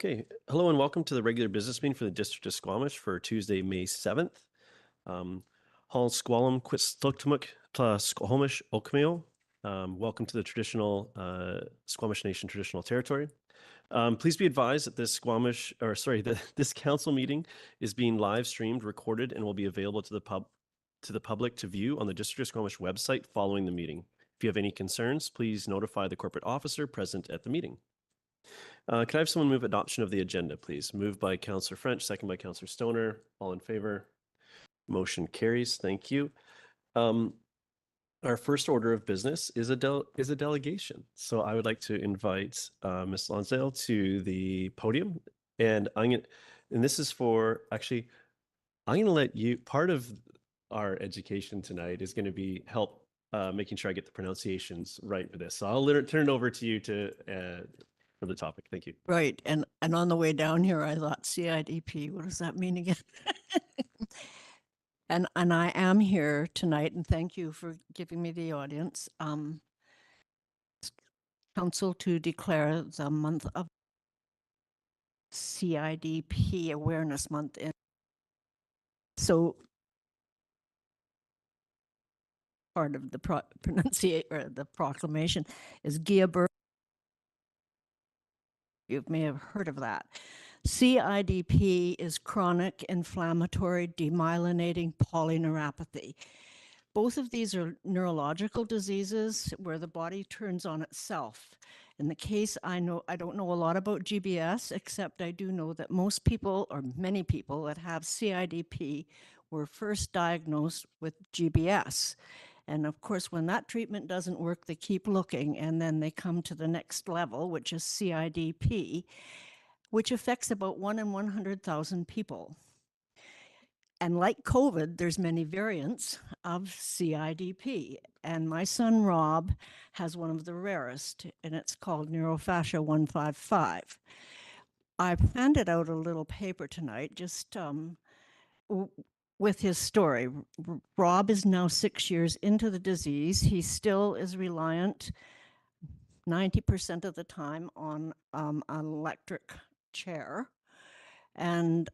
Okay, hello and welcome to the regular business meeting for the District of Squamish for Tuesday, May 7th. Hall Squalum Quistoktumuk Tla Squamish Okmeo. Welcome to the traditional Squamish Nation traditional territory. Please be advised that this this council meeting is being live streamed, recorded, and will be available to the public to view on the District of Squamish website following the meeting. If you have any concerns, please notify the corporate officer present at the meeting. Can I have someone move adoption of the agenda, please? Moved by Councillor French, second by Councillor Stoner. All in favor? Motion carries. Thank you. Our first order of business is a delegation. So I would like to invite Ms. Lonsdale to the podium, and this is for I'm going to let you. Part of our education tonight is going to be help making sure I get the pronunciations right for this. So I'll turn it over to you for the topic. Thank you. Right. And on the way down here, I thought CIDP, what does that mean again? and I am here tonight, and thank you for giving me the audience. Council to declare the month of CIDP Awareness Month. So part of the pronunciation or the proclamation is Gullian-Barre. You may have heard of that. CIDP is chronic inflammatory demyelinating polyneuropathy. Both of these are neurological diseases where the body turns on itself. In the case, I don't know a lot about GBS, except I do know that most people, or many people that have CIDP, were first diagnosed with GBS. And of course, when that treatment doesn't work, they keep looking, and then they come to the next level, which is CIDP, which affects about 1 in 100,000 people. And like COVID, there's many variants of CIDP. And my son, Rob, has one of the rarest, and it's called Neurofascia 155. I've handed out a little paper tonight, just with his story. Rob is now 6 years into the disease. He still is reliant 90% of the time on an electric chair. And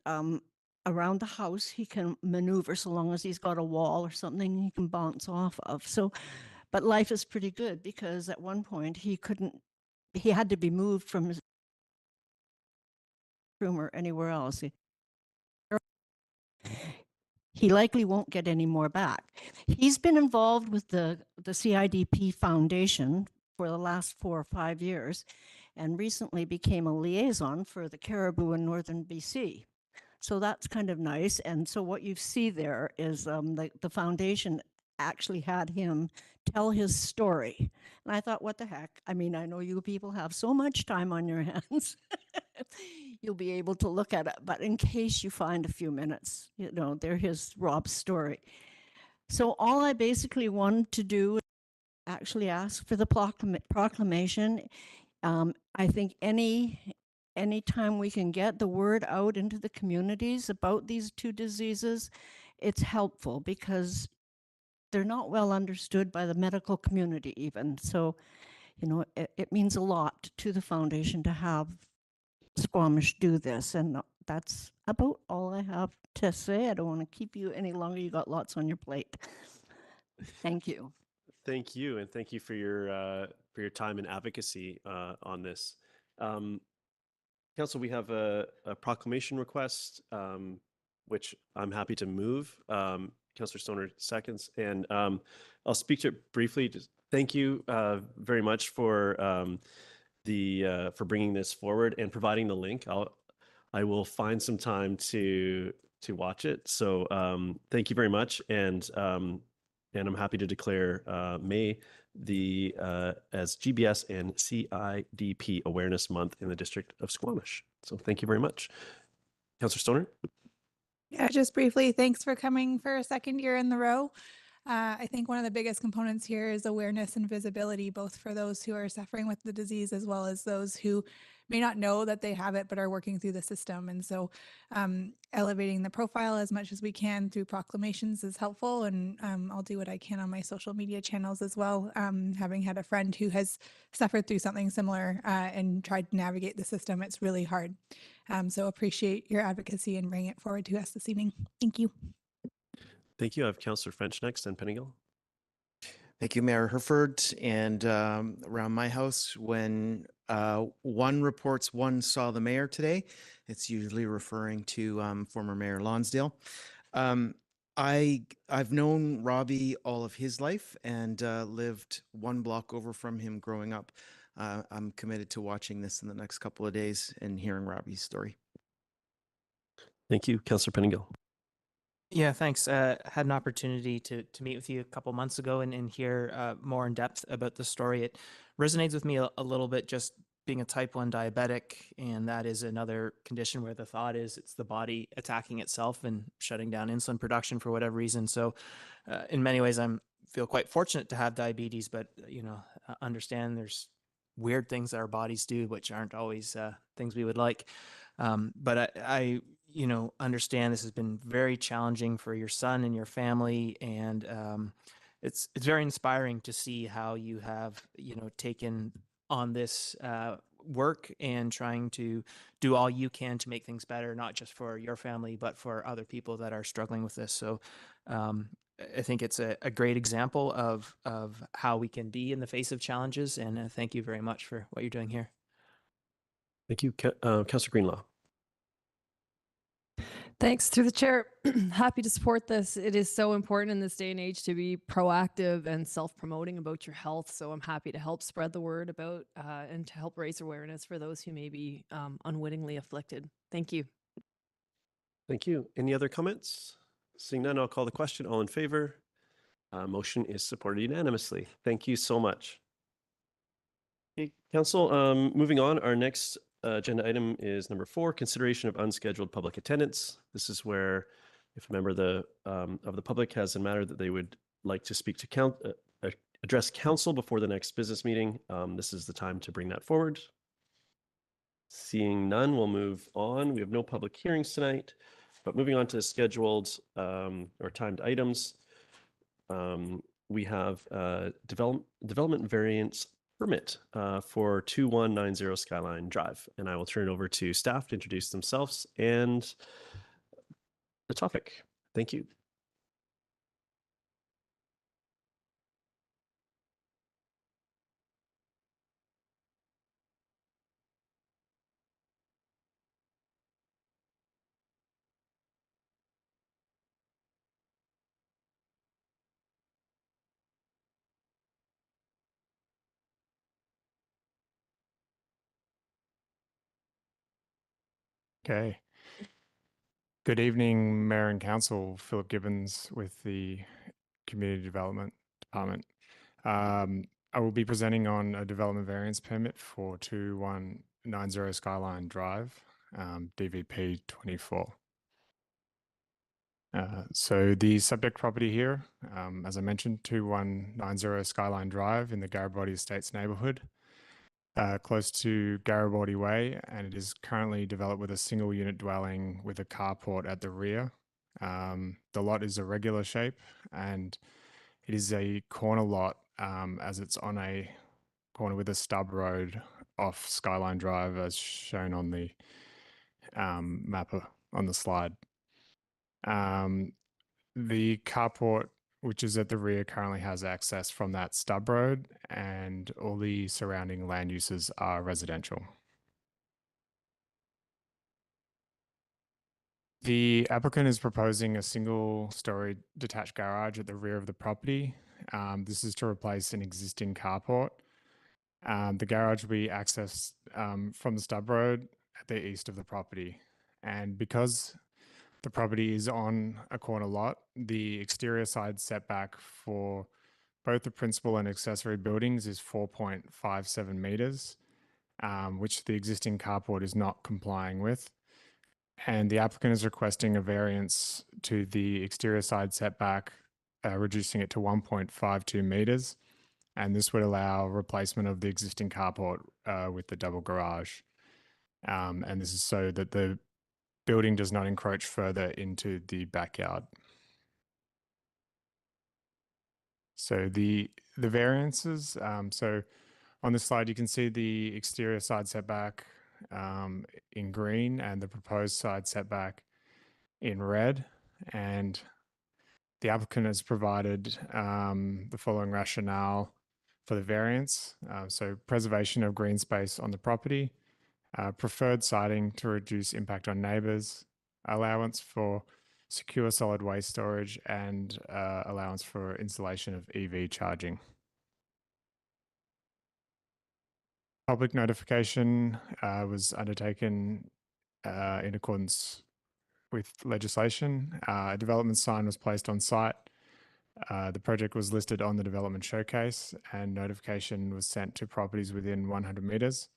around the house, he can maneuver so long as he's got a wall or something he can bounce off of. So, but life is pretty good because at one point he had to be moved from his room or anywhere else. He likely won't get any more back. He's been involved with the CIDP Foundation for the last 4 or 5 years and recently became a liaison for the Caribou in northern BC. So that's kind of nice. And so what you see there is the foundation actually had him tell his story. And I thought, what the heck? I mean, I know you people have so much time on your hands. You'll be able to look at it. But in case you find a few minutes, there is Rob's story. So all I basically wanted to do is actually ask for the proclamation. I think any time we can get the word out into the communities about these two diseases, it's helpful because they're not well understood by the medical community even. So, it means a lot to the foundation to have Squamish do this. And that's about all I have to say. I don't want to keep you any longer. You got lots on your plate. Thank you. Thank you, and thank you for your time and advocacy on this. Council, we have a proclamation request, which I'm happy to move. Councillor Stoner seconds, and I'll speak to it briefly. Just thank you very much for bringing this forward and providing the link. I will find some time to watch it. So thank you very much, and I'm happy to declare May as GBS and CIDP Awareness Month in the District of Squamish. So thank you very much. Councillor Stoner? Yeah, just briefly, thanks for coming for a second year in the row. I think one of the biggest components here is awareness and visibility, both for those who are suffering with the disease as well as those who may not know that they have it, but are working through the system. And so elevating the profile as much as we can through proclamations is helpful. And I'll do what I can on my social media channels as well. Having had a friend who has suffered through something similar and tried to navigate the system, it's really hard. So appreciate your advocacy and bringing it forward to us this evening. Thank you. Thank you. I have Councillor French next and Pennygill. Thank you, Mayor Herford. And around my house, when one reports one saw the mayor today, it's usually referring to former Mayor Lonsdale. I've known Robbie all of his life and lived one block over from him growing up. I'm committed to watching this in the next couple of days and hearing Robbie's story. Thank you. Councillor Pennygill. Yeah, thanks. Had an opportunity to meet with you a couple months ago and hear more in depth about the story. It resonates with me a little bit, just being a type 1 diabetic, and that is another condition where the thought is it's the body attacking itself and shutting down insulin production for whatever reason. So in many ways, feel quite fortunate to have diabetes, but understand there's weird things that our bodies do, which aren't always things we would like. But I understand this has been very challenging for your son and your family, and it's very inspiring to see how you have taken on this work and trying to do all you can to make things better, not just for your family but for other people that are struggling with this. So I think it's a great example of how we can be in the face of challenges, and thank you very much for what you're doing here. Thank you. Councillor Greenlaw. Thanks. Through the chair, happy to support this. It is so important in this day and age to be proactive and self-promoting about your health. So I'm happy to help spread the word about and to help raise awareness for those who may be unwittingly afflicted. Thank you. Thank you. Any other comments? Seeing none, I'll call the question. All in favor? Motion is supported unanimously. Thank you so much. Okay, Council, moving on, our next agenda item is number 4, consideration of unscheduled public attendance. This is where if a member of the public has a matter that they would like to speak to address council before the next business meeting, this is the time to bring that forward. Seeing none, we'll move on. We have no public hearings tonight, but moving on to scheduled or timed items, we have Development Variance Permit for 2190 Skyline Drive. And I will turn it over to staff to introduce themselves and the topic. Thank you. Okay. Good evening, Mayor and Council. Philip Gibbons with the Community Development Department. I will be presenting on a development variance permit for 2190 Skyline Drive, DVP 24. So the subject property here, as I mentioned, 2190 Skyline Drive in the Garibaldi Estates neighborhood. Close to Garibaldi Way, and it is currently developed with a single unit dwelling with a carport at the rear. The lot is a regular shape, and it is a corner lot as it's on a corner with a stub road off Skyline Drive as shown on the map on the slide. The carport, which is at the rear, currently has access from that stub road, and all the surrounding land uses are residential. The applicant is proposing a single-story detached garage at the rear of the property. This is to replace an existing carport. The garage will be accessed from the stub road at the east of the property. And because the property is on a corner lot, the exterior side setback for both the principal and accessory buildings is 4.57 meters, which the existing carport is not complying with. And the applicant is requesting a variance to the exterior side setback, reducing it to 1.52 meters. And this would allow replacement of the existing carport with the double garage. And this is so that the building does not encroach further into the backyard. So the variances, so on this slide, you can see the exterior side setback in green and the proposed side setback in red. And the applicant has provided the following rationale for the variance. So preservation of green space on the property, preferred siting to reduce impact on neighbours, allowance for secure solid waste storage, and allowance for installation of EV charging. Public notification was undertaken in accordance with legislation. A development sign was placed on site. The project was listed on the development showcase, and notification was sent to properties within 100 metres.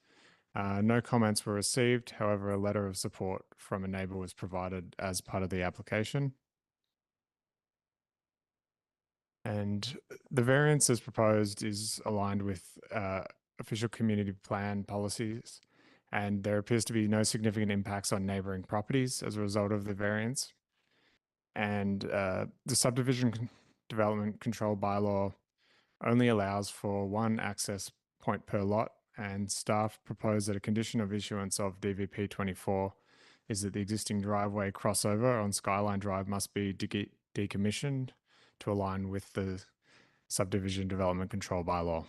No comments were received. However, a letter of support from a neighbour was provided as part of the application. And the variance as proposed is aligned with official community plan policies, and there appears to be no significant impacts on neighbouring properties as a result of the variance. And the subdivision development control bylaw only allows for one access point per lot, and staff propose that a condition of issuance of DVP 24 is that the existing driveway crossover on Skyline Drive must be decommissioned to align with the subdivision development control bylaw.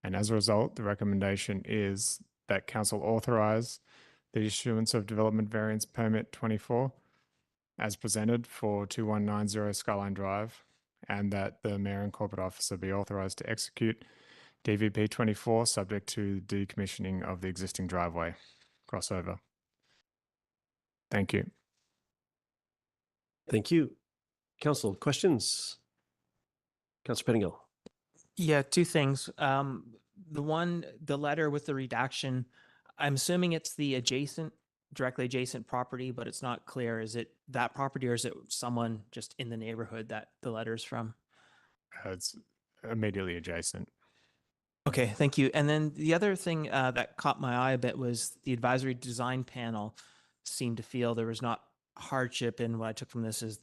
And as a result, the recommendation is that council authorize the issuance of Development Variance Permit 24 as presented for 2190 Skyline Drive, and that the Mayor and Corporate Officer be authorised to execute DVP 24 subject to decommissioning of the existing driveway crossover. Thank you. Thank you. Council, questions? Councillor Pettingill. Yeah, two things. The one, the letter with the redaction, I'm assuming it's the adjacent, directly adjacent property, but it's not clear. Is it that property or is it someone just in the neighborhood that the letter's from? It's immediately adjacent. Okay, thank you. And then the other thing that caught my eye a bit was the advisory design panel seemed to feel there was not hardship, and what I took from this is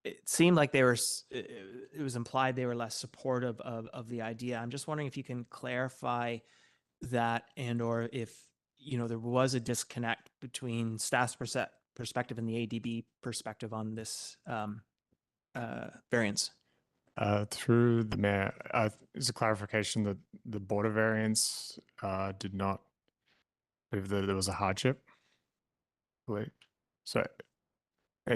it seemed like they were, it was implied they were less supportive of the idea. I'm just wondering if you can clarify that, and or if, you know, there was a disconnect between staff's perspective and the ADB perspective on this variance. Through the mayor, is a clarification that the border variance did not believe that there was a hardship. So,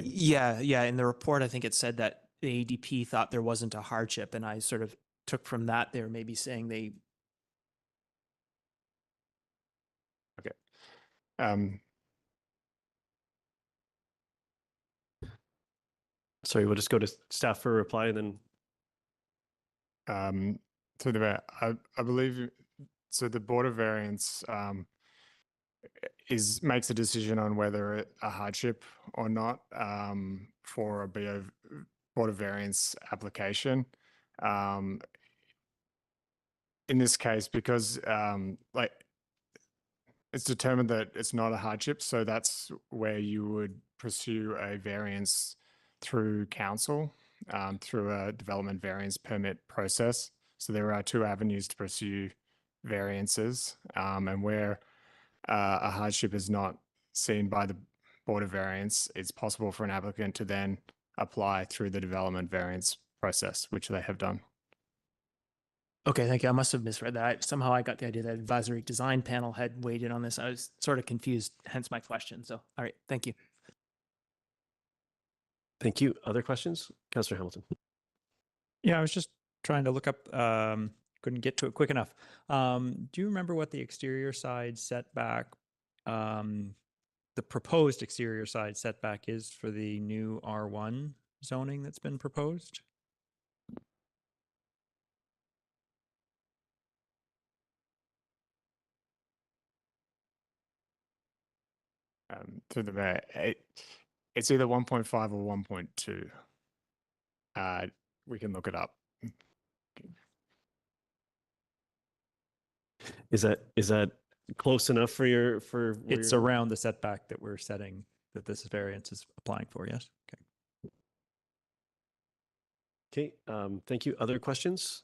yeah. In the report, I think it said that the ADP thought there wasn't a hardship, and I sort of took from that they were maybe saying they. okay. Sorry, we'll just go to staff for a reply and then. To the mayor, I believe so. The border variance makes a decision on whether a hardship or not for a border variance application. In this case, because like it's determined that it's not a hardship, so that's where you would pursue a variance through council, through a development variance permit process. So there are two avenues to pursue variances, and where a hardship is not seen by the Board of Variance, it's possible for an applicant to then apply through the development variance process, which they have done. Okay, thank you. I must have misread that. Somehow I got the idea that advisory design panel had weighed in on this. I was sort of confused, hence my question. So, all right, thank you. Thank you. Other questions? Councillor Hamilton. Yeah, I was just trying to look up, couldn't get to it quick enough. Do you remember what the exterior side setback, the proposed exterior side setback is for the new R1 zoning that's been proposed? Through the mayor, it's either 1.5 or 1.2. We can look it up. Is that close enough for your, for where It's you're- around the setback that we're setting that this variance is applying for, yes? Okay. Okay, thank you. Other questions?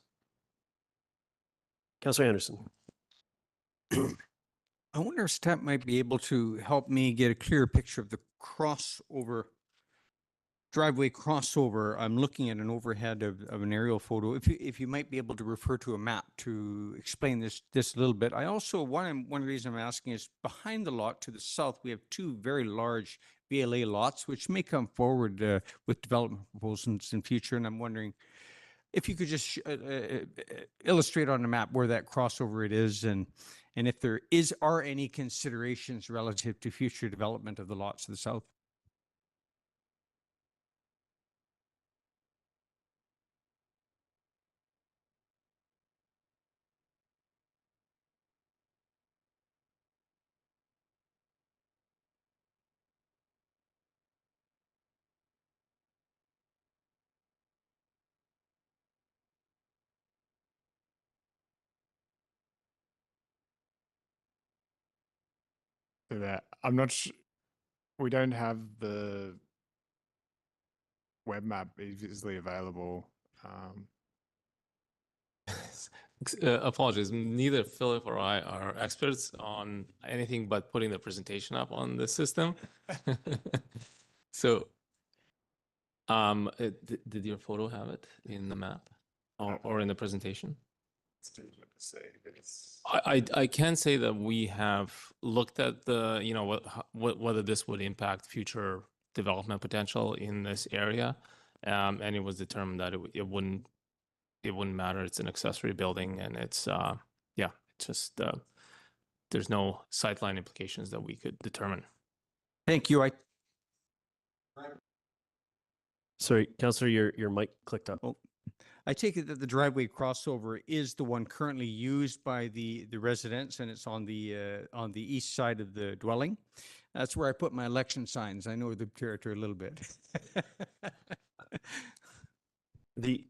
Councillor Anderson. I wonder if staff might be able to help me get a clearer picture of the crossover, driveway crossover. I'm looking at an overhead of an aerial photo. If you might be able to refer to a map to explain this a little bit. I also, one of the reasons I'm asking is behind the lot to the south, we have two very large VLA lots, which may come forward with development proposals in future. And I'm wondering if you could just illustrate on the map where that crossover it is, and if there are any considerations relative to future development of the lots to the south. So that I'm not we don't have the web map easily available. Apologies. Neither Philip or I are experts on anything but putting the presentation up on the system. So, did your photo have it in the map or in the presentation? I can say that we have looked at the, you know, whether this would impact future development potential in this area, and it was determined that it wouldn't matter. It's an accessory building, and it's yeah, it's just there's no sightline implications that we could determine. Thank you. Sorry, Councillor, your mic clicked up. Oh, I take it that the driveway crossover is the one currently used by the residents, and it's on the east side of the dwelling. That's where I put my election signs. I know the territory a little bit. The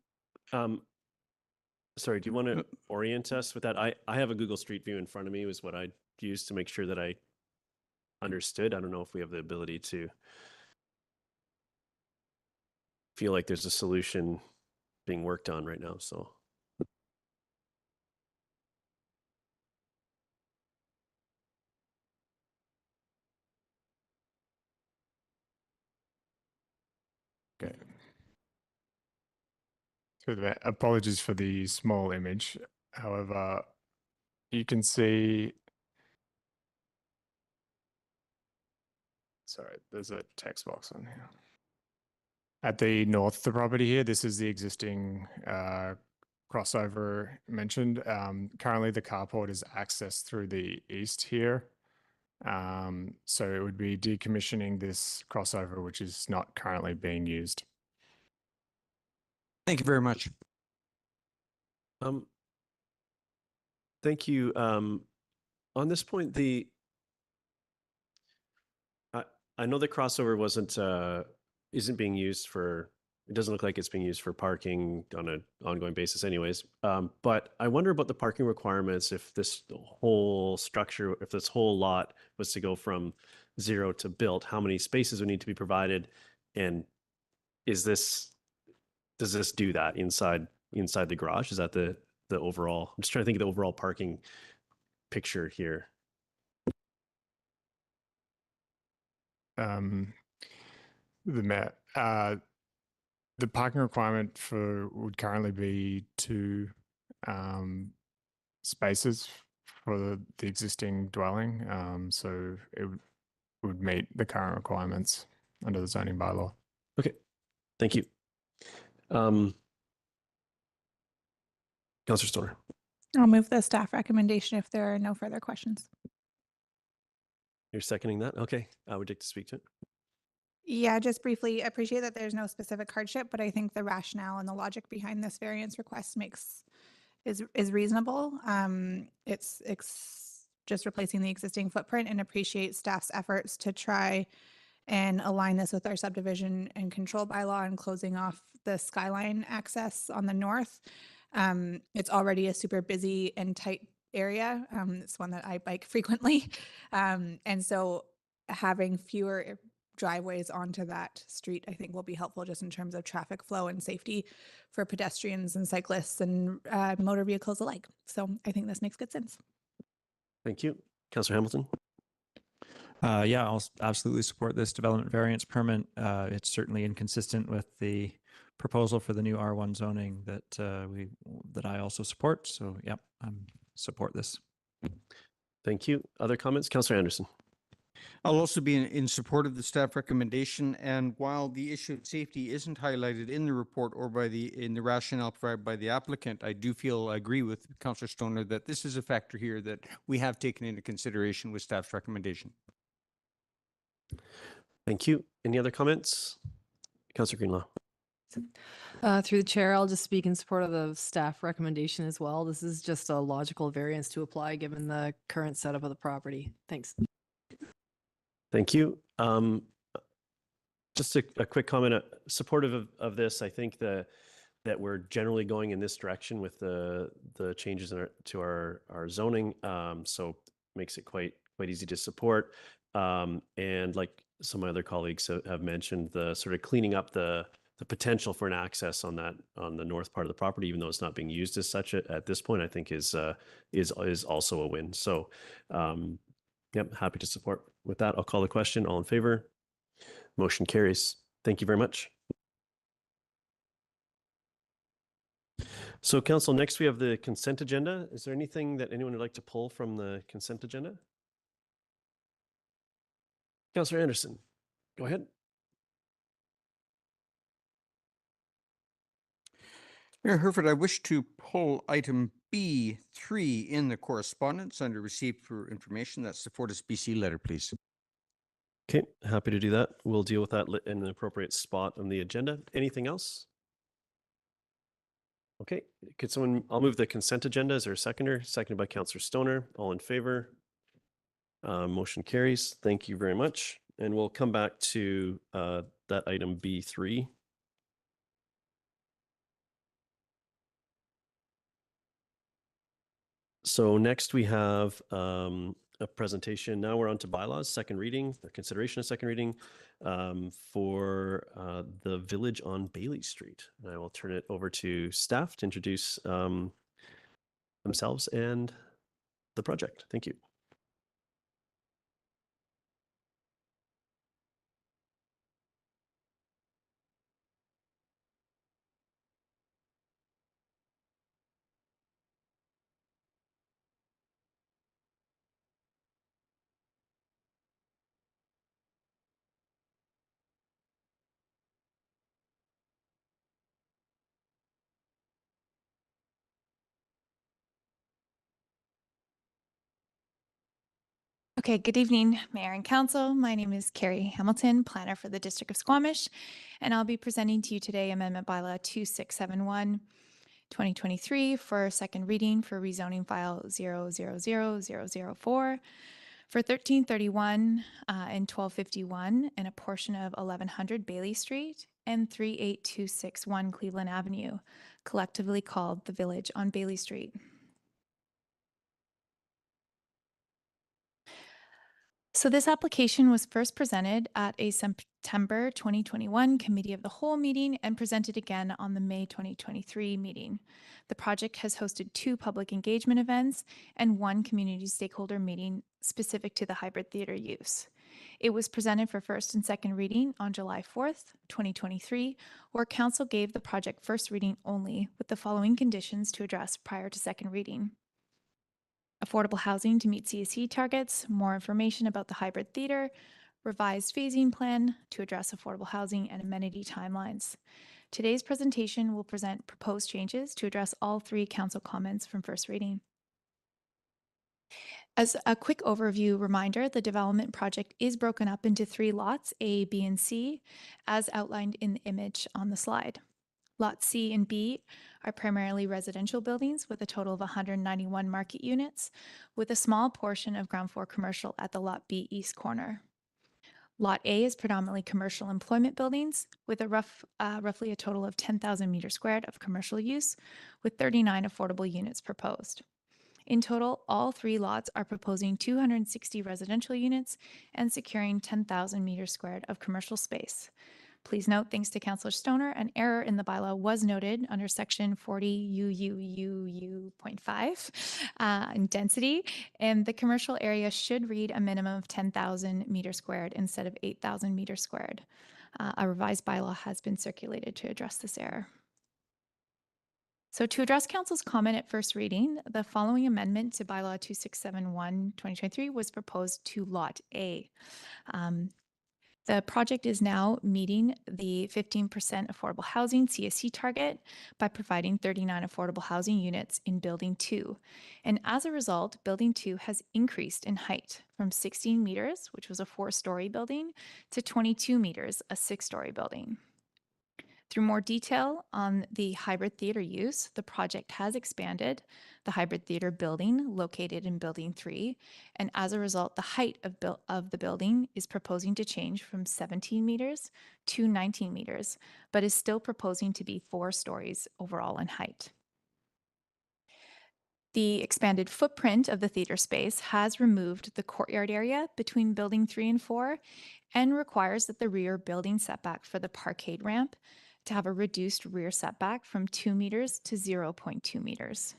sorry, do you want to orient us with that? I have a Google Street View in front of me, was what I used to make sure that I understood. I don't know if we have the ability to feel like there's a solution being worked on right now, so. Okay. So apologies for the small image. However, you can see, sorry, there's a text box on here. At the north of the property here, this is the existing crossover mentioned. Currently, the carport is accessed through the east here. So it would be decommissioning this crossover, which is not currently being used. Thank you very much. Thank you. On this point, I know the crossover isn't being used for, it doesn't look like it's being used for parking on an ongoing basis anyways. But I wonder about the parking requirements if this whole structure, if this whole lot was to go from 0 to built, how many spaces would need to be provided? And does this do that inside the garage? Is that the overall, I'm just trying to think of the overall parking picture here. The parking requirement would currently be 2 spaces for the existing dwelling. So it would meet the current requirements under the zoning bylaw. Okay, thank you. Councillor Stoner. I'll move the staff recommendation if there are no further questions. You're seconding that? Okay, I would like to speak to it. Yeah, just briefly, appreciate that there's no specific hardship, but I think the rationale and the logic behind this variance request is reasonable. It's just replacing the existing footprint, and appreciate staff's efforts to try and align this with our subdivision and control bylaw and closing off the Skyline access on the north. It's already a super busy and tight area. It's one that I bike frequently. And so having fewer driveways onto that street, I think will be helpful just in terms of traffic flow and safety for pedestrians and cyclists and motor vehicles alike. So I think this makes good sense. Thank you. Councillor Hamilton. Yeah, I'll absolutely support this development variance permit. It's certainly inconsistent with the proposal for the new R1 zoning that I also support. So yeah, support this. Thank you. Other comments? Councillor Anderson. I'll also be in support of the staff recommendation. And while the issue of safety isn't highlighted in the report or in the rationale provided by the applicant, I do agree with Councillor Stoner that this is a factor here that we have taken into consideration with staff's recommendation. Thank you. Any other comments? Councillor Greenlaw. Through the chair, I'll just speak in support of the staff recommendation as well. This is just a logical variance to apply given the current setup of the property. Thanks. Thank you. Just a quick comment, supportive of this. I think that we're generally going in this direction with the changes to our zoning. So makes it quite easy to support. And like some of my other colleagues have mentioned, the sort of cleaning up the potential for an access on the north part of the property, even though it's not being used as such at this point, I think is also a win. So yep, happy to support. With that, I'll call the question. All in favor? Motion carries. Thank you very much. So council, next we have the consent agenda. Is there anything that anyone would like to pull from the consent agenda? Councillor Anderson, go ahead. Mayor Herford, I wish to pull item B3 in the correspondence under received for information. That's the Fortis BC letter, please. Okay, happy to do that. We'll deal with that in an appropriate spot on the agenda. Anything else? Okay, I'll move the consent agenda. Is there a seconder? Seconded by Councillor Stoner. All in favor? Motion carries. Thank you very much. And we'll come back to that item B3. So next we have a presentation. Now we're on to bylaws, second reading, or consideration of second reading for the village on Bailey Street. And I will turn it over to staff to introduce themselves and the project. Thank you. Okay, good evening, Mayor and Council. My name is Carrie Hamilton, planner for the District of Squamish, and I'll be presenting to you today Amendment Bylaw 2671, 2023 for second reading for rezoning file 000004 for 1331 and 1251 and a portion of 1100 Bailey Street and 38261 Cleveland Avenue, collectively called the Village on Bailey Street. So this application was first presented at a September 2021 Committee of the Whole meeting and presented again on the May 2023 meeting. The project has hosted 2 public engagement events and 1 community stakeholder meeting specific to the hybrid theater use. It was presented for first and second reading on July 4th, 2023, where Council gave the project first reading only with the following conditions to address prior to second reading. Affordable housing to meet CSC targets, more information about the hybrid theater, revised phasing plan to address affordable housing and amenity timelines. Today's presentation will present proposed changes to address all 3 council comments from first reading. As a quick overview reminder, the development project is broken up into 3 lots, A, B, and C, as outlined in the image on the slide. Lots C and B are primarily residential buildings with a total of 191 market units, with a small portion of ground floor commercial at the Lot B east corner. Lot A is predominantly commercial employment buildings with a roughly a total of 10,000 meters squared of commercial use, with 39 affordable units proposed. In total, all 3 lots are proposing 260 residential units and securing 10,000 meters squared of commercial space. Please note, thanks to Councillor Stoner, an error in the bylaw was noted under section 40 UUUU.5 in density, and the commercial area should read a minimum of 10,000 meters squared instead of 8,000 meters squared. A revised bylaw has been circulated to address this error. So to address Council's comment at first reading, the following amendment to Bylaw 2671/2023 was proposed to Lot A. The project is now meeting the 15% affordable housing CSC target by providing 39 affordable housing units in Building 2. And as a result, Building 2 has increased in height from 16 meters, which was a 4-story building, to 22 meters, a 6-story building. Through more detail on the hybrid theater use, the project has expanded the hybrid theater building located in Building 3, and as a result, the height of the building is proposing to change from 17 meters to 19 meters, but is still proposing to be 4 stories overall in height. The expanded footprint of the theater space has removed the courtyard area between Building 3 and 4 and requires that the rear building setback for the parkade ramp to have a reduced rear setback from 2 meters to 0.2 meters.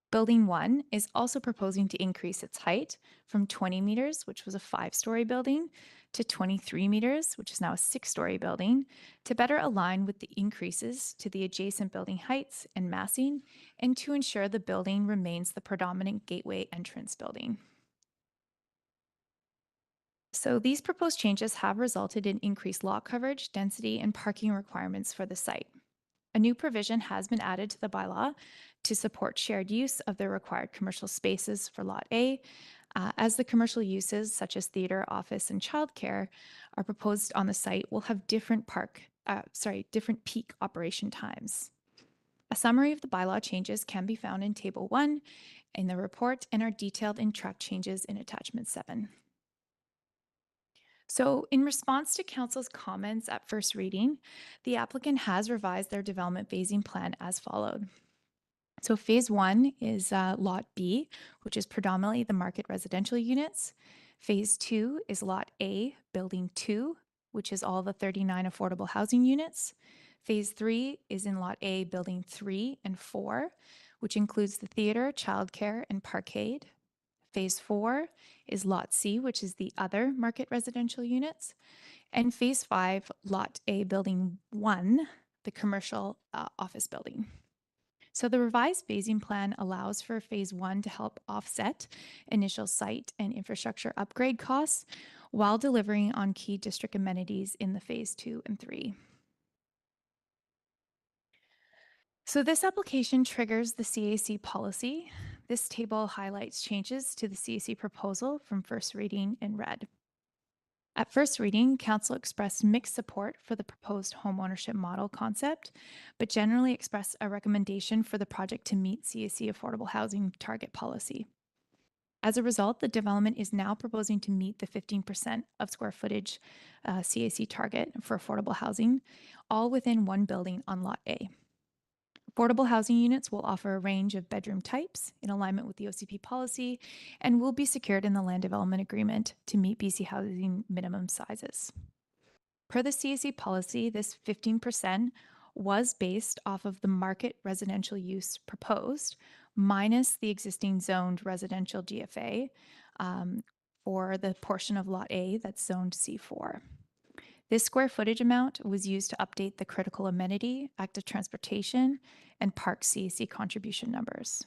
Building 1 is also proposing to increase its height from 20 meters, which was a 5-story building, to 23 meters, which is now a 6-story building, to better align with the increases to the adjacent building heights and massing, and to ensure the building remains the predominant gateway entrance building. So these proposed changes have resulted in increased lot coverage, density, and parking requirements for the site. A new provision has been added to the bylaw to support shared use of the required commercial spaces for Lot A, as the commercial uses such as theater, office, and childcare are proposed on the site will have different peak operation times. A summary of the bylaw changes can be found in Table 1 in the report and are detailed in track changes in Attachment 7. So in response to Council's comments at first reading, the applicant has revised their development phasing plan as followed. So Phase 1 is Lot B, which is predominantly the market residential units. Phase 2 is Lot A, Building 2, which is all the 39 affordable housing units. Phase 3 is in Lot A, Building 3 and 4, which includes the theater, childcare, and parkade. Phase 4 is Lot C, which is the other market residential units. And Phase 5, Lot A, Building 1, the commercial office building. So the revised phasing plan allows for Phase 1 to help offset initial site and infrastructure upgrade costs while delivering on key district amenities in the Phase 2 and 3. So this application triggers the CAC policy. This table highlights changes to the CAC proposal from first reading in red. At first reading, Council expressed mixed support for the proposed homeownership model concept, but generally expressed a recommendation for the project to meet CAC affordable housing target policy. As a result, the development is now proposing to meet the 15% of square footage CAC target for affordable housing, all within one building on Lot A. Affordable housing units will offer a range of bedroom types in alignment with the OCP policy and will be secured in the land development agreement to meet BC housing minimum sizes. Per the CAC policy, this 15% was based off of the market residential use proposed, minus the existing zoned residential GFA for the portion of Lot A that's zoned C4. This square footage amount was used to update the critical amenity, active transportation, and park CAC contribution numbers.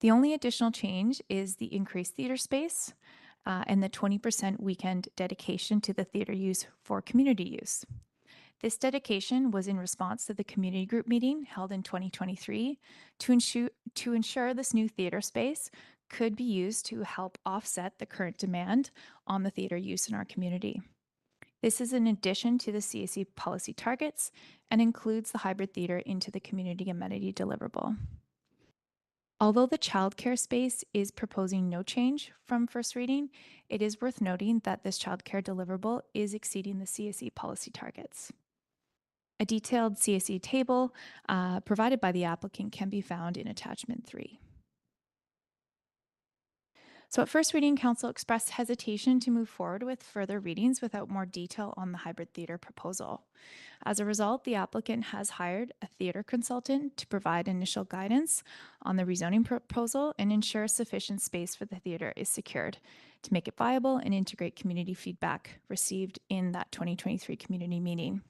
The only additional change is the increased theater space and the 20% weekend dedication to the theater use for community use. This dedication was in response to the community group meeting held in 2023 to ensure this new theater space could be used to help offset the current demand on the theater use in our community. This is in addition to the CAC policy targets and includes the hybrid theater into the community amenity deliverable. Although the childcare space is proposing no change from first reading, it is worth noting that this childcare deliverable is exceeding the CAC policy targets. A detailed CAC table provided by the applicant can be found in Attachment 3. So at first reading, Council expressed hesitation to move forward with further readings without more detail on the hybrid theatre proposal. As a result, the applicant has hired a theatre consultant to provide initial guidance on the rezoning proposal and ensure sufficient space for the theatre is secured to make it viable and integrate community feedback received in that 2023 community meeting.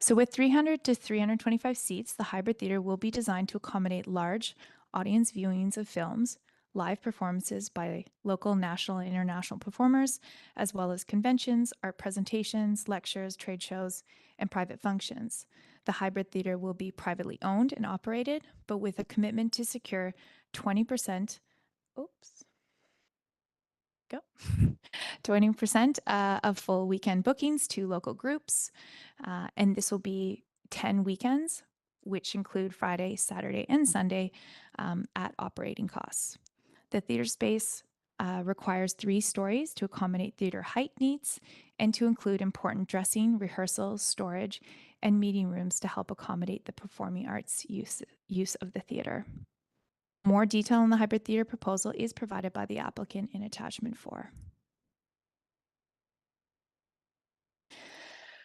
So with 300 to 325 seats, the hybrid theatre will be designed to accommodate large audience viewings of films, live performances by local, national, and international performers, as well as conventions, art presentations, lectures, trade shows, and private functions. The hybrid theatre will be privately owned and operated, but with a commitment to secure 20%, 20% of full weekend bookings to local groups. And this will be 10 weekends, which include Friday, Saturday, and Sunday at operating costs. The theater space requires 3 stories to accommodate theater height needs and to include important dressing, rehearsals, storage, and meeting rooms to help accommodate the performing arts use of the theater. More detail on the hybrid theater proposal is provided by the applicant in attachment 4.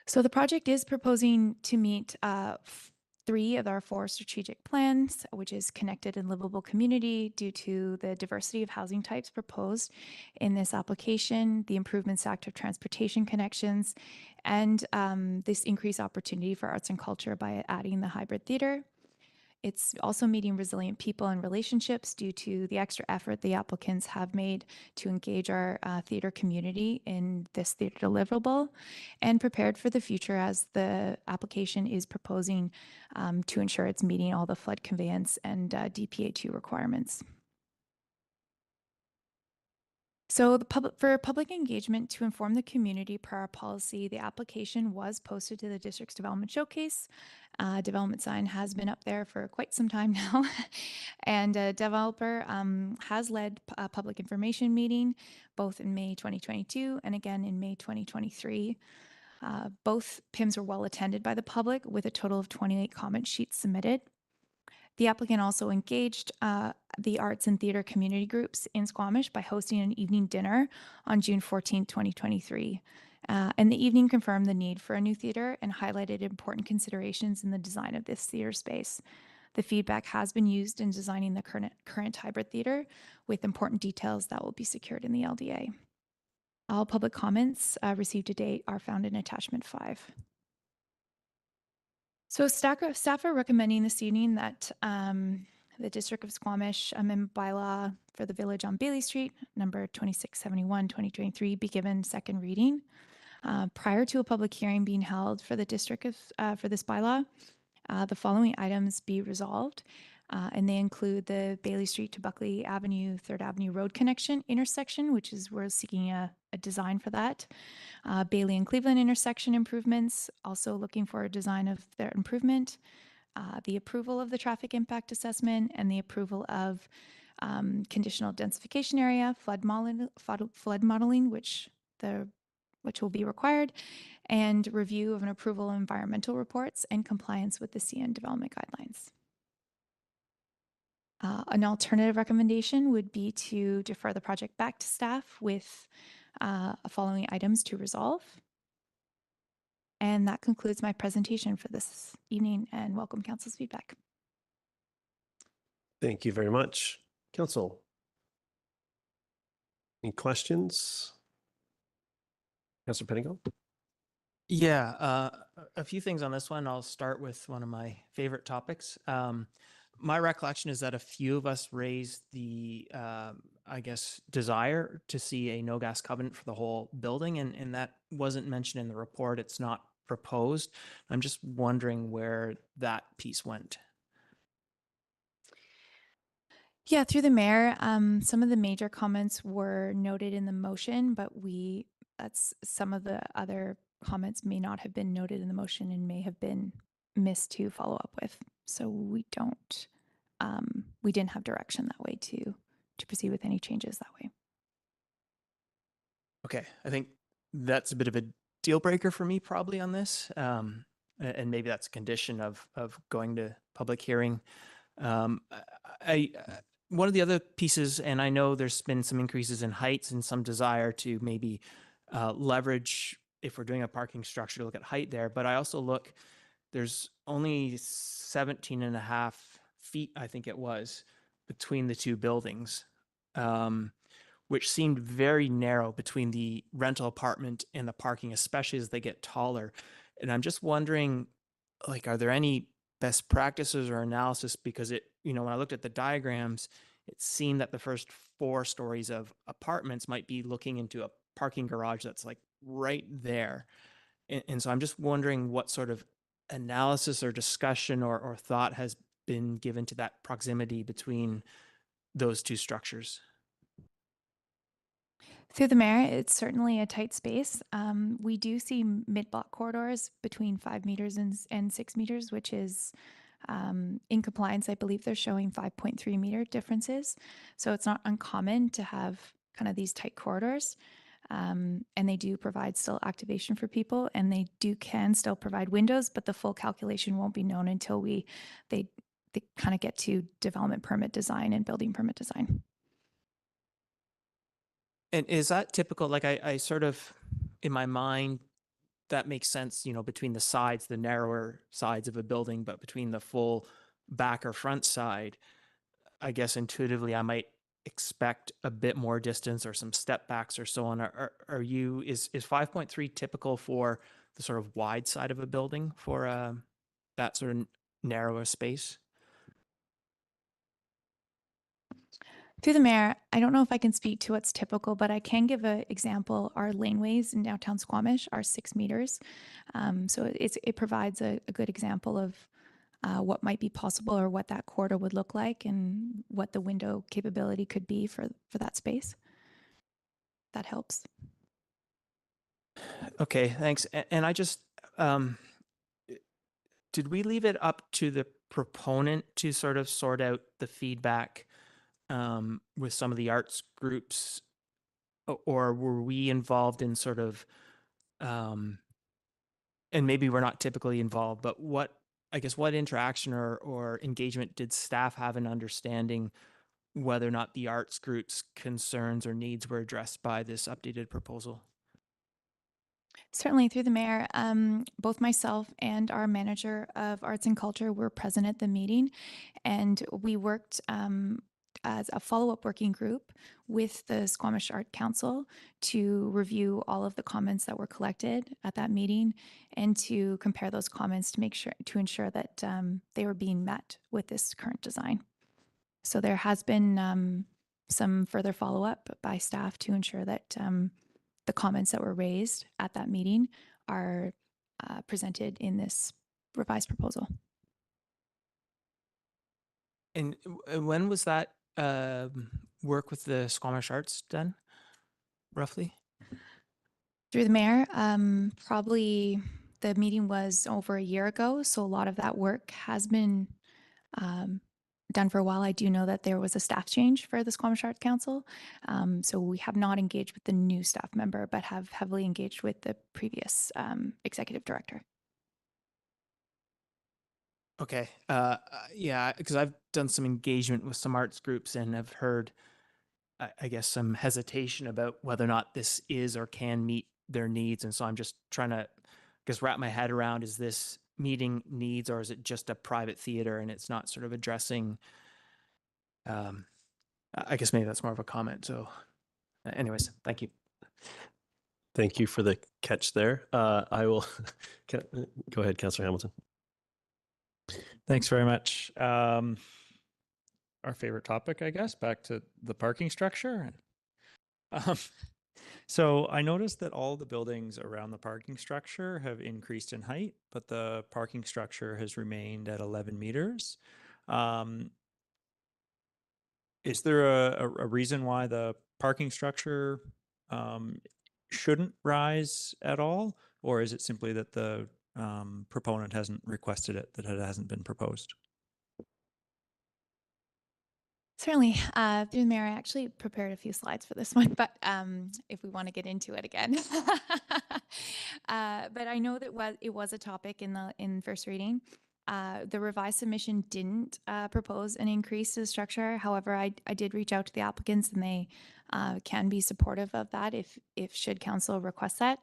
So the project is proposing to meet 3 of our 4 strategic plans, which is connected and livable community due to the diversity of housing types proposed in this application, the improvements to active transportation connections, and this increased opportunity for arts and culture by adding the hybrid theater. It's also meeting resilient people and relationships due to the extra effort the applicants have made to engage our theater community in this theater deliverable, and prepared for the future as the application is proposing to ensure it's meeting all the flood conveyance and DPA2 requirements. So for public engagement to inform the community per our policy, the application was posted to the district's development showcase. Development sign has been up there for quite some time now. And a developer has led a public information meeting, both in May 2022 and again in May 2023. Both PIMs were well attended by the public with a total of 28 comment sheets submitted. The applicant also engaged the arts and theater community groups in Squamish by hosting an evening dinner on June 14, 2023. And the evening confirmed the need for a new theater and highlighted important considerations in the design of this theater space. The feedback has been used in designing the current hybrid theater with important details that will be secured in the LDA. All public comments received to date are found in attachment 5. So staff are recommending this evening that the District of Squamish amendment bylaw for the village on Bailey Street, number 2671, 2023, be given second reading. Prior to a public hearing being held for the district for this bylaw, the following items be resolved, and they include the Bailey Street to Buckley Avenue, 3rd Avenue Road connection intersection, which is we're seeking a design for that. Bailey and Cleveland intersection improvements, also looking for a design of their improvement. The approval of the traffic impact assessment and the approval of conditional densification area, flood modeling, which will be required, and review of an approval of environmental reports and compliance with the CN development guidelines. An alternative recommendation would be to defer the project back to staff with following items to resolve. And that concludes my presentation for this evening, and welcome Council's feedback. Thank you very much. Council, any questions? Councilor Pennington? Yeah, a few things on this one. I'll start with one of my favorite topics. My recollection is that a few of us raised the, I guess, desire to see a no gas covenant for the whole building, and that wasn't mentioned in the report. It's not proposed. I'm just wondering where that piece went. Yeah, through the mayor, some of the major comments were noted in the motion, but that's some of the other comments may not have been noted in the motion and may have been missed to follow up with. So we didn't have direction that way to proceed with any changes that way. Okay, I think that's a bit of a deal breaker for me probably on this. And maybe that's a condition of going to public hearing. one of the other pieces, and I know there's been some increases in heights and some desire to maybe leverage, if we're doing a parking structure, to look at height there, but I also look, there's only 17.5 feet, I think it was, between the two buildings, which seemed very narrow between the rental apartment and the parking, especially as they get taller. And I'm just wondering, like, are there any best practices or analysis? Because it, when I looked at the diagrams, it seemed that the first 4 stories of apartments might be looking into a parking garage that's like right there. And so I'm just wondering what sort of analysis or discussion or thought has been given to that proximity between those two structures. Through the mayor, it's certainly a tight space. We do see mid-block corridors between 5 meters and 6 meters, which is in compliance. I believe they're showing 5.3 meter differences. So it's not uncommon to have kind of these tight corridors. And they do provide still activation for people, and they can still provide windows, but the full calculation won't be known until they kind of get to development permit design and building permit design. And is that typical? Like I sort of, in my mind, that makes sense, between the sides, the narrower sides of a building, but between the full back or front side, I guess intuitively I might expect a bit more distance or some step backs or so on. Is 5.3 typical for the sort of wide side of a building for that sort of narrower space? Through the mayor, I don't know if I can speak to what's typical, but I can give an example. Our laneways in downtown Squamish are 6 meters. So it provides a good example of what might be possible or what that corridor would look like and what the window capability could be for that space. That helps. Okay, thanks. And I just, did we leave it up to the proponent to sort of sort out the feedback with some of the arts groups, or were we involved in sort of, and maybe we're not typically involved, but what interaction or engagement did staff have in understanding whether or not the arts groups' concerns or needs were addressed by this updated proposal? Certainly, through the mayor, both myself and our manager of arts and culture were present at the meeting, and we worked as a follow-up working group with the Squamish Art Council to review all of the comments that were collected at that meeting and to compare those comments to ensure that they were being met with this current design. So there has been some further follow-up by staff to ensure that the comments that were raised at that meeting are presented in this revised proposal. And when was that work with the Squamish Arts done, roughly? Through the mayor, probably the meeting was over a year ago, so a lot of that work has been done for a while. I do know that there was a staff change for the Squamish Arts Council, so we have not engaged with the new staff member, but have heavily engaged with the previous executive director. Okay. Yeah, because I've done some engagement with some arts groups and have heard, I guess, some hesitation about whether or not this is or can meet their needs. And so I'm just trying to, wrap my head around, is this meeting needs or is it just a private theater and it's not sort of addressing, I guess maybe that's more of a comment. So anyways, thank you. Thank you for the catch there. I will go ahead, Councillor Hamilton. Thanks very much. Our favorite topic, I guess, back to the parking structure. So I noticed that all the buildings around the parking structure have increased in height, but the parking structure has remained at 11 meters. Is there a reason why the parking structure shouldn't rise at all? Or is it simply that the proponent hasn't requested it, that it hasn't been proposed? Certainly. Through the mayor, I actually prepared a few slides for this one, but if we want to get into it again. But I know that it was a topic in first reading. The revised submission didn't propose an increase to the structure. However, I did reach out to the applicants, and they can be supportive of that if should council request that.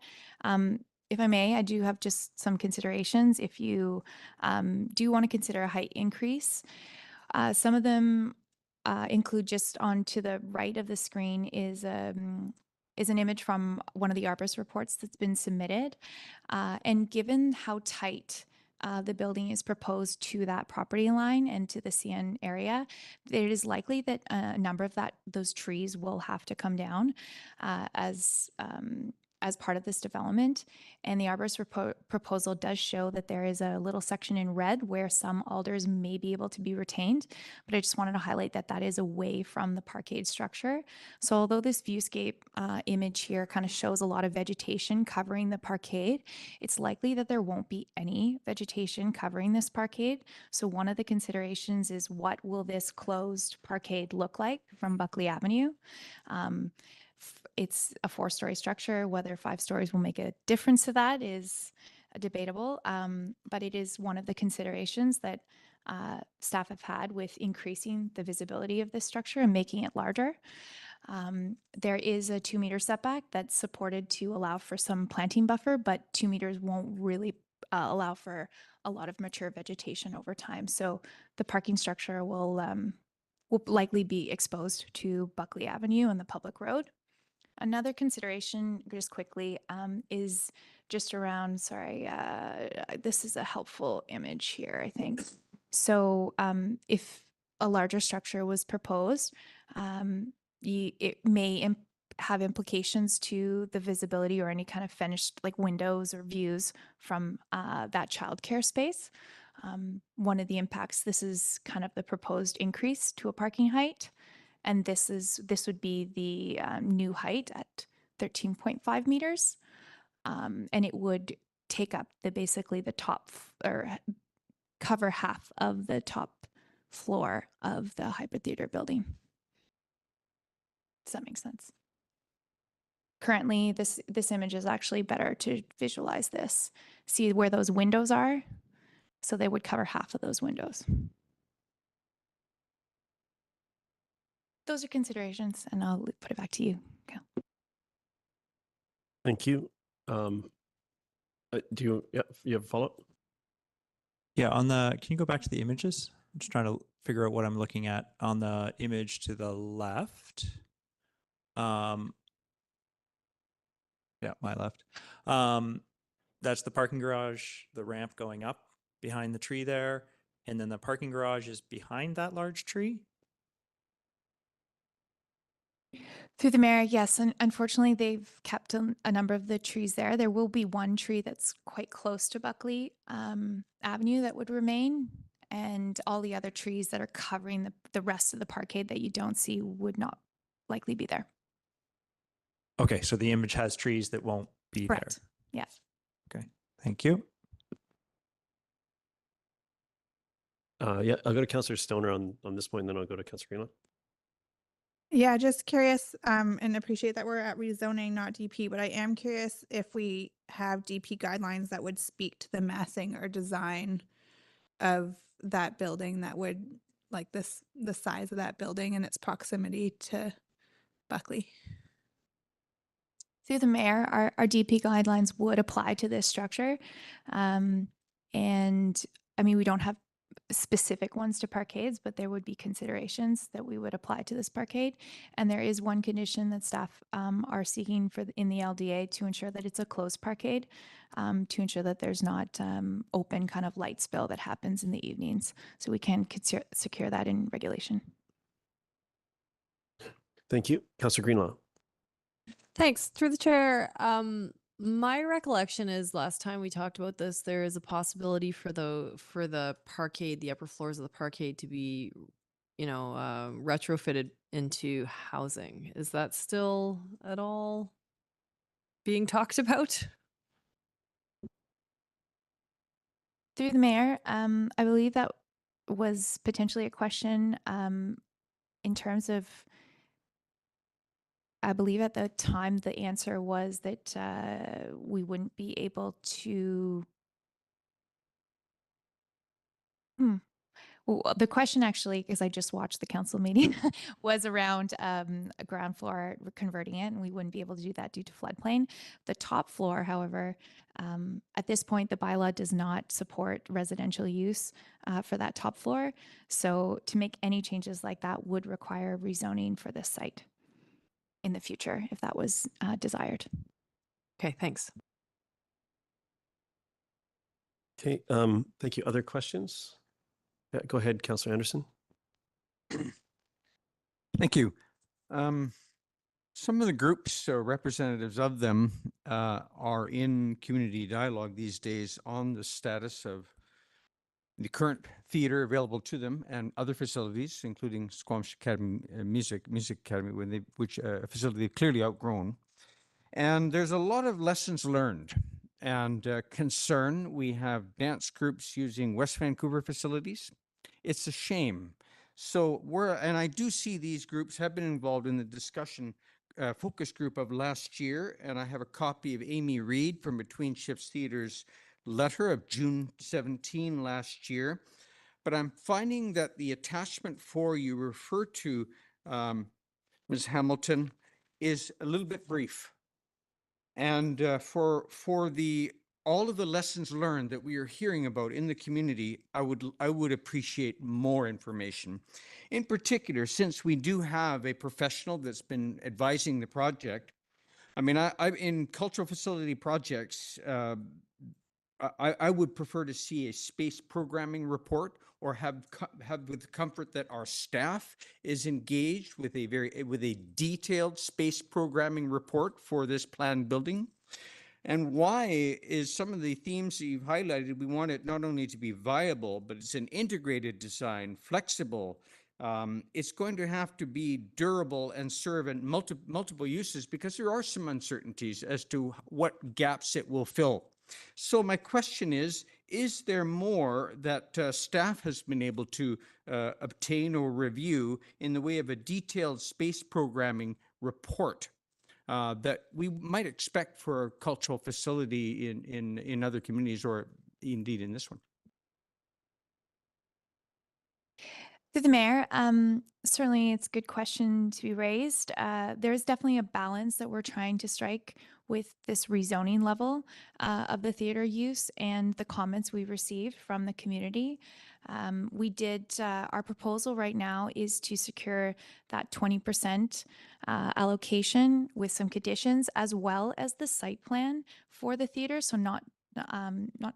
If I may, I do have just some considerations. If you do want to consider a height increase, some of them include, just on to the right of the screen is an image from one of the arborist reports that's been submitted. And given how tight the building is proposed to that property line and to the CN area, it is likely that a number of those trees will have to come down as part of this development. And the arborist proposal does show that there is a little section in red where some alders may be able to be retained, but I just wanted to highlight that that is away from the parkade structure. So although this viewscape image here kind of shows a lot of vegetation covering the parkade, it's likely that there won't be any vegetation covering this parkade. So one of the considerations is, what will this closed parkade look like from Buckley Avenue? It's a 4-story structure. Whether 5 stories will make a difference to that is debatable, but it is one of the considerations that staff have had with increasing the visibility of this structure and making it larger. There is a 2-meter setback that's supported to allow for some planting buffer, but 2 meters won't really allow for a lot of mature vegetation over time. So the parking structure will likely be exposed to Buckley Avenue and the public road. Another consideration, just quickly, is just around, this is a helpful image here, I think. So if a larger structure was proposed, it may have implications to the visibility or any kind of finished like windows or views from that childcare space. One of the impacts, this is kind of the proposed increase to a parking height. And this would be the new height at 13.5 meters. And it would take up basically the top, or cover half of the top floor of the hybrid theater building. Does that make sense? Currently, this image is actually better to visualize this. See where those windows are? So they would cover half of those windows. Those are considerations, and I'll put it back to you, Cal. Thank you. Do you have a follow-up? Yeah, can you go back to the images? I'm just trying to figure out what I'm looking at on the image to the left. Yeah, my left. That's the parking garage, the ramp going up behind the tree there, and then the parking garage is behind that large tree. Through the mayor, yes. And unfortunately, they've kept a number of the trees there. There will be one tree that's quite close to Buckley Avenue that would remain. And all the other trees that are covering the rest of the parkade that you don't see would not likely be there. Okay, so the image has trees that won't be Correct. there. Yeah. Okay, thank you. Yeah, I'll go to Councillor Stoner on this point, and then I'll go to Councillor Greenlaw. Yeah, just curious, and appreciate that we're at rezoning, not DP, but I am curious if we have DP guidelines that would speak to the massing or design of that building that would, like the size of that building and its proximity to Buckley. Through the mayor, our DP guidelines would apply to this structure. And I mean, we don't have specific ones to parkades, but there would be considerations that we would apply to this parkade. And there is one condition that staff are seeking in the LDA to ensure that it's a closed parkade, to ensure that there's not open kind of light spill that happens in the evenings. So we can secure that in regulation. Thank you. Councillor Greenlaw. Thanks. Through the chair, my recollection is last time we talked about this, there is a possibility for the parkade, the upper floors of the parkade, to be, retrofitted into housing. Is that still at all being talked about? Through the mayor, I believe that was potentially a question in terms of, I believe at the time the answer was that we wouldn't be able to Well, the question actually, because I just watched the council meeting, was around a ground floor converting it, and we wouldn't be able to do that due to floodplain. The top floor, however, at this point, the bylaw does not support residential use for that top floor. So to make any changes like that would require rezoning for this site in the future, if that was desired. Okay, thanks. Okay, thank you. Other questions? Yeah, go ahead, Councillor Anderson. Thank you. Some of the groups or representatives of them are in community dialogue these days on the status of the current theater available to them and other facilities, including Squamish Academy Music Academy, which a facility they've clearly outgrown. And there's a lot of lessons learned and concern. We have dance groups using West Vancouver facilities. It's a shame. So and I do see these groups have been involved in the discussion focus group of last year, and I have a copy of Amy Reed from Between Shifts Theater's letter of June 17 last year. But I'm finding that the attachment 4 you refer to, Ms. Hamilton, is a little bit brief. And for all of the lessons learned that we are hearing about in the community, I would appreciate more information. In particular, since we do have a professional that's been advising the project, I mean, I'm in cultural facility projects, I would prefer to see a space programming report, or have with the comfort that our staff is engaged with a detailed space programming report for this planned building. And why is some of the themes that you've highlighted, we want it not only to be viable, but it's an integrated design, flexible. It's going to have to be durable and serve in multiple uses, because there are some uncertainties as to what gaps it will fill. So my question is there more that staff has been able to obtain or review in the way of a detailed space programming report that we might expect for a cultural facility in other communities, or indeed in this one? Through the mayor, certainly it's a good question to be raised. There's definitely a balance that we're trying to strike with this rezoning level of the theater use and the comments we received from the community. Our proposal right now is to secure that 20% allocation with some conditions, as well as the site plan for the theater. So not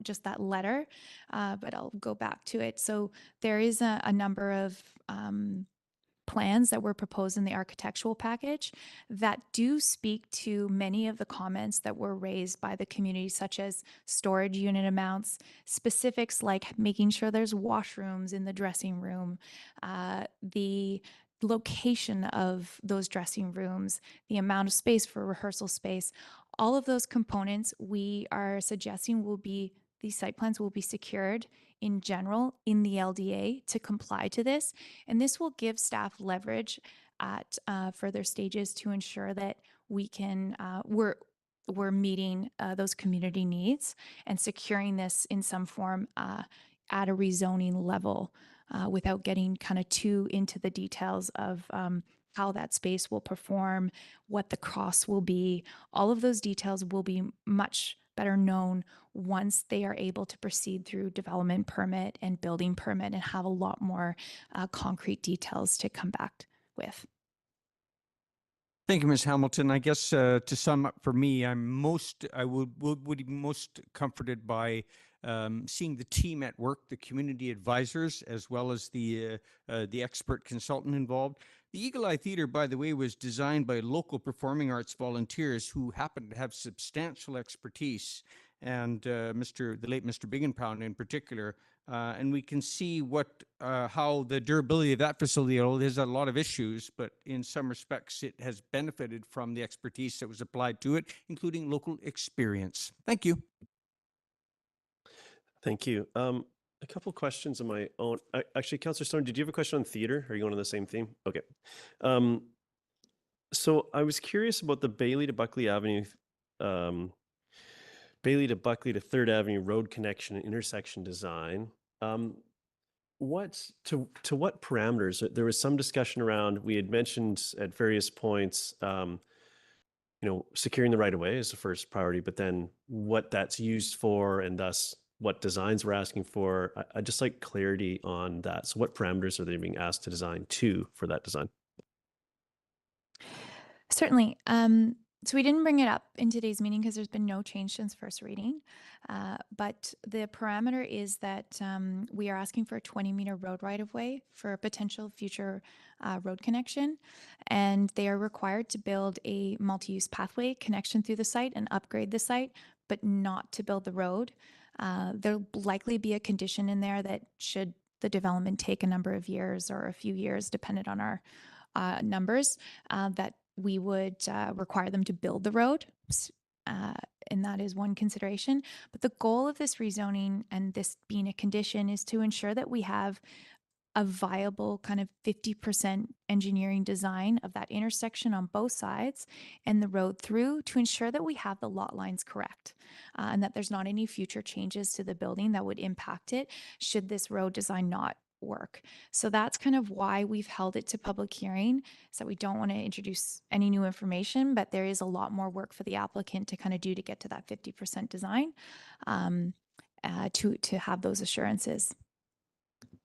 just that letter, but I'll go back to it. So there is a number of plans that were proposed in the architectural package that do speak to many of the comments that were raised by the community, such as storage unit amounts, specifics like making sure there's washrooms in the dressing room, the location of those dressing rooms, the amount of space for rehearsal space. All of those components we are suggesting these site plans will be secured in general in the LDA to comply to this. And this will give staff leverage at further stages to ensure that we're meeting those community needs and securing this in some form at a rezoning level without getting kind of too into the details of how that space will perform, what the costs will be. All of those details will be much better known once they are able to proceed through development permit and building permit and have a lot more concrete details to come back with. Thank you, Ms. Hamilton. I guess to sum up for me, I would be most comforted by seeing the team at work, the community advisors, as well as the expert consultant involved. The Eagle Eye Theatre, by the way, was designed by local performing arts volunteers who happen to have substantial expertise, and the late Mr. Biggenpound in particular. And we can see how the durability of that facility, although there's a lot of issues, but in some respects it has benefited from the expertise that was applied to it, including local experience. Thank you. Thank you. A couple questions of my own. Actually, Councillor Stone, did you have a question on theater? Are you going on the same theme? Okay. So I was curious about the Bailey to Buckley Avenue, Bailey to Buckley to 3rd Avenue road connection and intersection design. to what parameters? There was some discussion around, we had mentioned at various points, securing the right of way is the first priority, but then what that's used for and thus what designs we're asking for. I just like clarity on that. So what parameters are they being asked to design to for that design? Certainly. So we didn't bring it up in today's meeting because there's been no change since first reading. But the parameter is that we are asking for a 20-meter road right-of-way for a potential future road connection. And they are required to build a multi-use pathway connection through the site and upgrade the site, but not to build the road. There'll likely be a condition in there that should the development take a number of years or a few years, dependent on our numbers, that we would require them to build the road. And that is one consideration. But the goal of this rezoning and this being a condition is to ensure that we have a viable kind of 50% engineering design of that intersection on both sides and the road through to ensure that we have the lot lines correct and that there's not any future changes to the building that would impact it should this road design not work. So that's kind of why we've held it to public hearing, so we don't want to introduce any new information, but there is a lot more work for the applicant to kind of do to get to that 50% design to have those assurances.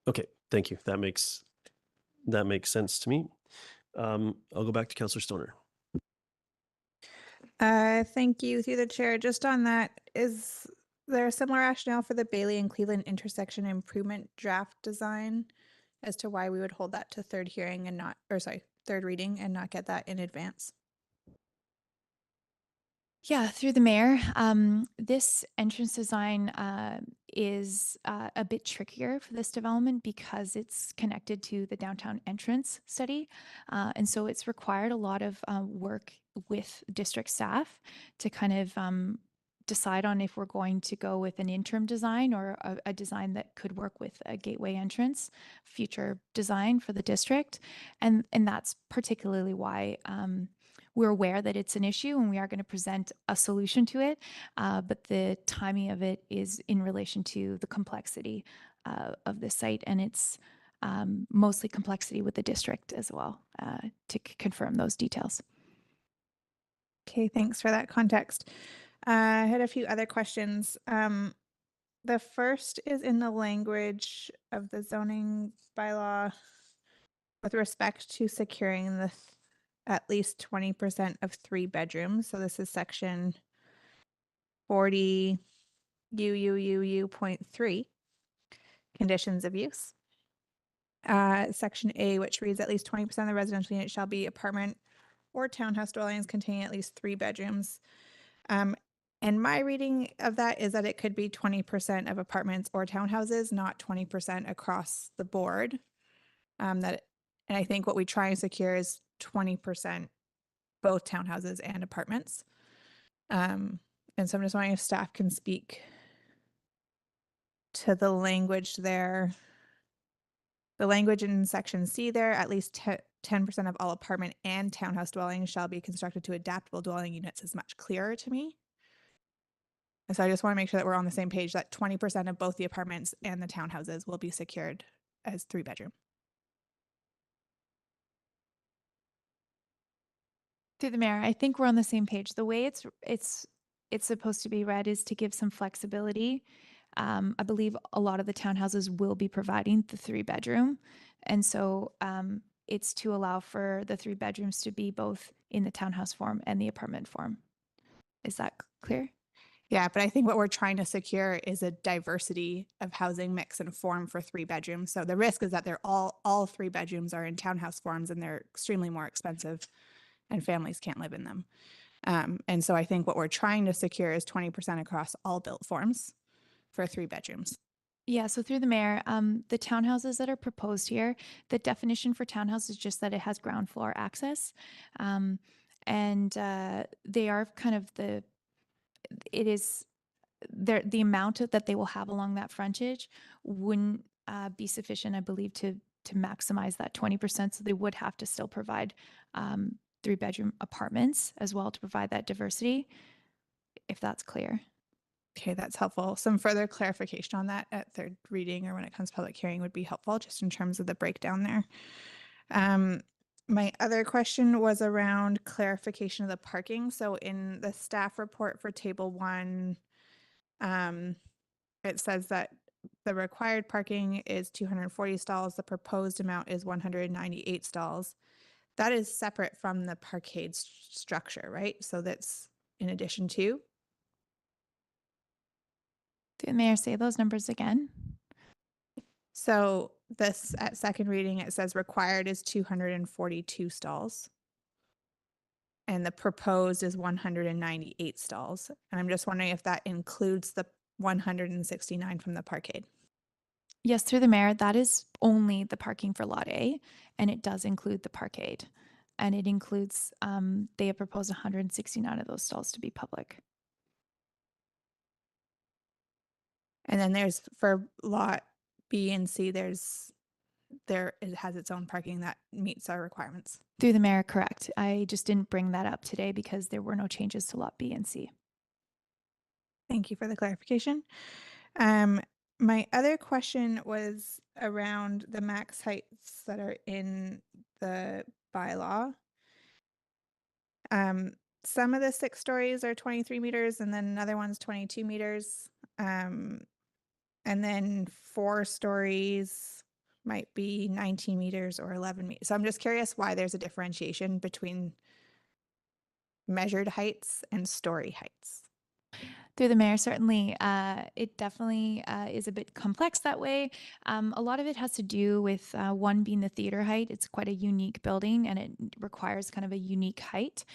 Okay, thank you. That makes sense to me. I'll go back to Councillor Stoner. Thank you, through the chair. Just on that, is there a similar rationale for the Bailey and Cleveland intersection improvement draft design as to why we would hold that to third reading and not get that in advance? Yeah, through the mayor, this entrance design is a bit trickier for this development because it's connected to the downtown entrance study. And so it's required a lot of work with district staff to kind of decide on if we're going to go with an interim design or a design that could work with a gateway entrance future design for the district. And that's particularly why we're aware that it's an issue and we are going to present a solution to it. But the timing of it is in relation to the complexity of the site, and it's mostly complexity with the district as well to confirm those details. Okay, thanks for that context. I had a few other questions. The first is in the language of the zoning bylaw with respect to securing the at least 20% of 3 bedrooms. So this is section 40 UUUU.3, conditions of use. Section A, which reads at least 20% of the residential unit shall be apartment or townhouse dwellings containing at least 3 bedrooms. And my reading of that is that it could be 20% of apartments or townhouses, not 20% across the board. And I think what we try and secure is 20% both townhouses and apartments. And so I'm just wondering if staff can speak to the language there. The language in section C there, at least 10% of all apartment and townhouse dwellings shall be constructed to adaptable dwelling units, is much clearer to me. And so I just want to make sure that we're on the same page, that 20% of both the apartments and the townhouses will be secured as 3-bedroom. Through the mayor, I think we're on the same page. The way it's supposed to be read is to give some flexibility. I believe a lot of the townhouses will be providing the 3-bedroom. And so it's to allow for the 3 bedrooms to be both in the townhouse form and the apartment form. Is that clear? Yeah, but I think what we're trying to secure is a diversity of housing mix and form for 3 bedrooms. So the risk is that they're all 3 bedrooms are in townhouse forms and they're extremely more expensive and families can't live in them. And so I think what we're trying to secure is 20% across all built forms for 3 bedrooms. Yeah, so through the mayor, the townhouses that are proposed here, the definition for townhouse is just that it has ground floor access. And they are kind of the amount that they will have along that frontage wouldn't be sufficient, I believe, to maximize that 20%. So they would have to still provide 3-bedroom apartments as well to provide that diversity, if that's clear. Okay, that's helpful. Some further clarification on that at third reading or when it comes to public hearing would be helpful, just in terms of the breakdown there. My other question was around clarification of the parking. So in the staff report for table 1, it says that the required parking is 240 stalls. The proposed amount is 198 stalls. That is separate from the parkade structure, right? So that's in addition to. Through the mayor, say those numbers again. So this at second reading, it says required is 242 stalls. And the proposed is 198 stalls. And I'm just wondering if that includes the 169 from the parkade. Yes, through the mayor, that is only the parking for Lot A, and it does include the parkade. And it includes, they have proposed 169 of those stalls to be public. And then there's for lot B and C, it has its own parking that meets our requirements. Through the mayor, correct. I just didn't bring that up today because there were no changes to Lot B and C. Thank you for the clarification. My other question was around the max heights that are in the bylaw. Some of the 6 stories are 23 meters and then another one's 22 meters. And then 4 stories might be 19 meters or 11 meters. So I'm just curious why there's a differentiation between measured heights and story heights. Through the mayor, certainly, it definitely is a bit complex that way. A lot of it has to do with one being the theater height. It's quite a unique building and it requires kind of a unique height.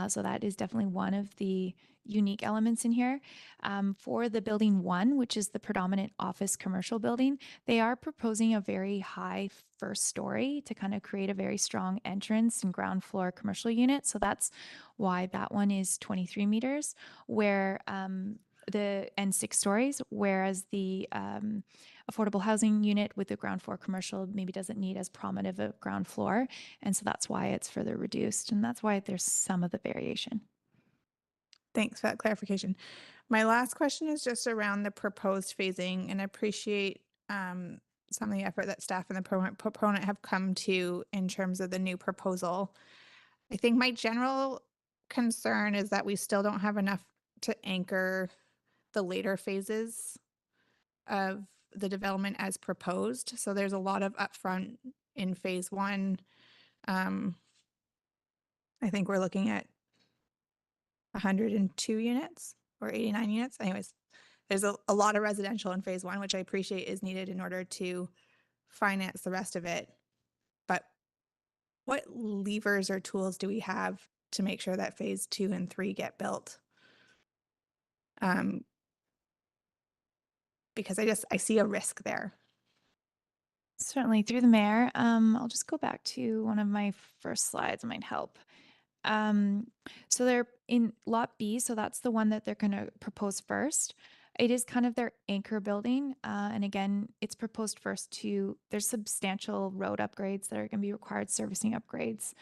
So that is definitely one of the unique elements in here. For the building 1, which is the predominant office commercial building, they are proposing a very high first story to kind of create a very strong entrance and ground floor commercial unit. So that's why that one is 23 meters, where and 6 stories, whereas the affordable housing unit with the ground floor commercial maybe doesn't need as prominent of a ground floor. And so that's why it's further reduced. And that's why there's some of the variation. Thanks for that clarification. My last question is just around the proposed phasing, and I appreciate some of the effort that staff and the proponent have come to in terms of the new proposal. I think my general concern is that we still don't have enough to anchor the later phases of the development as proposed. So there's a lot of upfront in phase 1. I think we're looking at 102 units or 89 units. Anyways, there's a lot of residential in phase 1, which I appreciate is needed in order to finance the rest of it. But what levers or tools do we have to make sure that phase 2 and 3 get built? Because I see a risk there. Certainly, through the mayor. I'll just go back to one of my first slides. It might help. So they're in Lot B, so that's the one that they're going to propose first. It is kind of their anchor building. And again, it's proposed first to, there's substantial road upgrades that are going to be required, servicing upgrades,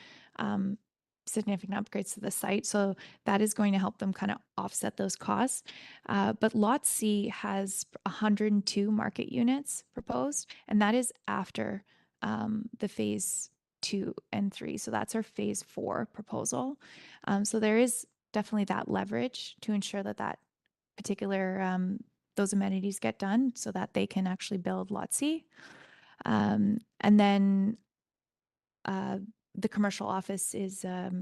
significant upgrades to the site. So that is going to help them kind of offset those costs. But Lot C has 102 market units proposed, and that is after the phase 2 and 3. So that's our phase 4 proposal. So there is definitely that leverage to ensure that that particular, those amenities get done so that they can actually build Lot C. And then the commercial office is a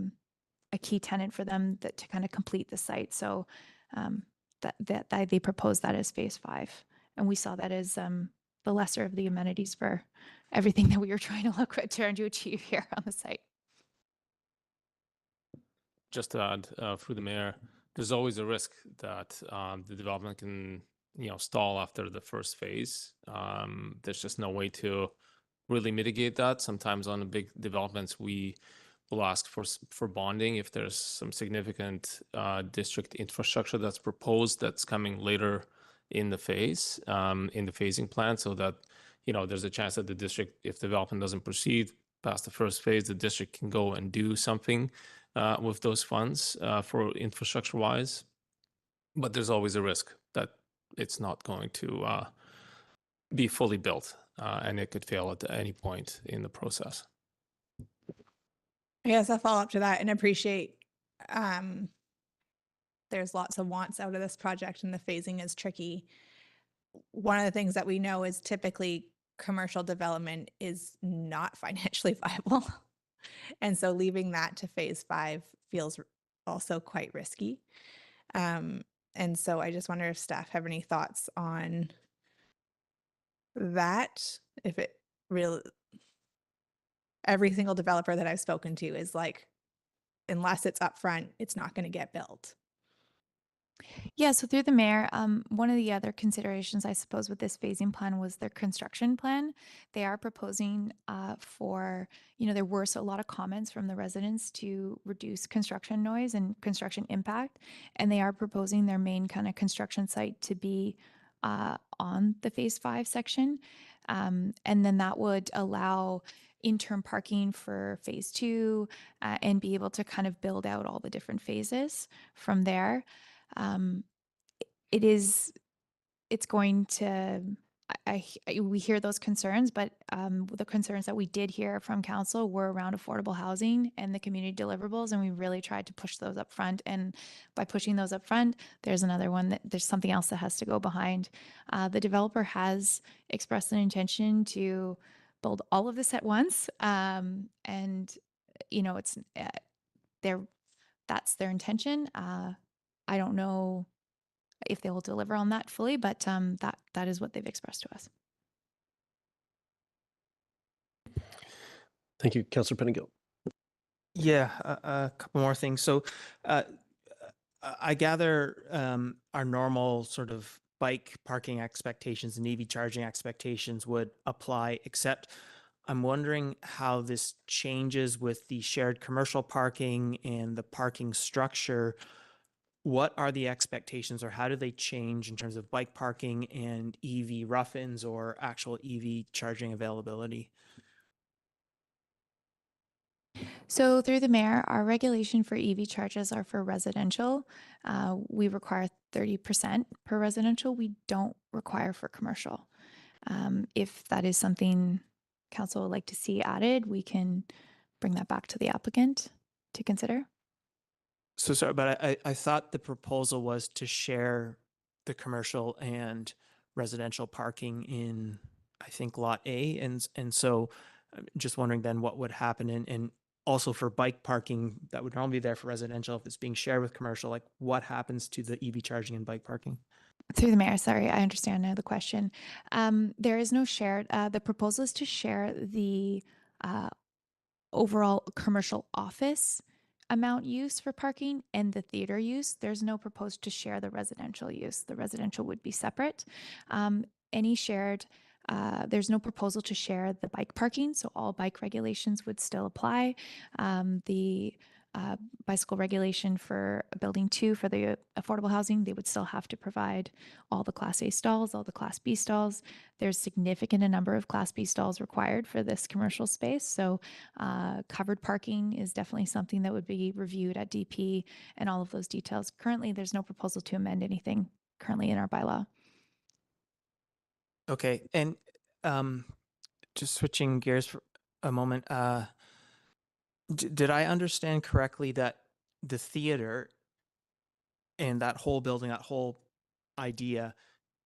key tenant for them to kind of complete the site. So that they propose that as phase 5. And we saw that as the lesser of the amenities for everything that we were trying to achieve here on the site. Just to add, through the mayor, there's always a risk that the development can, stall after the first phase. There's just no way to really mitigate that. Sometimes on the big developments, we will ask for bonding if there's some significant district infrastructure that's proposed that's coming later in the phase, in the phasing plan, so that there's a chance that the district, if development doesn't proceed past the first phase, the district can go and do something with those funds for infrastructure wise. But there's always a risk that it's not going to be fully built, and it could fail at any point in the process. I guess I'll follow up to that and appreciate there's lots of wants out of this project and the phasing is tricky. One of the things that we know is typically commercial development is not financially viable. And so leaving that to phase 5 feels also quite risky. And so I just wonder if staff have any thoughts on that. If it really, every single developer that I've spoken to is like, unless it's upfront, it's not going to get built. Yeah, so through the mayor, one of the other considerations, I suppose, with this phasing plan was their construction plan. They are proposing for, there were a lot of comments from the residents to reduce construction noise and construction impact. And they are proposing their main kind of construction site to be on the phase 5 section. And then that would allow interim parking for phase 2 and be able to kind of build out all the different phases from there. It's going to, we hear those concerns, but the concerns that we did hear from council were around affordable housing and the community deliverables, and we really tried to push those up front. And by pushing those up front, there's another one that there's something else that has to go behind. The developer has expressed an intention to build all of this at once, and it's that's their intention. I don't know if they will deliver on that fully, but that is what they've expressed to us. Thank you, Councillor Pettingill. Yeah, a couple more things. So I gather our normal sort of bike parking expectations and EV charging expectations would apply, except I'm wondering how this changes with the shared commercial parking and the parking structure. What are the expectations, or how do they change in terms of bike parking and EV rough-ins or actual EV charging availability? So through the mayor, our regulation for EV charges are for residential. We require 30% per residential. We don't require for commercial. If that is something council would like to see added, we can bring that back to the applicant to consider. So sorry, but I thought the proposal was to share the commercial and residential parking in, I think, Lot A. And so I'm just wondering then what would happen, and also for bike parking that would normally be there for residential, if it's being shared with commercial, like what happens to the EV charging and bike parking? Through the mayor, sorry, I understand now the question. There is no shared, the proposal is to share the overall commercial office amount use for parking and the theater use. There's no proposed to share the residential use. The residential would be separate. Any shared, there's no proposal to share the bike parking, so all bike regulations would still apply. The bicycle regulation for building 2 for the affordable housing, they would still have to provide all the Class A stalls, all the Class B stalls. There's significant a number of Class B stalls required for this commercial space. So covered parking is definitely something that would be reviewed at DP and all of those details. Currently, there's no proposal to amend anything currently in our bylaw. Okay, and just switching gears for a moment, did I understand correctly that the theater and that whole building, that whole idea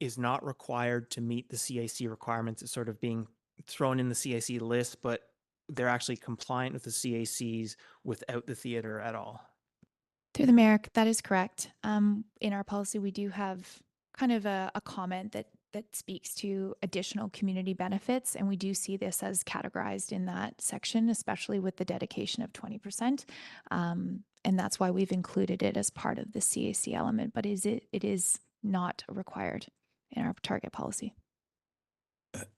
is not required to meet the CAC requirements? It's sort of being thrown in the CAC list, but they're actually compliant with the CACs without the theater at all? Through the mayor, that is correct. In our policy, we do have kind of a comment that speaks to additional community benefits, and we do see this as categorized in that section, especially with the dedication of 20%. And that's why we've included it as part of the CAC element, but it is not required in our target policy.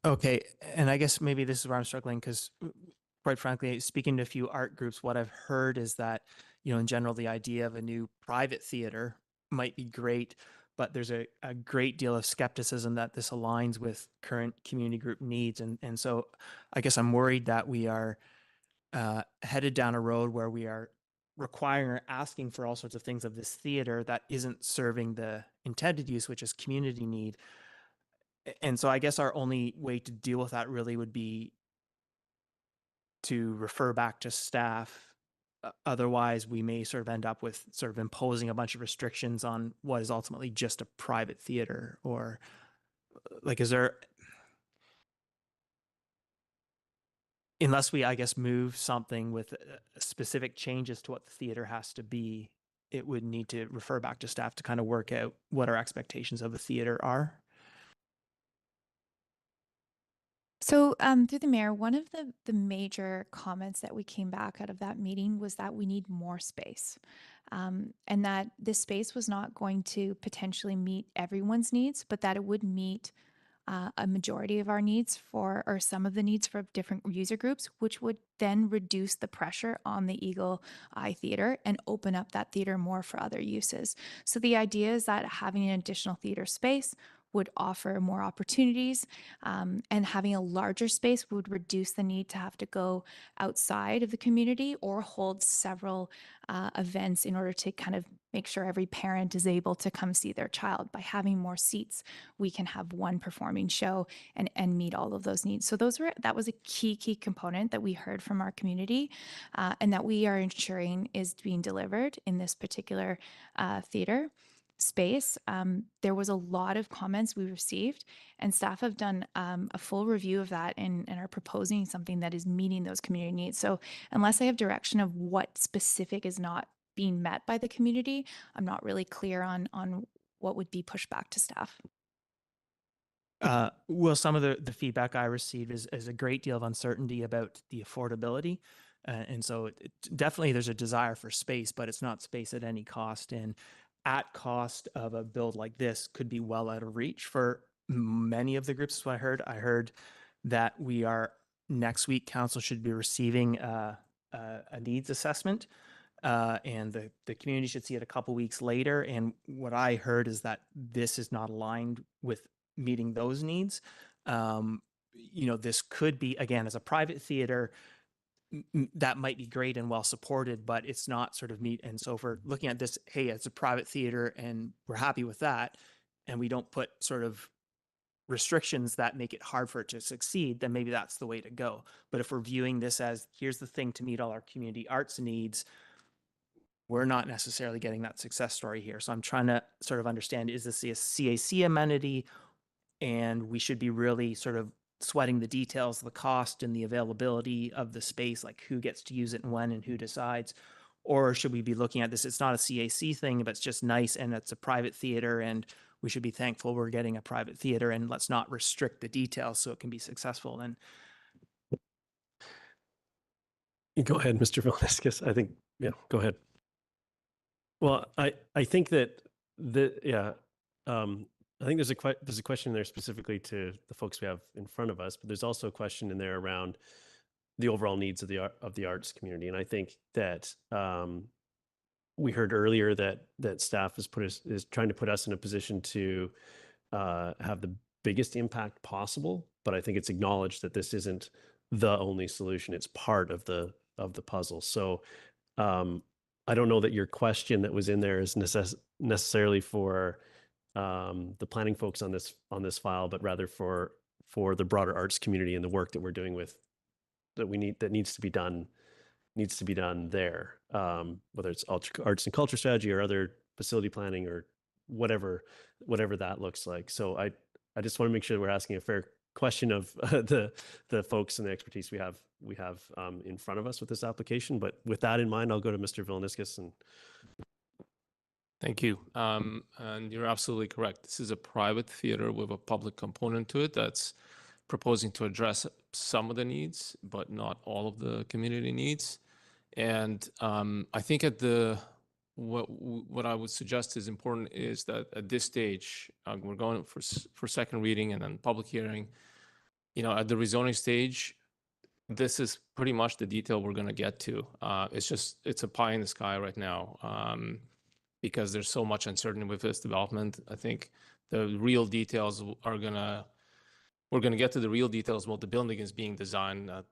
Okay, and I guess maybe this is where I'm struggling, because quite frankly, speaking to a few art groups, what I've heard is that, in general, the idea of a new private theater might be great, but there's a great deal of skepticism that this aligns with current community group needs. And so I guess I'm worried that we are headed down a road where we are requiring or asking for all sorts of things of this theater that isn't serving the intended use, which is community need. And so I guess our only way to deal with that really would be to refer back to staff. Otherwise, we may sort of end up with sort of imposing a bunch of restrictions on what is ultimately just a private theater. Or like, is there, unless we, I guess, move something with specific changes to what the theater has to be, it would need to refer back to staff to kind of work out what our expectations of a theater are. So through the mayor, one of the major comments that we came back out of that meeting was that we need more space, and that this space was not going to potentially meet everyone's needs, but that it would meet a majority of our needs for, or some of the needs for different user groups, which would then reduce the pressure on the Eagle Eye Theater and open up that theater more for other uses. So the idea is that having an additional theater space would offer more opportunities, and having a larger space would reduce the need to have to go outside of the community or hold several events in order to kind of make sure every parent is able to come see their child. By having more seats, we can have one performing show and meet all of those needs. So that was a key component that we heard from our community, and that we are ensuring is being delivered in this particular theater space. There was a lot of comments we received, and staff have done a full review of that and are proposing something that is meeting those community needs. So unless I have direction of what specific is not being met by the community, I'm not really clear on what would be pushed back to staff. Well, some of the feedback I received is a great deal of uncertainty about the affordability. And so definitely there's a desire for space, but it's not space at any cost. And at cost of a build like this could be well out of reach for many of the groups. Is what I heard. I heard that next week, council should be receiving a needs assessment, and the community should see it a couple weeks later. And what I heard is that this is not aligned with meeting those needs. This could be, again, as a private theater, that might be great and well supported, but it's not sort of meet. And so if we're looking at this, hey, it's a private theater and we're happy with that, and we don't put sort of restrictions that make it hard for it to succeed, then maybe that's the way to go. But if we're viewing this as, here's the thing to meet all our community arts needs, we're not necessarily getting that success story here. So I'm trying to sort of understand, is this a CAC amenity, and we should be really sort of sweating the details, the cost and the availability of the space, like who gets to use it and when and who decides? Or should we be looking at this, it's not a CAC thing, but it's just nice and it's a private theater and we should be thankful we're getting a private theater, and let's not restrict the details so it can be successful. And Go ahead, Mr. Vilniskis. I think, yeah, go ahead. Well, I think that I think there's a question there specifically to the folks we have in front of us, but there's also a question in there around the overall needs of the arts community. And I think that we heard earlier that staff is trying to put us in a position to have the biggest impact possible. But I think it's acknowledged that this isn't the only solution. It's part of the puzzle. So I don't know that your question that was in there is necessarily for the planning folks on this file, but rather for the broader arts community and the work that we're doing that needs to be done there, whether it's arts and culture strategy or other facility planning or whatever that looks like. So I just want to make sure we're asking a fair question of the folks and the expertise we have in front of us with this application. But with that in mind, I'll go to Mr. Vilniskis. And thank you. And you're absolutely correct. This is a private theater with a public component to it that's proposing to address some of the needs, but not all of the community needs. And I think what I would suggest is important is that at this stage, we're going for second reading and then public hearing. At the rezoning stage, this is pretty much the detail we're going to get to. It's a pie in the sky right now, because there's so much uncertainty with this development. I think the real details we're going to get to the real details while the building is being designed at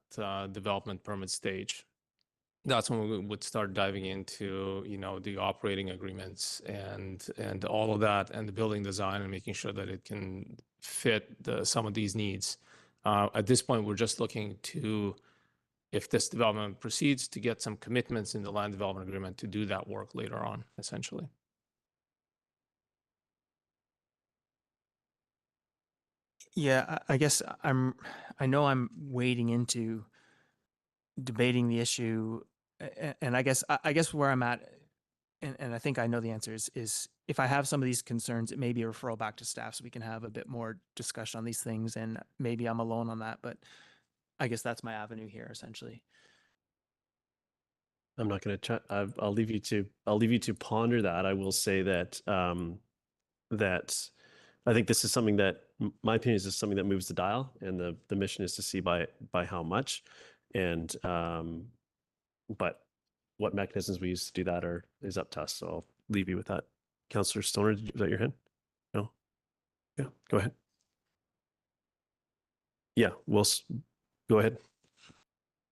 development permit stage. that's when we would start diving into, you know, the operating agreements and all of that, and the building design, and making sure that it can fit some of these needs. At this point, we're just looking to, if this development proceeds, to get some commitments in the land development agreement to do that work later on, essentially. Yeah, I guess I know I'm wading into debating the issue, and I guess where I'm at, and I think I know the answer is if I have some of these concerns, it may be a referral back to staff so we can have a bit more discussion on these things, and maybe I'm alone on that, but I guess that's my avenue here essentially. I'm not going to try. I'll leave you to ponder that. I will say that that I think this is something that, my opinion is, something that moves the dial, and the mission is to see by how much, and but what mechanisms we use to do that is up to us. So I'll leave you with that. Councillor Stoner, was that your hand? No. Yeah. Go ahead. Yeah. Go ahead.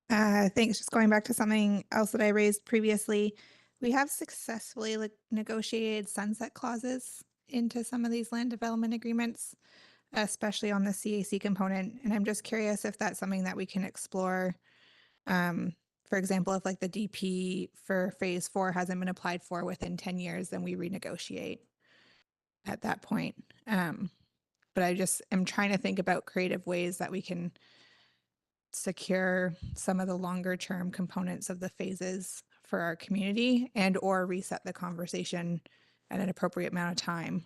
Thanks. Just going back to something else that I raised previously, we have successfully negotiated sunset clauses into some of these land development agreements, especially on the CAC component. And I'm just curious if that's something that we can explore. For example, if like the DP for phase 4 hasn't been applied for within 10 years, then we renegotiate at that point. But I just am trying to think about creative ways that we can secure some of the longer term components of the phases for our community, and or reset the conversation at an appropriate amount of time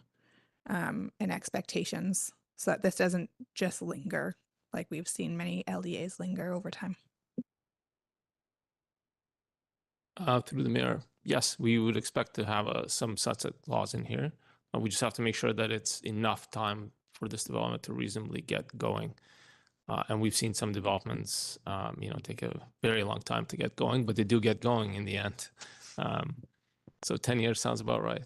and expectations, so that this doesn't just linger like we've seen many LDAs linger over time. Through the mayor, yes, we would expect to have some sunset clause in here. We just have to make sure that it's enough time for this development to reasonably get going. And we've seen some developments, you know, take a very long time to get going, but they do get going in the end. So 10 years sounds about right.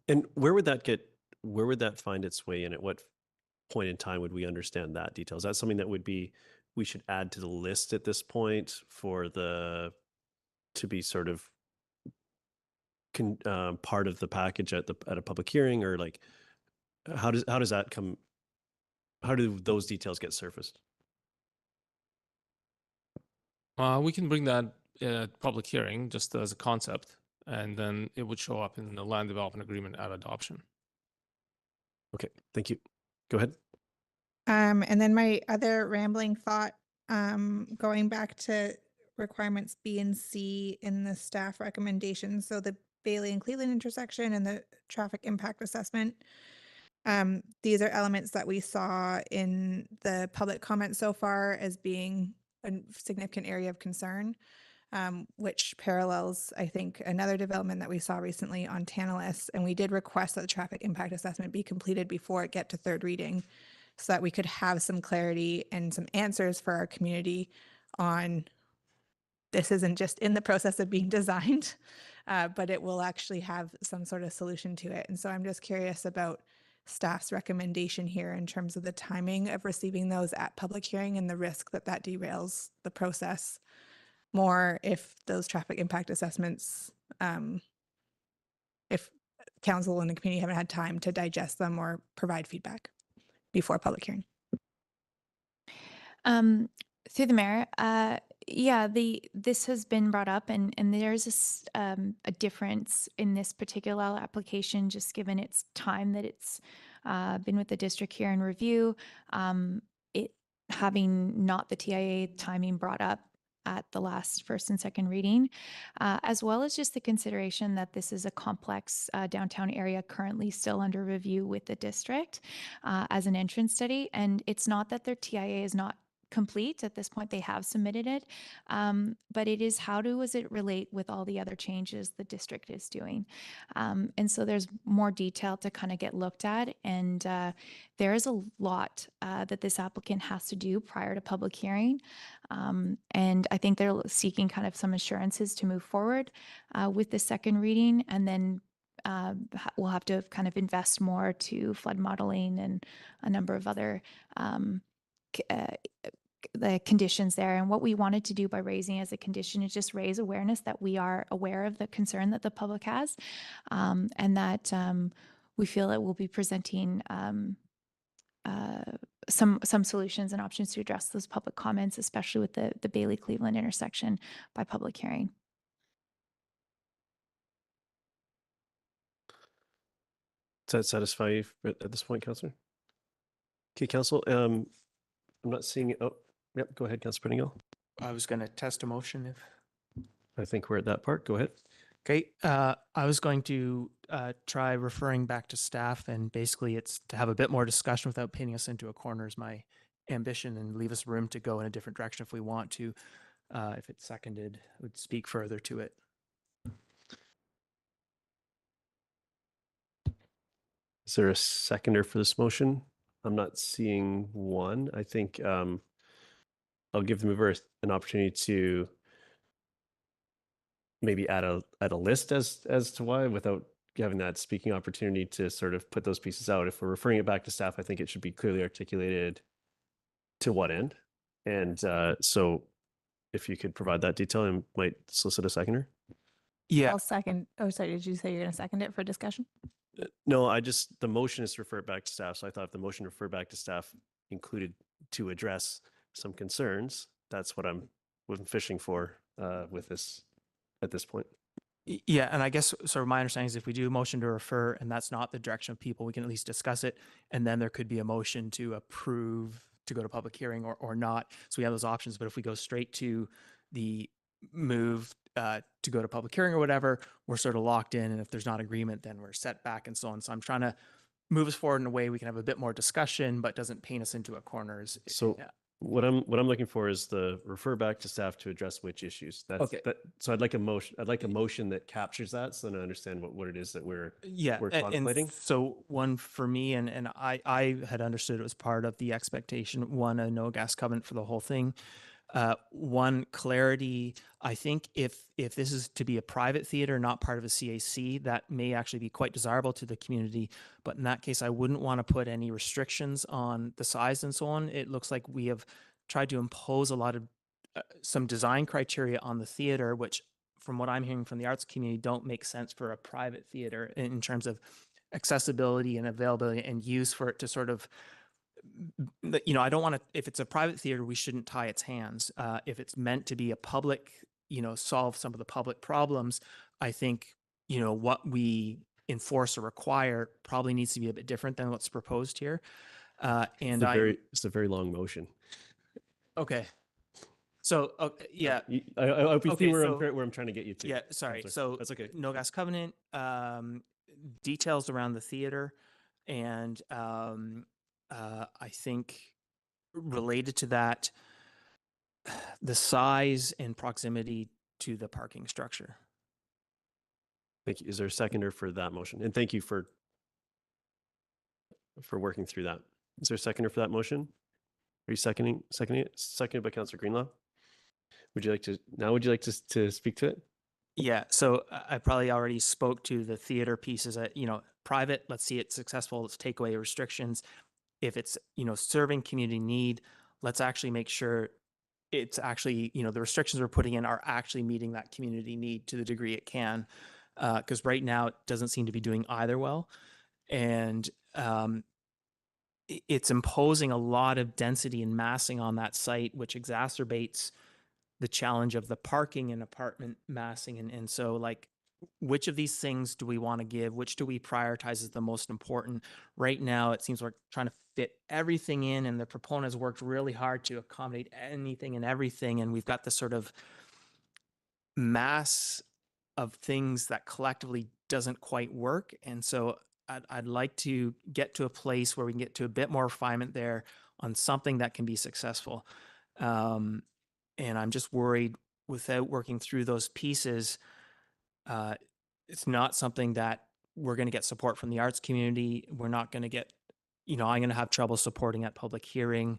And where would that find its way in? At what point in time would we understand that detail? Is that something that we should add to the list at this point to be sort of part of the package at a public hearing, or like how does that come? How do those details get surfaced? We can bring that public hearing just as a concept, and then it would show up in the land development agreement at adoption. Okay, thank you. Go ahead. And then my other rambling thought, going back to requirements B and C in the staff recommendations, so the Bailey and Cleveland intersection and the traffic impact assessment. These are elements that we saw in the public comment so far as being a significant area of concern, which parallels, I think, another development that we saw recently on Tantalus. And we did request that the traffic impact assessment be completed before it get to third reading, so that we could have some clarity and some answers for our community on this isn't just in the process of being designed, but it will actually have some sort of solution to it. And so I'm just curious about staff's recommendation here in terms of the timing of receiving those at public hearing, and the risk that that derails the process more if those traffic impact assessments, if council and the community haven't had time to digest them or provide feedback before public hearing. Through the mayor, yeah, this has been brought up, and there's a difference in this particular application, just given its time that it's been with the district here in review. It having not the TIA timing brought up at the last first and second reading, as well as just the consideration that this is a complex downtown area currently still under review with the district as an entrance study. And it's not that their TIA is not complete at this point. They have submitted it, but it is how does it relate with all the other changes the district is doing. And so there's more detail to kind of get looked at, and there is a lot that this applicant has to do prior to public hearing. And I think they're seeking kind of some assurances to move forward with the second reading, and then we'll have to kind of invest more to flood modeling and a number of other the conditions there. And what we wanted to do by raising as a condition is just raise awareness that we are aware of the concern that the public has, and that we feel that we'll be presenting some solutions and options to address those public comments, especially with the Bailey-Cleveland intersection by public hearing. Does that satisfy you at this point, Councillor? Okay, Council. I'm not seeing it. Oh, yep. Go ahead, Councillor Pettingill. I was going to test a motion if. I think we're at that part. Go ahead. Okay, I was going to try referring back to staff, and basically it's to have a bit more discussion without painting us into a corner is my ambition, and leave us room to go in a different direction if we want to. If it's seconded, I would speak further to it. Is there a seconder for this motion? I'm not seeing one. I think I'll give the mover an opportunity to maybe add a list as to why, without having that speaking opportunity to sort of put those pieces out. If we're referring it back to staff, I think it should be clearly articulated to what end. And so if you could provide that detail, I might solicit a seconder. Yeah. I'll second. Oh, sorry. Did you say you're going to second it for discussion? No, the motion is to refer it back to staff. So I thought if the motion to refer back to staff included to address some concerns, that's what I'm fishing for with this at this point. Yeah, and I guess sort of my understanding is if we do a motion to refer and that's not the direction of people, we can at least discuss it, and then there could be a motion to approve to go to public hearing or not. So we have those options. But if we go straight to the move to go to public hearing or whatever, we're sort of locked in, and if there's not agreement, then we're set back and so on. So I'm trying to move us forward in a way we can have a bit more discussion, but doesn't paint us into a corner. So yeah. what I'm looking for is the refer back to staff to address which issues. That's Okay. So I'd like a motion. I'd like a motion that captures that, so then I understand what it is that we're contemplating. And so one for me, and I had understood it was part of the expectation. One, a no gas covenant for the whole thing. One, clarity. I think if this is to be a private theater, not part of a CAC, that may actually be quite desirable to the community. But in that case, I wouldn't want to put any restrictions on the size and so on. It looks like we have tried to impose a lot of some design criteria on the theater, which from what I'm hearing from the arts community don't make sense for a private theater in terms of accessibility and availability and use for it to sort of, I don't want to, if it's a private theater, we shouldn't tie its hands. If it's meant to be a public, solve some of the public problems, I think, what we enforce or require probably needs to be a bit different than what's proposed here. And it's a very long motion. Okay. So, yeah. I see Okay, where so- where I'm trying to get you to. Yeah, sorry. So that's okay. no gas covenant, details around the theater, and I think related to that, the size and proximity to the parking structure. Thank you. Is there a seconder for that motion? And thank you for working through that. Is there a seconder for that motion? Are you seconding it? Seconded by Councillor Greenlaw. Would you like to speak to it? Yeah, so I probably already spoke to the theater pieces. Private, let's see it successful. Let's take away restrictions. If it's, serving community need, let's actually make sure it's actually, the restrictions we're putting in are actually meeting that community need to the degree it can. Because right now it doesn't seem to be doing either well. And it's imposing a lot of density and massing on that site, which exacerbates the challenge of the parking and apartment massing. And so, like, which of these things do we want to give? Which do we prioritize as the most important? Right now, it seems we're trying to fit everything in, and the proponent has worked really hard to accommodate anything and everything. And we've got this sort of mass of things that collectively doesn't quite work. And so I'd like to get to a place where we can get to a bit more refinement there on something that can be successful. And I'm just worried without working through those pieces, it's not something that we're going to get support from the arts community. We're not going to get, I'm going to have trouble supporting at public hearing.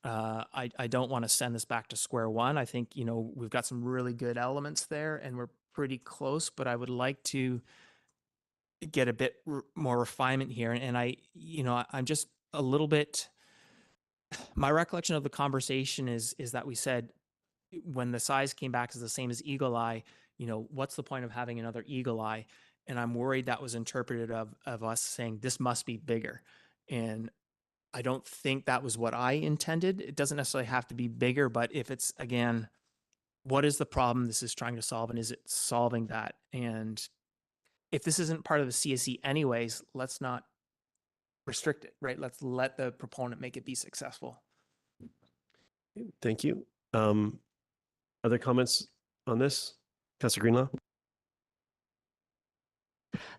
I don't want to send this back to square one. I think, we've got some really good elements there and we're pretty close, but I would like to get a bit more refinement here. And I'm just a little bit my recollection of the conversation is that we said when the size came back as the same as Eagle Eye, you know, what's the point of having another Eagle Eye? And I'm worried that was interpreted of us saying this must be bigger. And I don't think that was what I intended. It doesn't necessarily have to be bigger, but if it's, again, what is the problem this is trying to solve, and is it solving that? And if this isn't part of the CSE anyways, let's not restrict it, right? Let's let the proponent make it be successful. Thank you. Other comments on this? Councillor Greenlaw?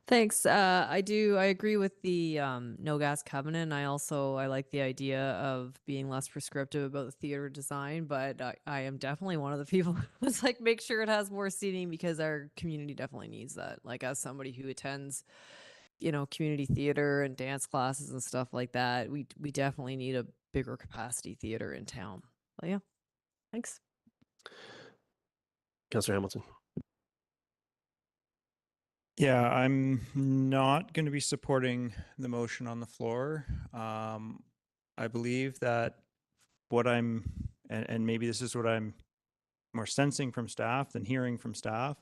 Thanks. I agree with the no gas covenant. I like the idea of being less prescriptive about the theater design, but I am definitely one of the people who's like, make sure it has more seating because our community definitely needs that. Like, as somebody who attends, you know, community theater and dance classes and stuff like that, we definitely need a bigger capacity theater in town. But yeah, thanks. Councillor Hamilton? Yeah, I'm not going to be supporting the motion on the floor. I believe that what and maybe this is what I'm more sensing from staff than hearing from staff,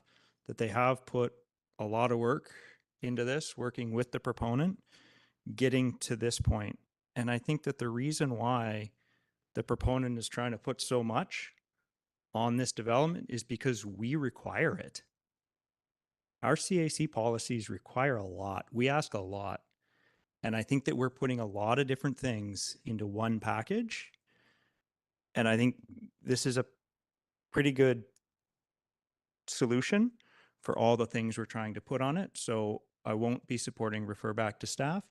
that they have put a lot of work into this, working with the proponent, getting to this point. And I think that the reason why the proponent is trying to put so much on this development is because we require it. Our CAC policies require a lot. We ask a lot. And I think that we're putting a lot of different things into one package. And I think this is a pretty good solution for all the things we're trying to put on it. So I won't be supporting refer back to staff.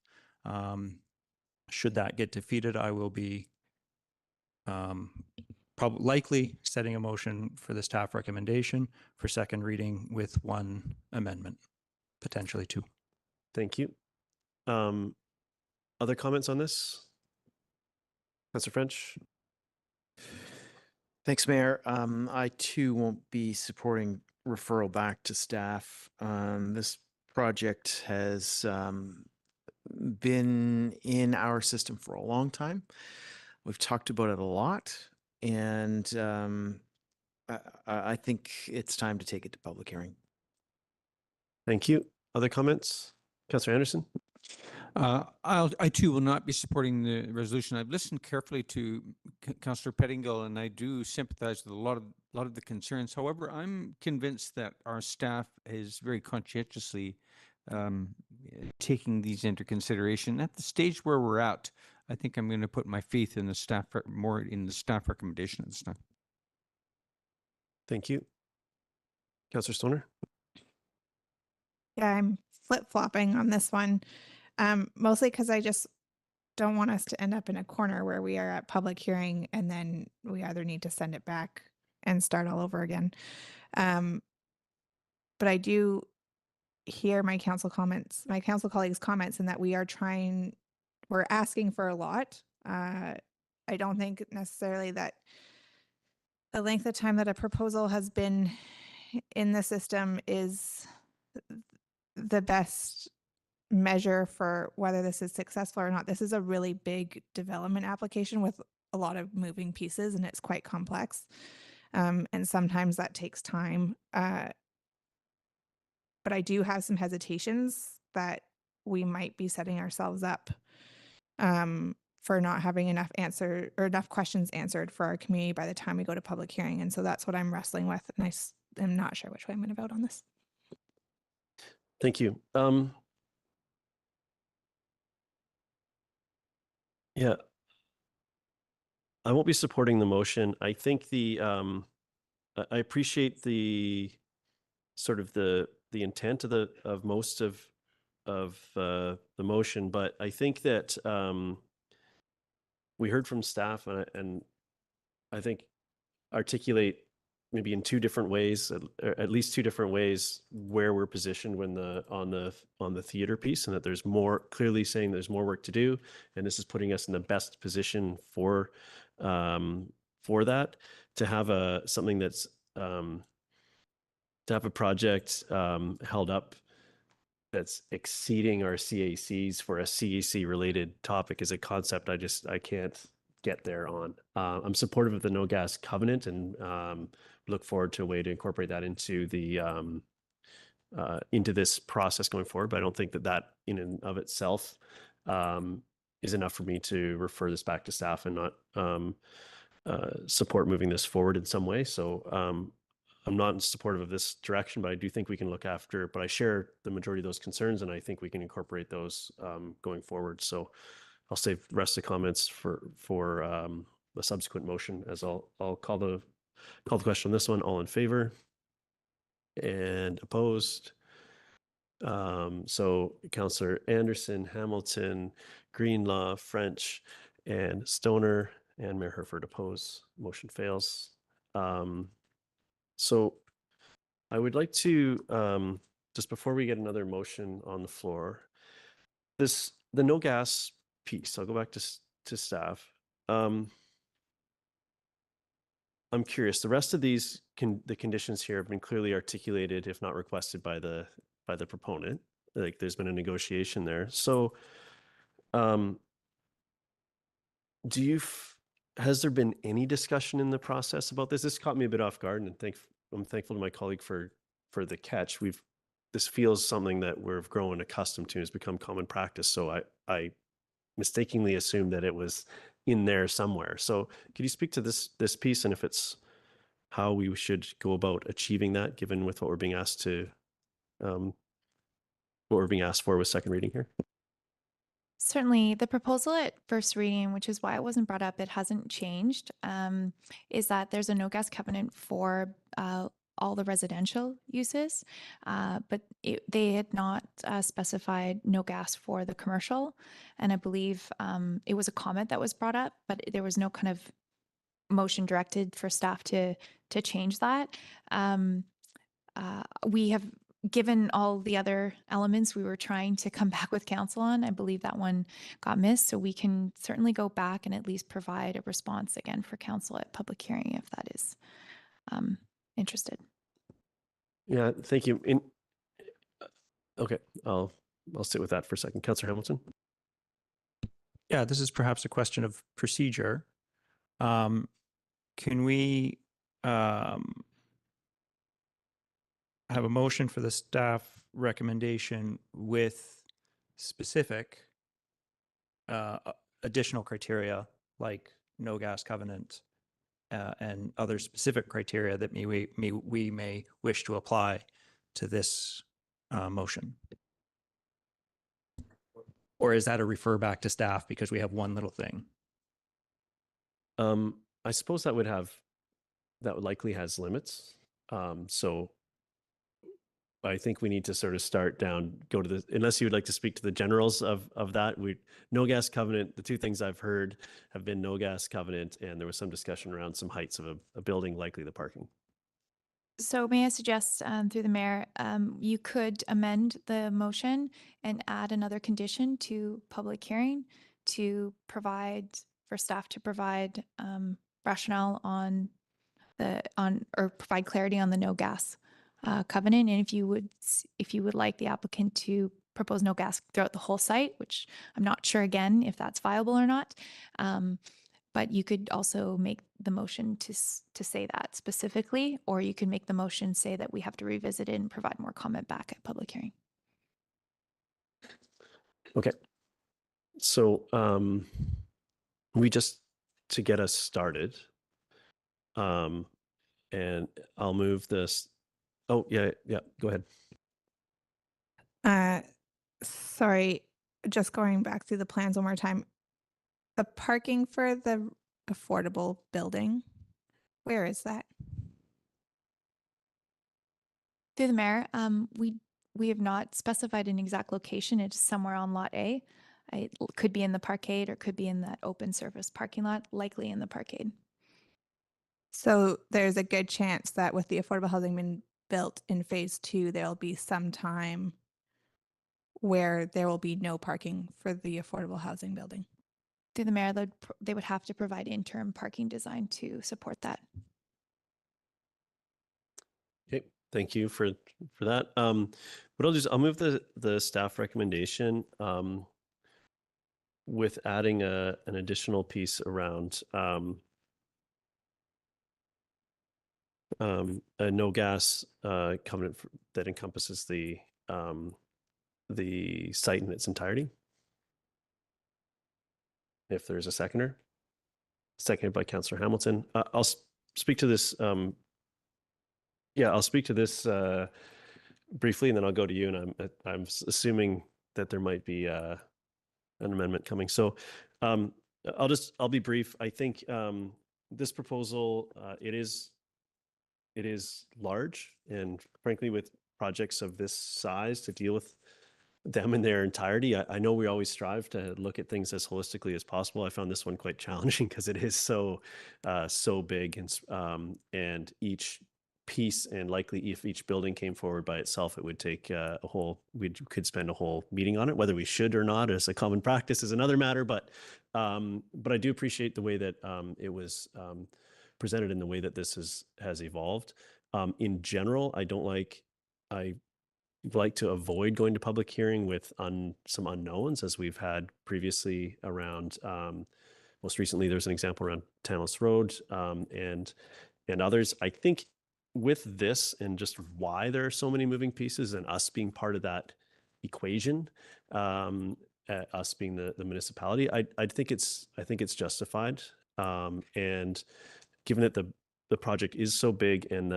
Should that get defeated, I will be probably likely setting a motion for the staff recommendation for second reading with one amendment, potentially two. Thank you. Other comments on this? Councillor French? Thanks, Mayor. I too won't be supporting referral back to staff. This project has been in our system for a long time. We've talked about it a lot, and I think it's time to take it to public hearing. Thank you. Other comments? Councillor Anderson? I too will not be supporting the resolution. I've listened carefully to Councillor Pettingill, and I do sympathize with a lot of the concerns. However, I'm convinced that our staff is very conscientiously taking these into consideration. At the stage where we're at, I think I'm going to put my faith in the staff, more in the staff recommendation at this time. Thank you. Councillor Stoner? Yeah, I'm flip-flopping on this one, mostly because I just don't want us to end up in a corner where we are at public hearing and then we either need to send it back and start all over again. But I do hear my council colleagues' comments in that we're asking for a lot. I don't think necessarily that the length of time that a proposal has been in the system is the best measure for whether this is successful or not. This is a really big development application with a lot of moving pieces, and it's quite complex. And sometimes that takes time. But I do have some hesitations that we might be setting ourselves up for not having enough questions answered for our community by the time we go to public hearing. And so that's what I'm wrestling with. And I am not sure which way I'm going to vote on this. Thank you. Yeah, I won't be supporting the motion. I think I appreciate the sort of the intent of most of the motion, but I think that we heard from staff and I think articulate maybe in two different ways, at least two different ways, where we're positioned when on the theater piece, and that there's more clearly saying there's more work to do, and this is putting us in the best position for that, to have something that's to have a project held up that's exceeding our CACs for a CAC related topic is a concept I can't get there on. I'm supportive of the no gas covenant and look forward to a way to incorporate that into the into this process going forward. But I don't think that that in and of itself is enough for me to refer this back to staff and not support moving this forward in some way. So I'm not in support of this direction, but I do think we can look after, but I share the majority of those concerns and I think we can incorporate those going forward. So I'll save the rest of the comments for a subsequent motion, as I'll call the question on this one. All in favor and opposed? So Councillor Anderson, Hamilton, Greenlaw, French, and Stoner, and Mayor Herford oppose. Motion fails. So I would like to, just before we get another motion on the floor, the no gas piece, I'll go back to staff. I'm curious, the rest of these, the conditions here have been clearly articulated, if not requested by the proponent. Like there's been a negotiation there. So has there been any discussion in the process about this? This caught me a bit off guard, and I'm thankful to my colleague for the catch. This feels something that we've grown accustomed to, has become common practice. So I mistakenly assumed that it was in there somewhere. So could you speak to this piece, and if it's how we should go about achieving that, given with what we're being asked to what we're being asked for with second reading here? Certainly, the proposal at first reading, which is why it wasn't brought up, it hasn't changed, is that there's a no gas covenant for all the residential uses, but they had not specified no gas for the commercial. And I believe it was a comment that was brought up, but there was no kind of motion directed for staff to change that. We have, given all the other elements we were trying to come back with council on, I believe that one got missed. So we can certainly go back and at least provide a response again for council at public hearing if that is interested. Yeah, thank you. Okay, I'll sit with that for a second. Councillor Hamilton. Yeah, this is perhaps a question of procedure. Can we have a motion for the staff recommendation with specific additional criteria like no gas covenant and other specific criteria that we may wish to apply to this motion? Or is that a refer back to staff because we have one little thing? I suppose that would likely has limits. So I think we need to sort of start down, go to unless you would like to speak to the generals of that. No gas covenant, the two things I've heard have been no gas covenant, and there was some discussion around some heights of a building, likely the parking. So may I suggest through the mayor, you could amend the motion and add another condition to public hearing to provide for staff to provide rationale on or provide clarity on the no gas covenant. And if you would like the applicant to propose no gas throughout the whole site, which I'm not sure again if that's viable or not, but you could also make the motion to say that specifically, or you can make the motion say that we have to revisit it and provide more comment back at public hearing. Okay. So we just, to get us started, and I'll move this. Oh, yeah, go ahead. Sorry, just going back through the plans one more time. The parking for the affordable building, where is that? Through the mayor, we have not specified an exact location. It's somewhere on Lot A. It could be in the parkade or could be in that open surface parking lot, likely in the parkade. So there's a good chance that with the affordable housing being built in phase 2, there'll be some time where there will be no parking for the affordable housing building. Through the mayor, they would have to provide interim parking design to support that. Okay, thank you for that. What I'll do is I'll move the staff recommendation with adding an additional piece around a no gas covenant that encompasses the site in its entirety. If there's a seconder. Seconded by Councillor Hamilton. I'll speak to this. I'll speak to this briefly, and then I'll go to you. And I'm assuming that there might be an amendment coming. So I'll be brief. I think this proposal it is large, and frankly, with projects of this size, to deal with them in their entirety. I know we always strive to look at things as holistically as possible. I found this one quite challenging because it is so big, and each piece, and likely if each building came forward by itself, it would take we could spend a whole meeting on it. Whether we should or not as a common practice is another matter, but I do appreciate the way that it was presented and the way that this has evolved. In general, I like to avoid going to public hearing with some unknowns, as we've had previously around, most recently there's an example around Tantalus Road, and others. I think with this, and just why there are so many moving pieces, and us being part of that equation, us being the municipality, I think it's justified, and given that the project is so big, and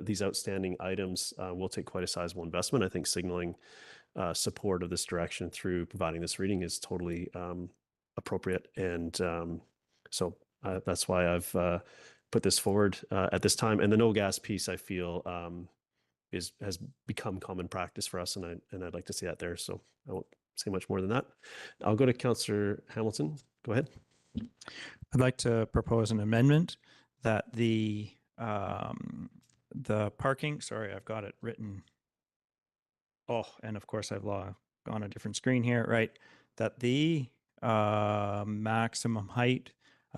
these outstanding items will take quite a sizable investment, I think signaling support of this direction through providing this reading is totally appropriate. And so that's why I've put this forward at this time. And the no gas piece, I feel, has become common practice for us, and I'd like to see that there. So I won't say much more than that. I'll go to Councillor Hamilton. Go ahead. I'd like to propose an amendment that the parking, sorry, I've got it written. Oh, and of course I've gone a different screen here, right? That the maximum height,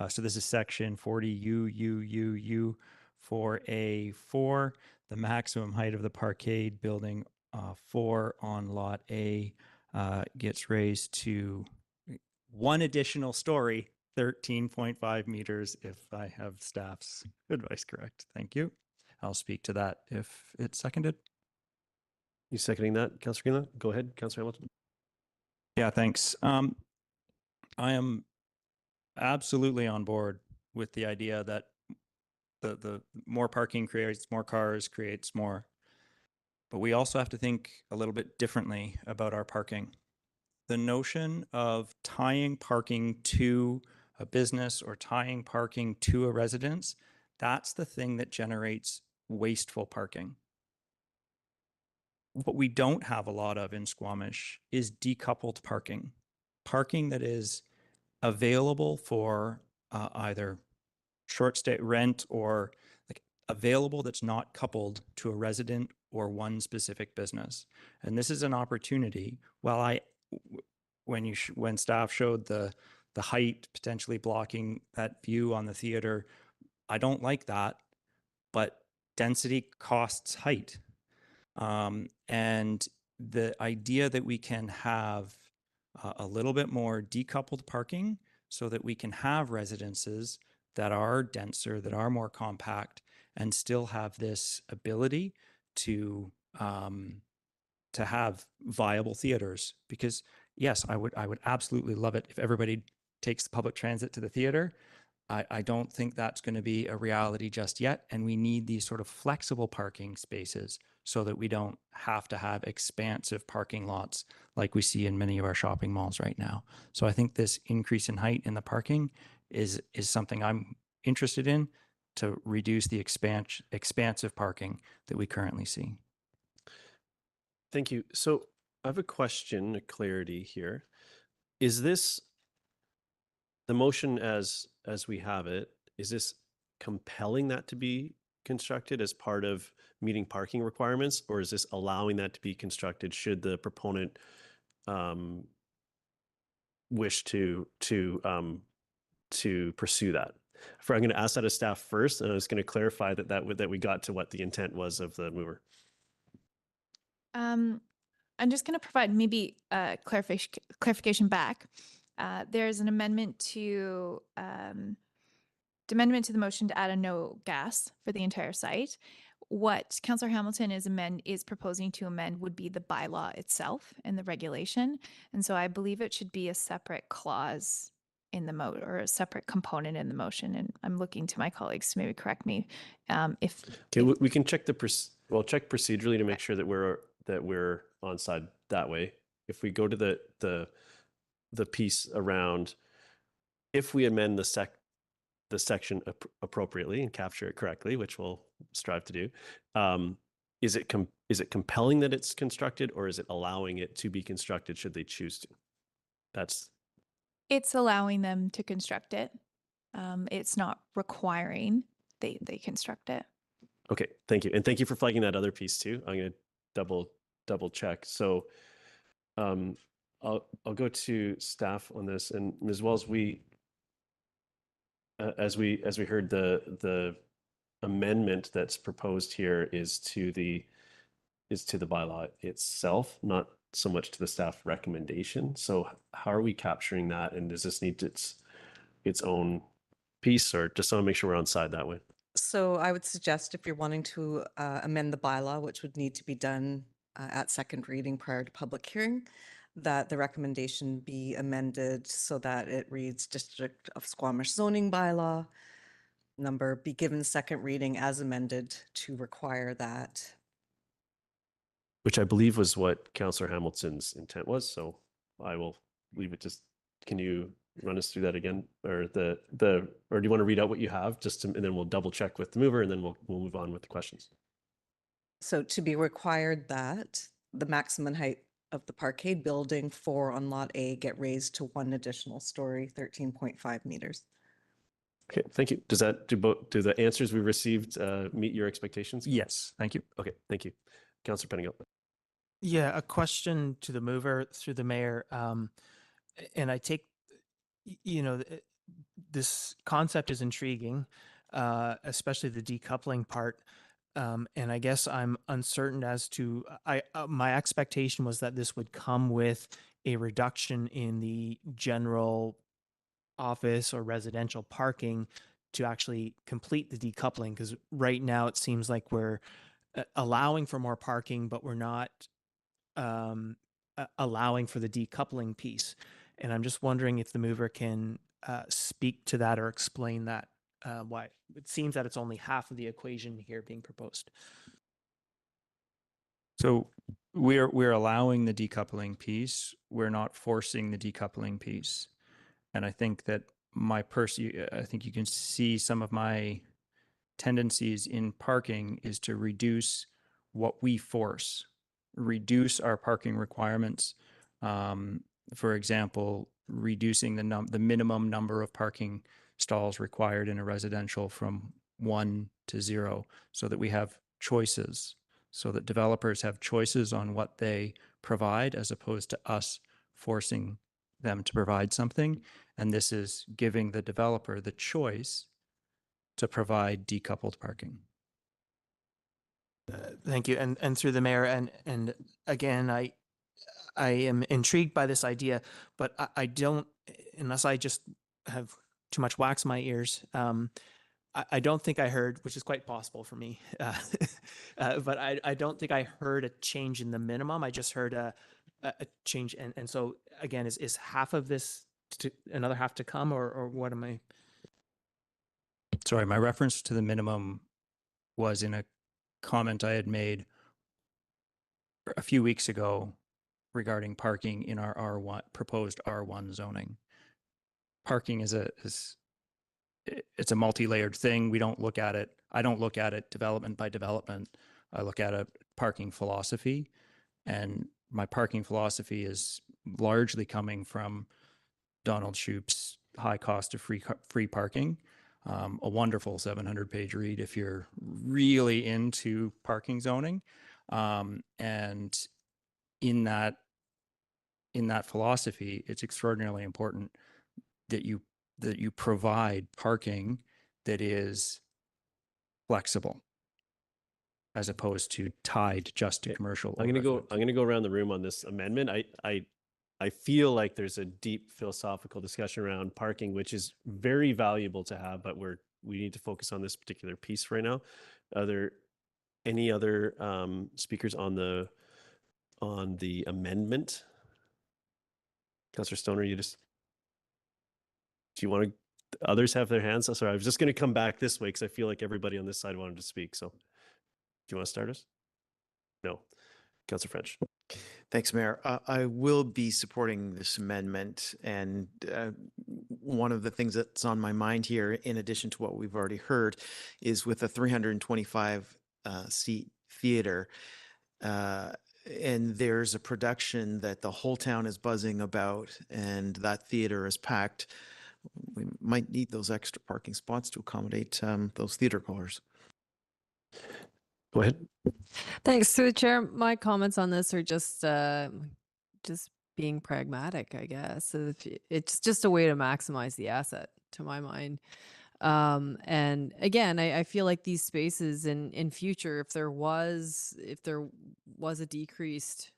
so this is section 40 4A4, the maximum height of the parkade building 4 on lot A gets raised to one additional story, 13.5 meters, if I have staff's advice correct. Thank you. I'll speak to that if it's seconded. You seconding that, Councillor Greenland? Go ahead, Councillor Hamilton. Yeah, thanks. I am absolutely on board with the idea that the more parking creates more cars, creates more. But we also have to think a little bit differently about our parking. The notion of tying parking to a business or tying parking to a residence, that's the thing that generates wasteful parking. What we don't have a lot of in Squamish is decoupled parking. Parking that is available for either short stay rent, or like available that's not coupled to a resident or one specific business. And this is an opportunity. While when staff showed the height potentially blocking that view on the theater, I don't like that, but density costs height. And the idea that we can have a little bit more decoupled parking so that we can have residences that are denser, that are more compact, and still have this ability to have viable theaters. Because yes, I would absolutely love it if everybody takes the public transit to the theater. I don't think that's going to be a reality just yet. And we need these sort of flexible parking spaces so that we don't have to have expansive parking lots like we see in many of our shopping malls right now. So I think this increase in height in the parking is something I'm interested in, to reduce the expansive parking that we currently see. Thank you. So I have a question, a clarity here. Is this the motion as we have it? Is this compelling that to be constructed as part of meeting parking requirements, or is this allowing that to be constructed should the proponent wish to pursue that? I'm going to ask that of staff first, and I was going to clarify that we got to what the intent was of the mover. I'm just going to provide maybe clarification back. There's an amendment to the motion to add a no gas for the entire site. What Councillor Hamilton is proposing to amend would be the bylaw itself and the regulation. And so I believe it should be a separate clause in the or a separate component in the motion. And I'm looking to my colleagues to maybe correct me if. Okay, we can check check procedurally to make sure that we're on side that way. If we go to the piece around, if we amend the section appropriately and capture it correctly, which we'll strive to do, is it compelling that it's constructed, or is it allowing it to be constructed should they choose to? It's allowing them to construct it. It's not requiring they construct it. Okay, thank you. And thank you for flagging that other piece too. I'm going to double check. So I'll go to staff on this, and Ms. Wells, as we heard, the amendment that's proposed here is to the bylaw itself, not so much to the staff recommendation. So how are we capturing that, and does this need its own piece, or just want to make sure we're on side that way? So I would suggest, if you're wanting to amend the bylaw, which would need to be done at second reading prior to public hearing, that the recommendation be amended so that it reads District of Squamish zoning bylaw number be given second reading as amended to require that. Which I believe was what Councillor Hamilton's intent was. So I will leave it. Can you run us through that again, or or do you want to read out what you have and then we'll double check with the mover, and then we'll move on with the questions. So to be required that the maximum height of the parkade building 4 on lot A get raised to 1 additional story, 13.5 meters. Okay, thank you. Does that do the answers we received meet your expectations? Yes, thank you. Okay, thank you. Councillor Penningo. Yeah, a question to the mover through the mayor. And I take, this concept is intriguing, especially the decoupling part. And I guess I'm uncertain as to, my expectation was that this would come with a reduction in the general office or residential parking to actually complete the decoupling. Because right now it seems like we're allowing for more parking, but we're not allowing for the decoupling piece. And I'm just wondering if the mover can speak to that or explain that, why it seems that it's only half of the equation here being proposed. So we're allowing the decoupling piece. We're not forcing the decoupling piece. And I think that I think you can see some of my tendencies in parking is to reduce what we force, reduce our parking requirements. For example, reducing the minimum number of parking stalls required in a residential from 1 to 0, so that we have choices, so that developers have choices on what they provide, as opposed to us forcing them to provide something. And this is giving the developer the choice to provide decoupled parking. Thank you. And through the mayor, and again, I am intrigued by this idea, but I don't, unless I just have too much wax in my ears, I don't think I heard, which is quite possible for me, but I don't think I heard a change in the minimum. I just heard a change. And so again, is half of this another half to come, or what am I? Sorry, my reference to the minimum was in a comment I had made a few weeks ago regarding parking in our proposed R1 zoning. Parking is it's a multi-layered thing. We don't look at it. I don't look at it development by development. I look at a parking philosophy, and my parking philosophy is largely coming from Donald Shoup's High Cost of Free Parking, a wonderful 700-page read if you're really into parking zoning. And in that philosophy, it's extraordinarily important that you provide parking that is flexible, as opposed to tied just to commercial. I'm going to go around the room on this amendment. I feel like there's a deep philosophical discussion around parking, which is very valuable to have, but we need to focus on this particular piece right now. Are there any other speakers on the amendment? Councillor Stoner, do you want to? Others have their hands. Sorry, I was just going to come back this way because I feel like everybody on this side wanted to speak. So, do you want to start us? No, Councillor French. Thanks, Mayor. I will be supporting this amendment. And one of the things that's on my mind here, in addition to what we've already heard, is with a 325 seat theater, and there's a production that the whole town is buzzing about, and that theater is packed. We might need those extra parking spots to accommodate those theater goers. Go ahead. Thanks through the chair. My comments on this are just being pragmatic, I guess. It's just a way to maximize the asset, to my mind. And again, I feel like these spaces in future, if there was a decreased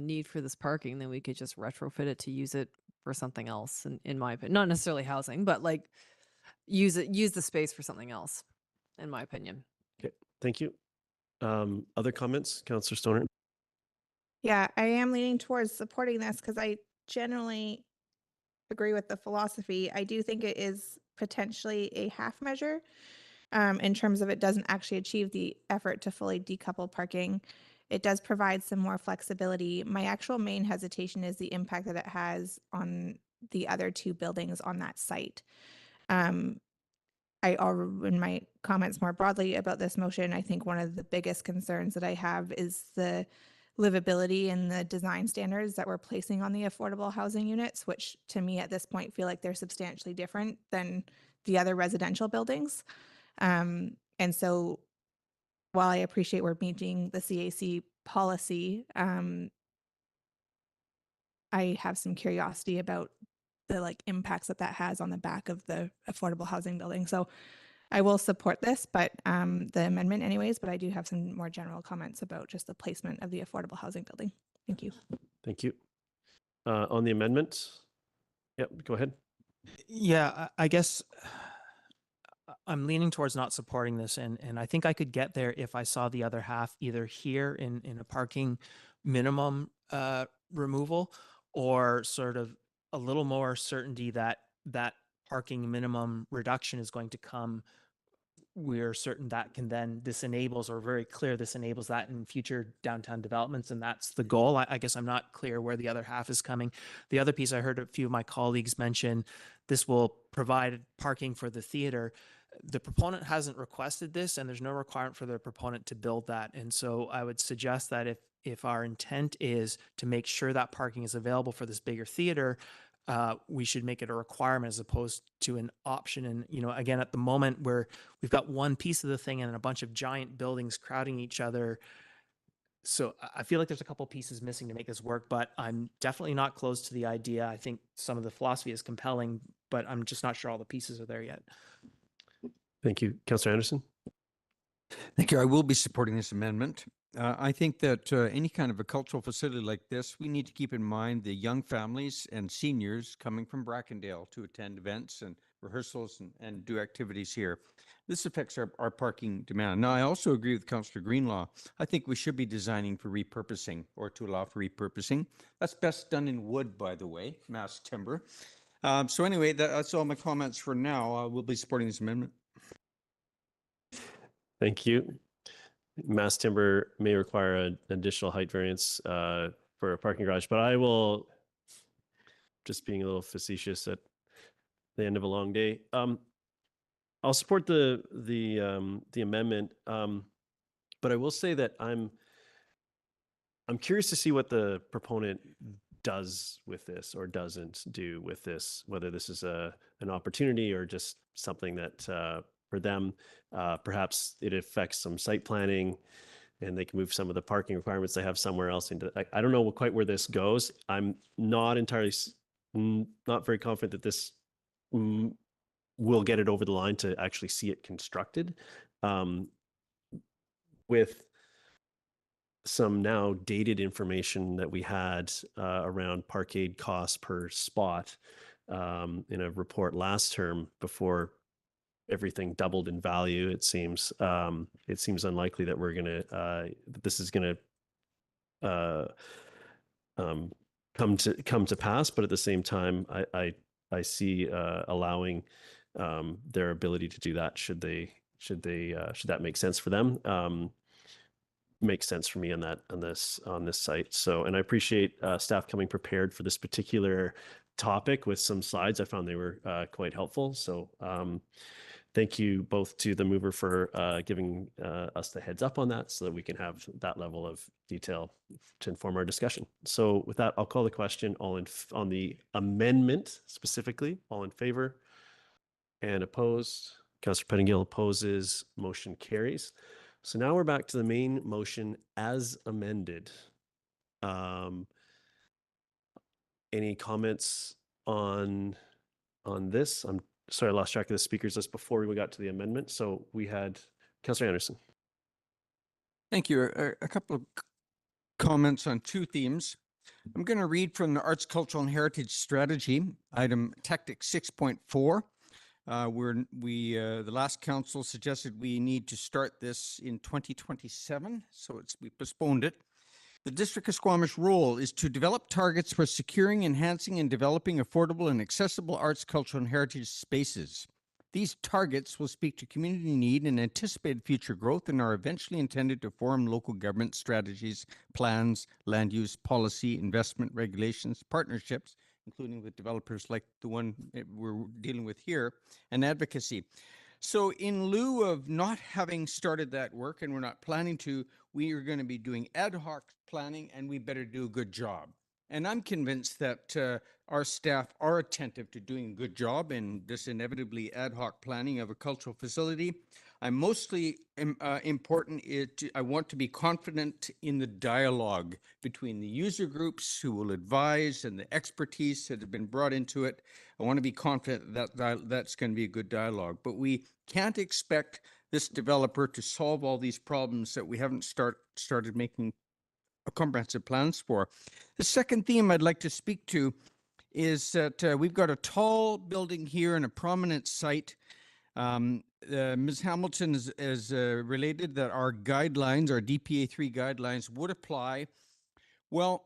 need for this parking, then we could just retrofit it to use it for something else. In my opinion, not necessarily housing, but like use the space for something else, in my opinion. Okay, thank you. Other comments, Councillor Stoner? Yeah, I am leaning towards supporting this because I generally agree with the philosophy. I do think it is potentially a half measure in terms of it doesn't actually achieve the effort to fully decouple parking. It does provide some more flexibility. My actual main hesitation is the impact that it has on the other two buildings on that site. In my comments more broadly about this motion, I think one of the biggest concerns that I have is the livability and the design standards that we're placing on the affordable housing units, which to me at this point feel like they're substantially different than the other residential buildings. And so while I appreciate we're meeting the CAC policy, I have some curiosity about the impacts that has on the back of the affordable housing building. So I will support this, but the amendment anyways, but I do have some more general comments about just the placement of the affordable housing building. Thank you. Thank you. On the amendment? Yep, go ahead. Yeah, I guess I'm leaning towards not supporting this, and I think I could get there if I saw the other half either here in a parking minimum removal, or sort of a little more certainty that that parking minimum reduction is going to come. We're certain that this enables, or very clear this enables that in future downtown developments, and that's the goal. I guess I'm not clear where the other half is coming. The other piece I heard a few of my colleagues mention, this will provide parking for the theater. The proponent hasn't requested this, and there's no requirement for the proponent to build that. And so I would suggest that if our intent is to make sure that parking is available for this bigger theater, we should make it a requirement as opposed to an option. And, again, at the moment we've got one piece of the thing and a bunch of giant buildings crowding each other. So I feel like there's a couple pieces missing to make this work, but I'm definitely not close to the idea. I think some of the philosophy is compelling, but I'm just not sure all the pieces are there yet. Thank you. Councillor Anderson? Thank you. I will be supporting this amendment. I think that any kind of a cultural facility like this, we need to keep in mind the young families and seniors coming from Brackendale to attend events and rehearsals and do activities here. This affects our parking demand. Now, I also agree with Councillor Greenlaw. I think we should be designing for repurposing, or to allow for repurposing. That's best done in wood, by the way, mass timber. So anyway, that's all my comments for now. We'll be supporting this amendment. Thank you. Mass timber may require an additional height variance for a parking garage, but I will, just being a little facetious at the end of a long day, I'll support the amendment, but I will say that I'm curious to see what the proponent does with this or doesn't do with this, whether this is an opportunity or just something that for them, perhaps it affects some site planning and they can move some of the parking requirements they have somewhere else into. I don't know quite where this goes. I'm not entirely, not very confident that this will get it over the line to actually see it constructed. With some now dated information that we had around parkade costs per spot in a report last term before everything doubled in value. It seems unlikely that we're gonna that this is gonna come to pass. But at the same time, I see allowing their ability to do that should that make sense for them. Makes sense for me on this site. So, and I appreciate staff coming prepared for this particular topic with some slides. I found they were quite helpful. So thank you both to the mover for giving us the heads up on that so that we can have that level of detail to inform our discussion. So with that, I'll call the question on the amendment specifically. All in favor and opposed? Councillor Pettingill opposes, motion carries. So now we're back to the main motion as amended. Any comments on this? I'm sorry, I lost track of the speakers list before we got to the amendment. So we had Councillor Anderson. Thank you. A couple of comments on two themes. I'm going to read from the Arts, Cultural and Heritage Strategy, item tactic 6.4. The last council suggested we need to start this in 2027, so we postponed it. The District of Squamish role is to develop targets for securing, enhancing, and developing affordable and accessible arts, cultural, and heritage spaces. These targets will speak to community need and anticipated future growth and are eventually intended to form local government strategies, plans, land use, policy, investment, regulations, partnerships, including with developers like the one we're dealing with here, and advocacy. So in lieu of not having started that work, and we're not planning to, we are going to be doing ad hoc planning, and we better do a good job. And I'm convinced that our staff are attentive to doing a good job in this inevitably ad hoc planning of a cultural facility. I'm mostly important. I want to be confident in the dialogue between the user groups who will advise and the expertise that have been brought into it. I want to be confident that that's going to be a good dialogue. But we can't expect this developer to solve all these problems that we haven't started making comprehensive plans for. The second theme I'd like to speak to is that we've got a tall building here in a prominent site. Ms. Hamilton is related that our guidelines, our DPA 3 guidelines would apply. Well,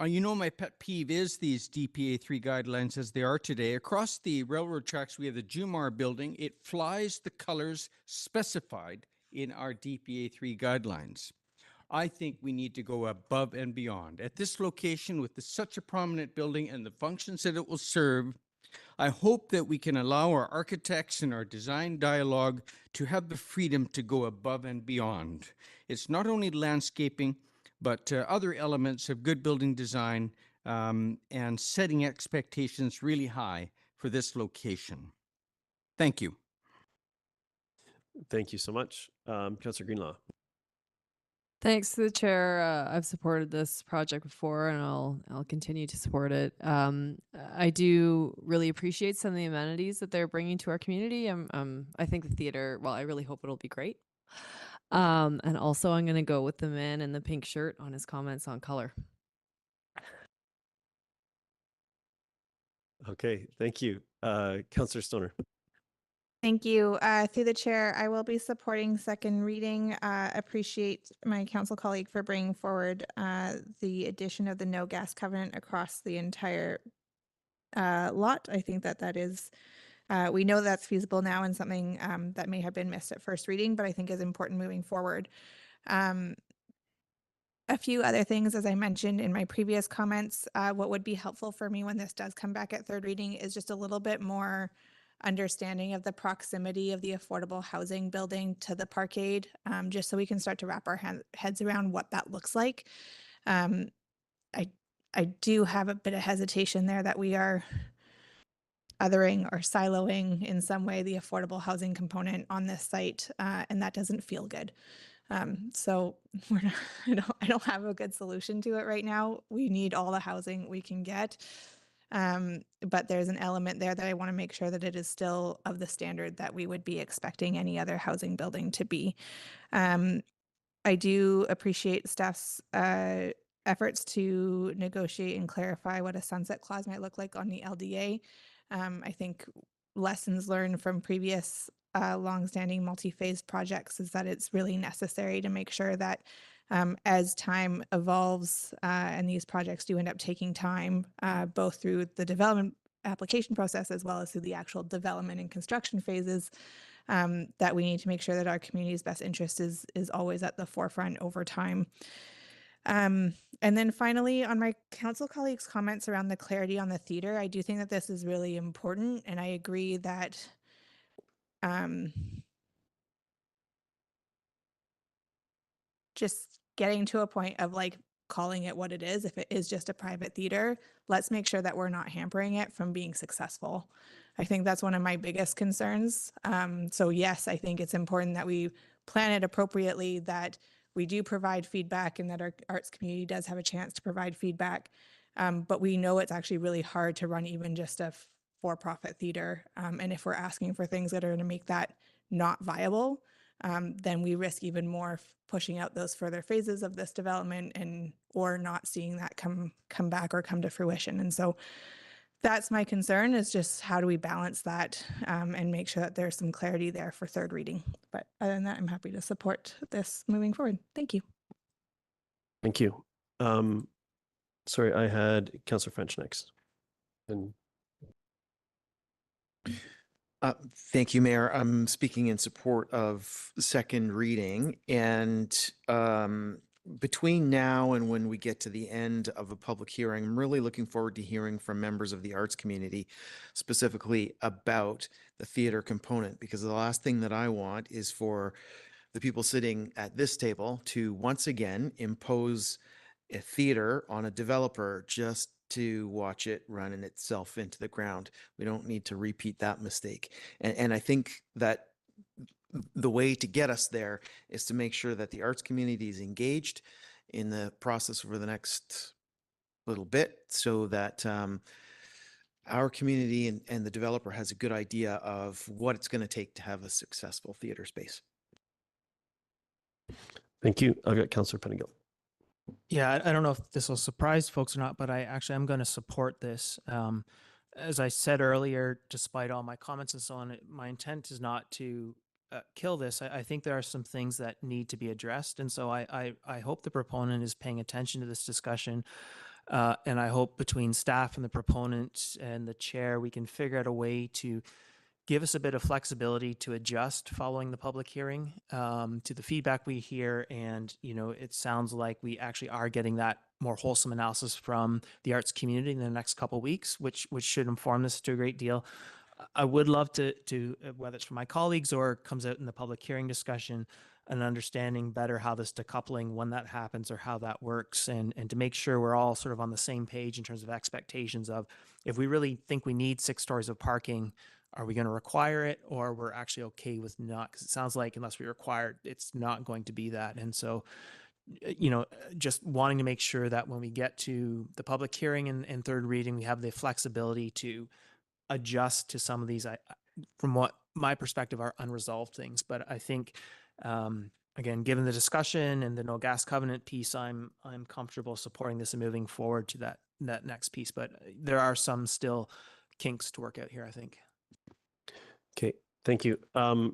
you know, my pet peeve is these DPA 3 guidelines as they are today. Across the railroad tracks, we have the Jumar building. It flies the colors specified in our DPA 3 guidelines. I think we need to go above and beyond. At this location with such a prominent building and the functions that it will serve, I hope that we can allow our architects and our design dialogue to have the freedom to go above and beyond. It's not only landscaping, but other elements of good building design and setting expectations really high for this location. Thank you. Thank you so much. Councillor Greenlaw. Thanks to the chair. I've supported this project before, and I'll continue to support it. I do really appreciate some of the amenities that they're bringing to our community. I think the theater. Well, I really hope it'll be great. And also, I'm going to go with the man in the pink shirt on his comments on color. Okay, thank you, Councillor Stoner. Thank you. Through the chair, I will be supporting second reading. Appreciate my council colleague for bringing forward the addition of the no gas covenant across the entire lot. I think that is, we know that's feasible now and something that may have been missed at first reading, but I think is important moving forward. A few other things, as I mentioned in my previous comments, what would be helpful for me when this does come back at third reading is just a little bit more understanding of the proximity of the affordable housing building to the parkade, just so we can start to wrap our heads around what that looks like. I do have a bit of hesitation there that we are othering or siloing in some way the affordable housing component on this site, and that doesn't feel good. So I don't have a good solution to it right now. We need all the housing we can get. But there's an element there that I want to make sure that it is still of the standard that we would be expecting any other housing building to be. I do appreciate staff's efforts to negotiate and clarify what a sunset clause might look like on the LDA. I think lessons learned from previous longstanding multi-phase projects is that it's really necessary to make sure that as time evolves and these projects do end up taking time, both through the development application process as well as through the actual development and construction phases, that we need to make sure that our community's best interest is always at the forefront over time. And then finally, on my council colleagues' comments around the clarity on the theater, I do think that this is really important, and I agree that just getting to a point of like calling it what it is, if it is just a private theater, let's make sure that we're not hampering it from being successful. I think that's one of my biggest concerns. So yes, I think it's important that we plan it appropriately, that we do provide feedback, and that our arts community does have a chance to provide feedback. But we know it's actually really hard to run even just a for-profit theater. And if we're asking for things that are going to make that not viable, then we risk even more pushing out those further phases of this development and or not seeing that come back or come to fruition. And so that's my concern, is just how do we balance that and make sure that there's some clarity there for third reading. But other than that, I'm happy to support this moving forward. Thank you. Thank you. Sorry, I had Councillor French next. And Thank you, Mayor. I'm speaking in support of second reading, and between now and when we get to the end of a public hearing, I'm really looking forward to hearing from members of the arts community, specifically about the theater component, because the last thing that I want is for the people sitting at this table to once again impose a theater on a developer just to watch it running itself into the ground. We don't need to repeat that mistake. And I think that the way to get us there is to make sure that the arts community is engaged in the process over the next little bit, so that our community and the developer has a good idea of what it's going to take to have a successful theater space. thank you. I've got Councillor Pettingill. Yeah, I don't know if this will surprise folks or not, but I actually am going to support this. As I said earlier, despite all my comments and so on, my intent is not to kill this. I think there are some things that need to be addressed. And so I hope the proponent is paying attention to this discussion. And I hope between staff and the proponent and the chair, we can figure out a way to give us a bit of flexibility to adjust following the public hearing to the feedback we hear. And, you know, it sounds like we actually are getting that more wholesome analysis from the arts community in the next couple of weeks, which should inform this to a great deal. I would love to whether it's from my colleagues or comes out in the public hearing discussion, an understanding better how this decoupling, when that happens or how that works, and to make sure we're all sort of on the same page in terms of expectations of, if we really think we need 6 stories of parking, are we going to require it, or we're actually okay with not? Because it sounds like unless we require it, it's not going to be that. And so, you know, just wanting to make sure that when we get to the public hearing and third reading, we have the flexibility to adjust to some of these, from what my perspective, are unresolved things. But I think, again, given the discussion and the no gas covenant piece, I'm comfortable supporting this and moving forward to that next piece. But there are some still kinks to work out here, I think. Okay, thank you. I'll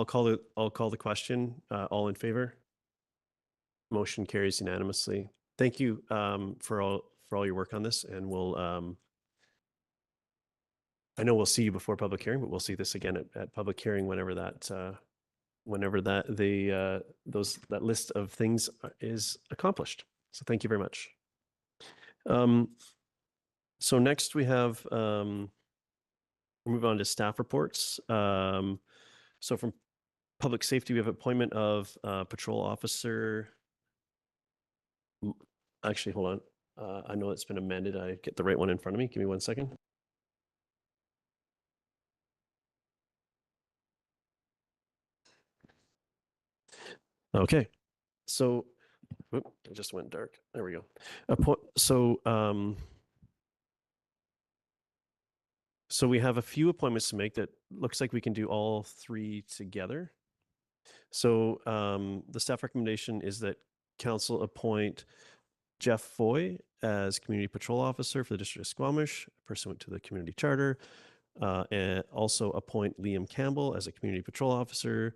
call the question. All in favor? Motion carries unanimously. Thank you for all your work on this, and we'll I know we'll see you before public hearing, but we'll see this again at public hearing whenever that list of things is accomplished. So thank you very much. So next we have we'll move on to staff reports. So from public safety, we have appointment of patrol officer. Actually, hold on. I know it's been amended. I get the right one in front of me. Give me 1 second. Okay. So, whoop, it just went dark. There we go. So we have a few appointments to make that looks like we can do all 3 together. So the staff recommendation is that council appoint Jeff Foy as Community Patrol Officer for the District of Squamish pursuant to the community charter, and also appoint Liam Campbell as a Community Patrol Officer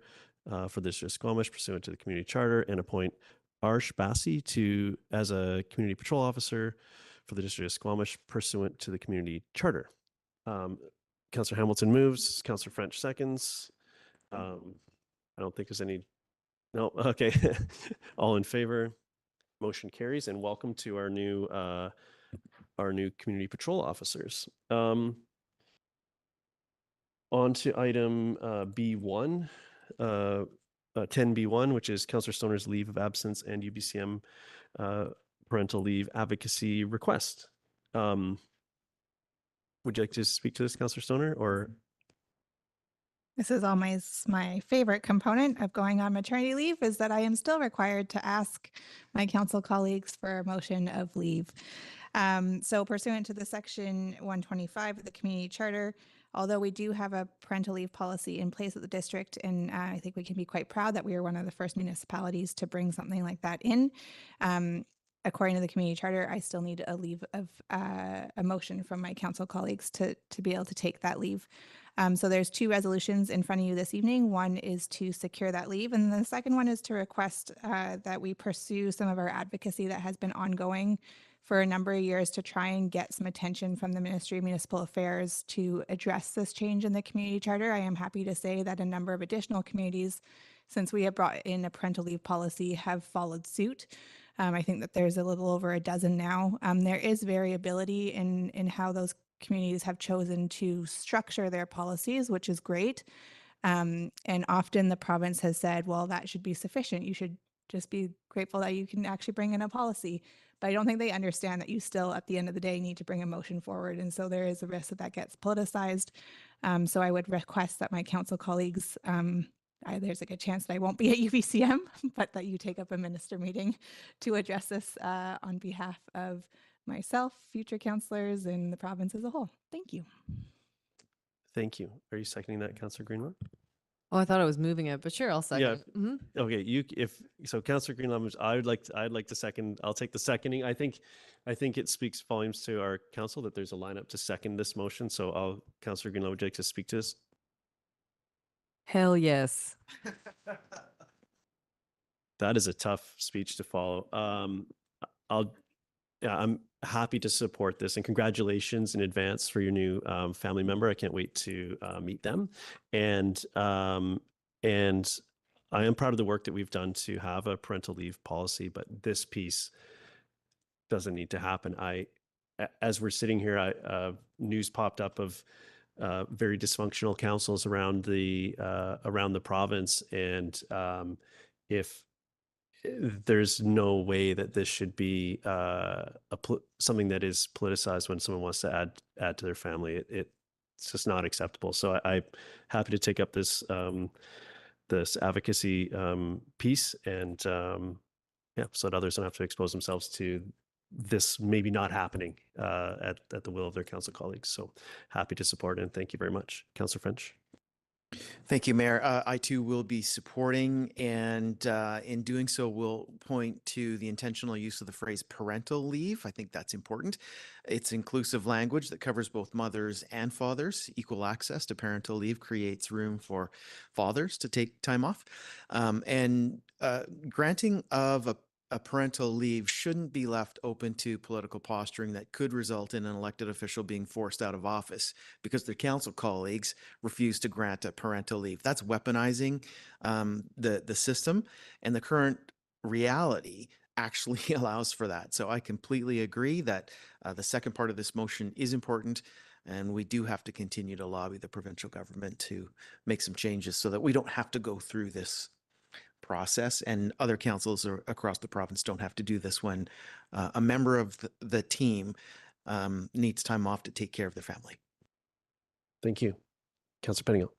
for the District of Squamish pursuant to the community charter, and appoint Arsh Bassi as a Community Patrol Officer for the District of Squamish pursuant to the community charter. Councillor Hamilton moves, Councillor French seconds. I don't think there's any, no, okay. All in favor? Motion carries, and welcome to our new community patrol officers. On to item B1, 10B1, which is Councillor Stoner's leave of absence and UBCM parental leave advocacy request. Would you like to speak to this, Councillor Stoner, or? This is always my favorite component of going on maternity leave, is that I am still required to ask my council colleagues for a motion of leave. So pursuant to the section 125 of the community charter, although we do have a parental leave policy in place at the district, and I think we can be quite proud that we are one of the first municipalities to bring something like that in. According to the community charter, I still need a leave of a motion from my council colleagues to be able to take that leave. So there's two resolutions in front of you this evening. One is to secure that leave, and the second one is to request that we pursue some of our advocacy that has been ongoing for a number of years to try and get some attention from the Ministry of Municipal Affairs to address this change in the community charter. I am happy to say that a number of additional communities, since we have brought in a parental leave policy, have followed suit. I think that there's a little over a dozen now. There is variability in how those communities have chosen to structure their policies, which is great. And often the province has said, well, that should be sufficient. You should just be grateful that you can actually bring in a policy. But I don't think they understand that you still, at the end of the day, need to bring a motion forward. And so there is a risk that that gets politicized. So I would request that my council colleagues, there's a good chance that I won't be at UBCM, but that you take up a minister meeting to address this on behalf of myself, future councillors, and the province as a whole. Thank you. Thank you. Are you seconding that, Councillor Greenlaw? Oh, I thought I was moving it, but sure, I'll second. Yeah. Okay. Councillor Greenlaw moves, I'd like to second. I'll take the seconding. I think it speaks volumes to our council that there's a lineup to second this motion. So Councillor Greenlaw, would you like to speak to this? Hell yes. That is a tough speech to follow. I'm happy to support this, and congratulations in advance for your new family member. I can't wait to meet them. And I am proud of the work that we've done to have a parental leave policy, but this piece doesn't need to happen. As we're sitting here, news popped up of very dysfunctional councils around the province, and if there's no way that this should be something that is politicized when someone wants to add to their family. It's just not acceptable. So I'm happy to take up this this advocacy piece, and so that others don't have to expose themselves to this maybe not happening at the will of their council colleagues. So happy to support it, and thank you very much. Councillor French. Thank you, Mayor. I too will be supporting, and in doing so, will point to the intentional use of the phrase parental leave. I think that's important. It's inclusive language that covers both mothers and fathers. Equal access to parental leave creates room for fathers to take time off. And granting of a parental leave shouldn't be left open to political posturing that could result in an elected official being forced out of office because their council colleagues refuse to grant a parental leave. That's weaponizing the system, and the current reality actually allows for that. So I completely agree that the second part of this motion is important, and we do have to continue to lobby the provincial government to make some changes so that we don't have to go through this process, and other councils across the province don't have to do this when a member of the team needs time off to take care of their family. Thank you. Councillor Peniel.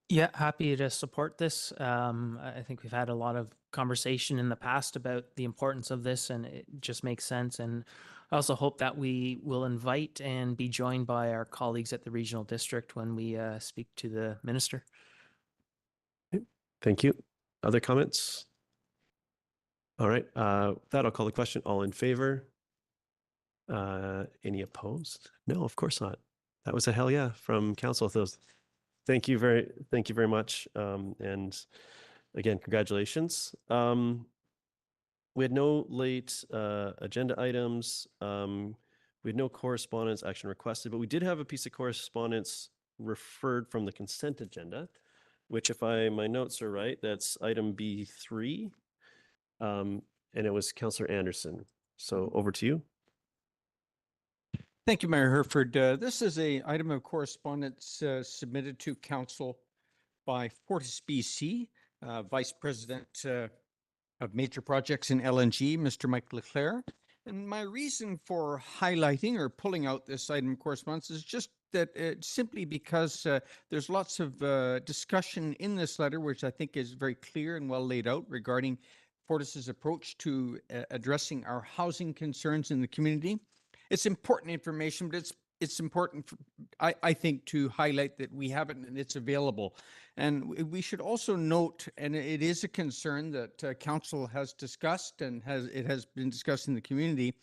Yeah, happy to support this. I think we've had a lot of conversation in the past about the importance of this, and it just makes sense. And I also hope that we will invite and be joined by our colleagues at the regional district when we speak to the minister. Thank you. Other comments? All right, with that, I'll call the question. All in favor? Any opposed? No, of course not. That was a hell yeah from council. Thank you very much. And again, congratulations. We had no late agenda items. We had no correspondence action requested, but we did have a piece of correspondence referred from the consent agenda, which if my notes are right, that's item B3. And it was Councillor Anderson. So over to you. Thank you, Mayor Herford. This is a item of correspondence submitted to council by Fortis BC, Vice President of Major Projects in LNG, Mr. Mike Leclerc. And my reason for highlighting or pulling out this item of correspondence is just that simply because there's lots of discussion in this letter, which I think is very clear and well laid out regarding Fortis's approach to addressing our housing concerns in the community. It's important information, but it's important, I think, to highlight that we have it and it's available. And we should also note, and it is a concern that council has discussed and it has been discussed in the community.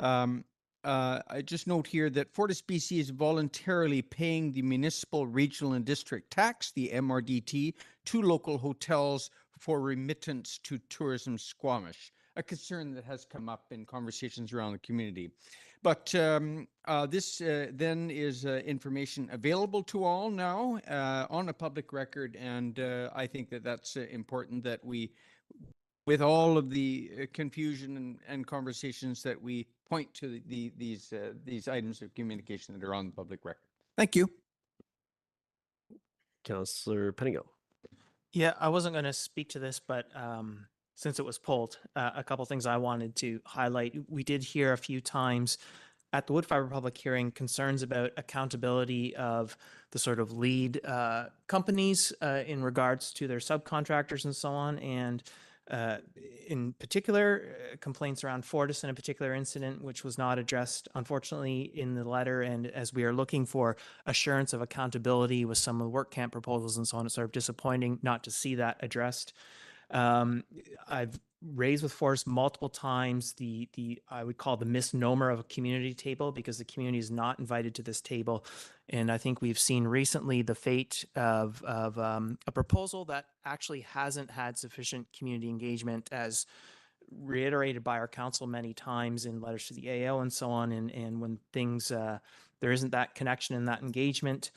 I just note here that Fortis BC is voluntarily paying the municipal, regional, and district tax, the MRDT, to local hotels for remittance to Tourism Squamish, a concern that has come up in conversations around the community. But this then is information available to all now on a public record, and I think that that's important that we, with all of the confusion and conversations, that we point to these items of communication that are on the public record. Thank you. Councillor Penigo. Yeah, I wasn't going to speak to this, but since it was pulled, a couple things I wanted to highlight. We did hear a few times at the Woodfibre public hearing concerns about accountability of the sort of lead companies in regards to their subcontractors and so on. And in particular, complaints around Fortis in a particular incident, which was not addressed, unfortunately, in the letter. And as we are looking for assurance of accountability with some of the work camp proposals and so on, it's sort of disappointing not to see that addressed. I've raised with Fortis multiple times the I would call the misnomer of a community table, because the community is not invited to this table. And I think we've seen recently the fate of a proposal that actually hasn't had sufficient community engagement, as reiterated by our council many times in letters to the AO and so on. And when things, there isn't that connection and that engagement,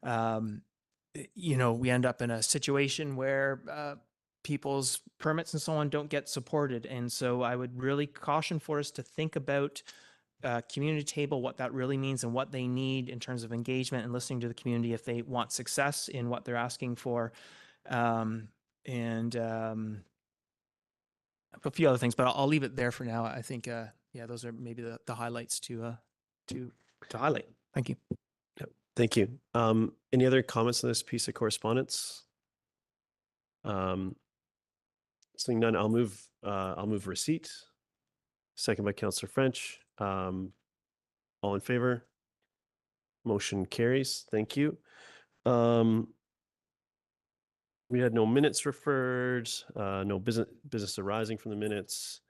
you know, we end up in a situation where people's permits and so on don't get supported. And so I would really caution Fortis to think about community table, what that really means and what they need in terms of engagement and listening to the community if they want success in what they're asking for. And a few other things, but I'll leave it there for now. I think, yeah, those are maybe the highlights to highlight. Thank you. Yep. Thank you. Any other comments on this piece of correspondence? Seeing none, I'll move receipt. Second by Councillor French. All in favor? Motion carries. Thank you. We had no minutes referred, no business arising from the minutes,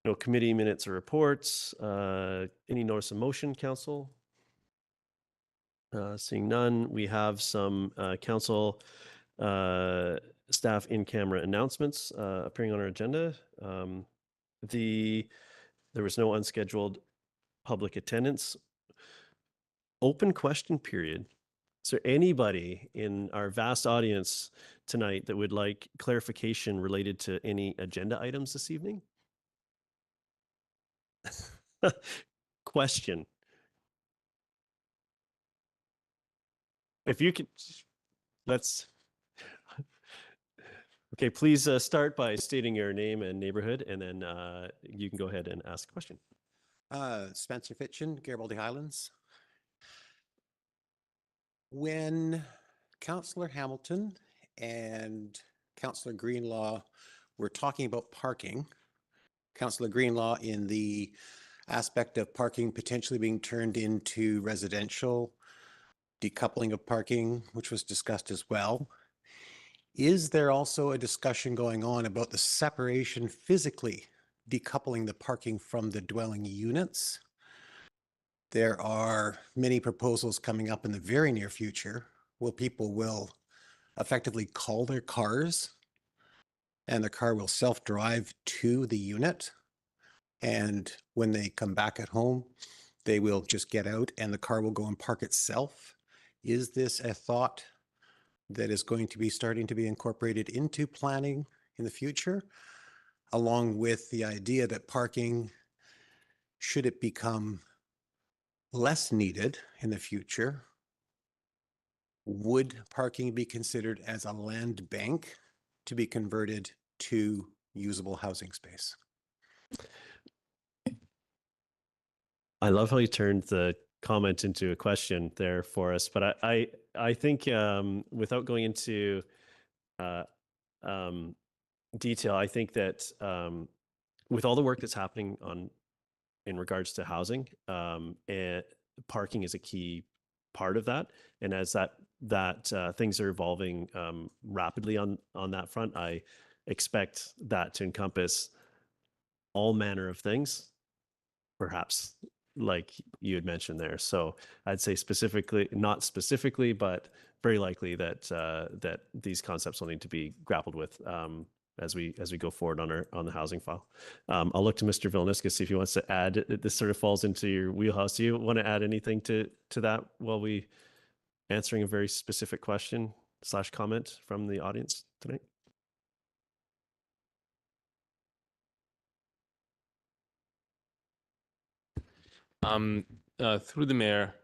no committee minutes or reports. Any notice of motion, council? Seeing none, we have some council staff in-camera announcements appearing on our agenda. There was no unscheduled public attendance. Open question period. Is there anybody in our vast audience tonight that would like clarification related to any agenda items this evening? Question. If you could, let's. Okay, please start by stating your name and neighborhood, and then you can go ahead and ask a question. Spencer Fitchin, Garibaldi Highlands. When Councillor Hamilton and Councillor Greenlaw were talking about parking, Councillor Greenlaw in the aspect of parking potentially being turned into residential, decoupling of parking, which was discussed as well. Is there also a discussion going on about the separation physically, decoupling the parking from the dwelling units? There are many proposals coming up in the very near future where people will effectively call their cars and the car will self-drive to the unit. And when they come back at home, they will just get out and the car will go and park itself. Is this a thought that is going to be starting to be incorporated into planning in the future, along with the idea that parking, should it become less needed in the future, would parking be considered as a land bank to be converted to usable housing space? I love how you turned the comment into a question there for us, but I think without going into detail, I think that with all the work that's happening in regards to housing, parking is a key part of that. And as that things are evolving rapidly on that front, I expect that to encompass all manner of things, perhaps like you had mentioned there. So I'd say not specifically, but very likely that that these concepts will need to be grappled with as we go forward on the housing file. I'll look to Mr. Vilniska, see if he wants to add. This sort of falls into your wheelhouse. Do you want to add anything to that while we answering a very specific question / comment from the audience tonight? Through the mayor,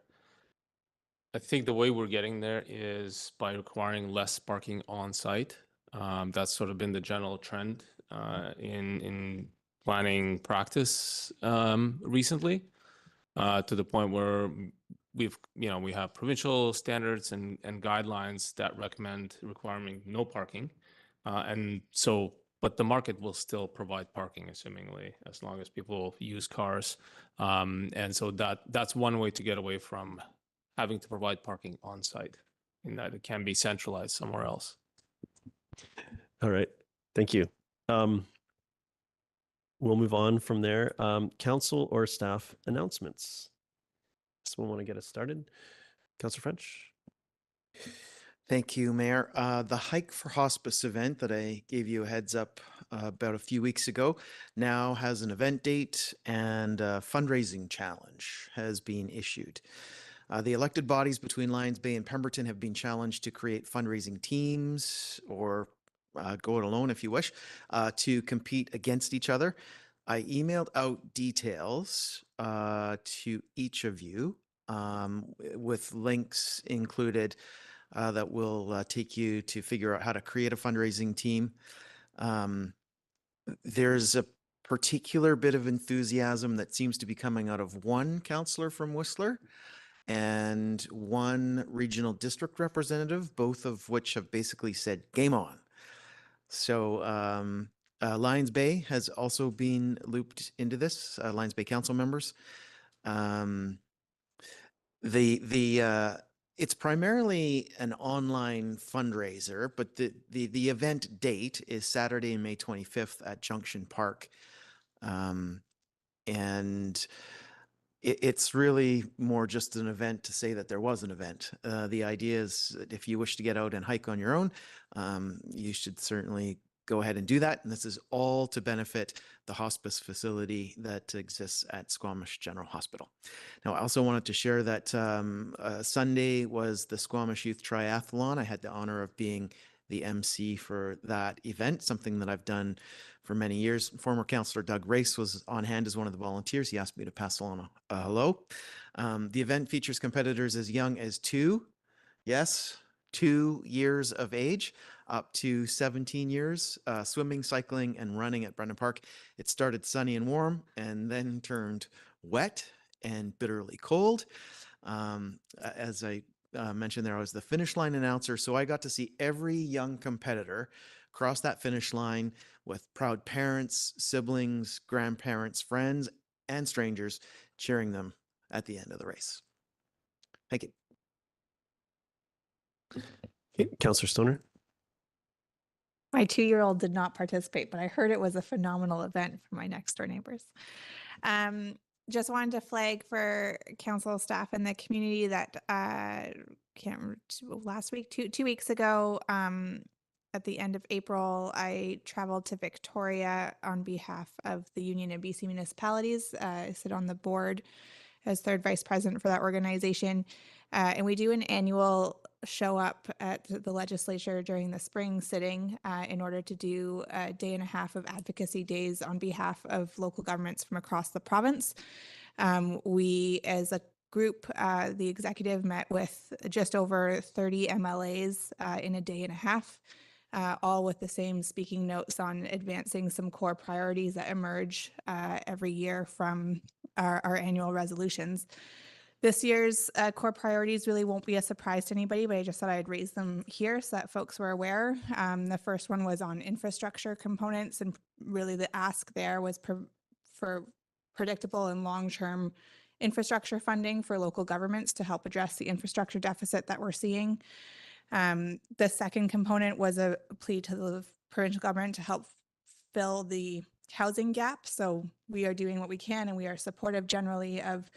I think the way we're getting there is by requiring less parking on site. That's sort of been the general trend in planning practice recently, to the point where we have provincial standards and guidelines that recommend requiring no parking, but the market will still provide parking, assumingly, as long as people use cars. And so that's one way to get away from having to provide parking on site, in that it can be centralized somewhere else. All right, thank you. We'll move on from there. Council or staff announcements. Someone want to get us started? Councillor French. Thank you, Mayor. The Hike for Hospice event that I gave you a heads up about a few weeks ago now has an event date, and a fundraising challenge has been issued. The elected bodies between Lions Bay and Pemberton have been challenged to create fundraising teams, or go it alone if you wish, to compete against each other. I emailed out details to each of you with links included that will take you to figure out how to create a fundraising team. There's a particular bit of enthusiasm that seems to be coming out of one councillor from Whistler and one regional district representative, both of which have basically said, game on. So Lions Bay has also been looped into this, Lions Bay council members. It's primarily an online fundraiser, but the event date is Saturday, May 25th at Junction Park. And it's really more just an event to say that there was an event. The idea is that if you wish to get out and hike on your own, you should certainly go ahead and do that. And this is all to benefit the hospice facility that exists at Squamish General Hospital. Now, I also wanted to share that Sunday was the Squamish Youth Triathlon. I had the honor of being the MC for that event, something that I've done for many years. Former Councillor Doug Race was on hand as one of the volunteers. He asked me to pass along a hello. The event features competitors as young as 2 years of age, up to 17 years, swimming, cycling, and running at Brendan Park. It started sunny and warm and then turned wet and bitterly cold. As I mentioned there, I was the finish line announcer, so I got to see every young competitor cross that finish line with proud parents, siblings, grandparents, friends, and strangers cheering them at the end of the race. Thank you. Okay, Councillor Stoner. My 2-year-old did not participate, but I heard it was a phenomenal event for my next door neighbors. Just wanted to flag for council staff and the community that can't remember, last week, two weeks ago, at the end of April, I traveled to Victoria on behalf of the Union of BC Municipalities. I sit on the board as third vice president for that organization. And we do an annual show up at the legislature during the spring sitting in order to do a day and a half of advocacy days on behalf of local governments from across the province. We, as a group, the executive met with just over 30 MLAs in a day and a half, all with the same speaking notes on advancing some core priorities that emerge every year from our annual resolutions. This year's core priorities really won't be a surprise to anybody, but I just thought I'd raise them here so that folks were aware. The first one was on infrastructure components, and really the ask there was for predictable and long-term infrastructure funding for local governments to help address the infrastructure deficit that we're seeing. The second component was a plea to the provincial government to help fill the housing gap. So we are doing what we can, and we are supportive generally of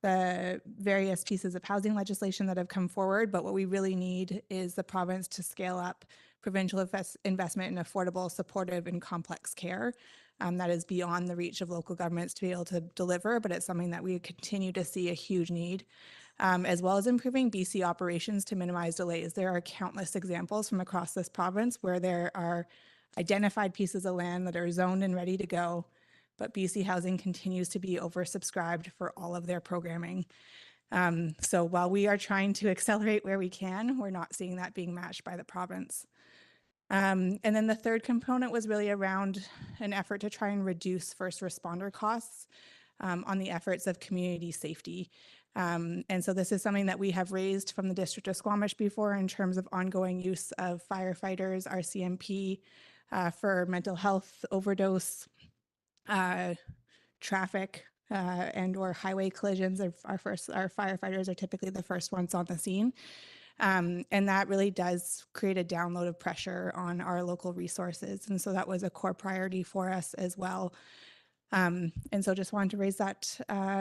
the various pieces of housing legislation that have come forward. But what we really need is the province to scale up provincial investment in affordable, supportive, and complex care. That is beyond the reach of local governments to be able to deliver, but it's something that we continue to see a huge need. As well as improving BC operations to minimize delays. There are countless examples from across this province where there are identified pieces of land that are zoned and ready to go, but BC Housing continues to be oversubscribed for all of their programming. So while we are trying to accelerate where we can, we're not seeing that being matched by the province. And then the third component was really around an effort to try and reduce first responder costs on the efforts of community safety. And so this is something that we have raised from the District of Squamish before in terms of ongoing use of firefighters, RCMP, for mental health, overdose, traffic, and or highway collisions. Our firefighters are typically the first ones on the scene. And that really does create a download of pressure on our local resources. And so that was a core priority for us as well. And so just wanted to raise that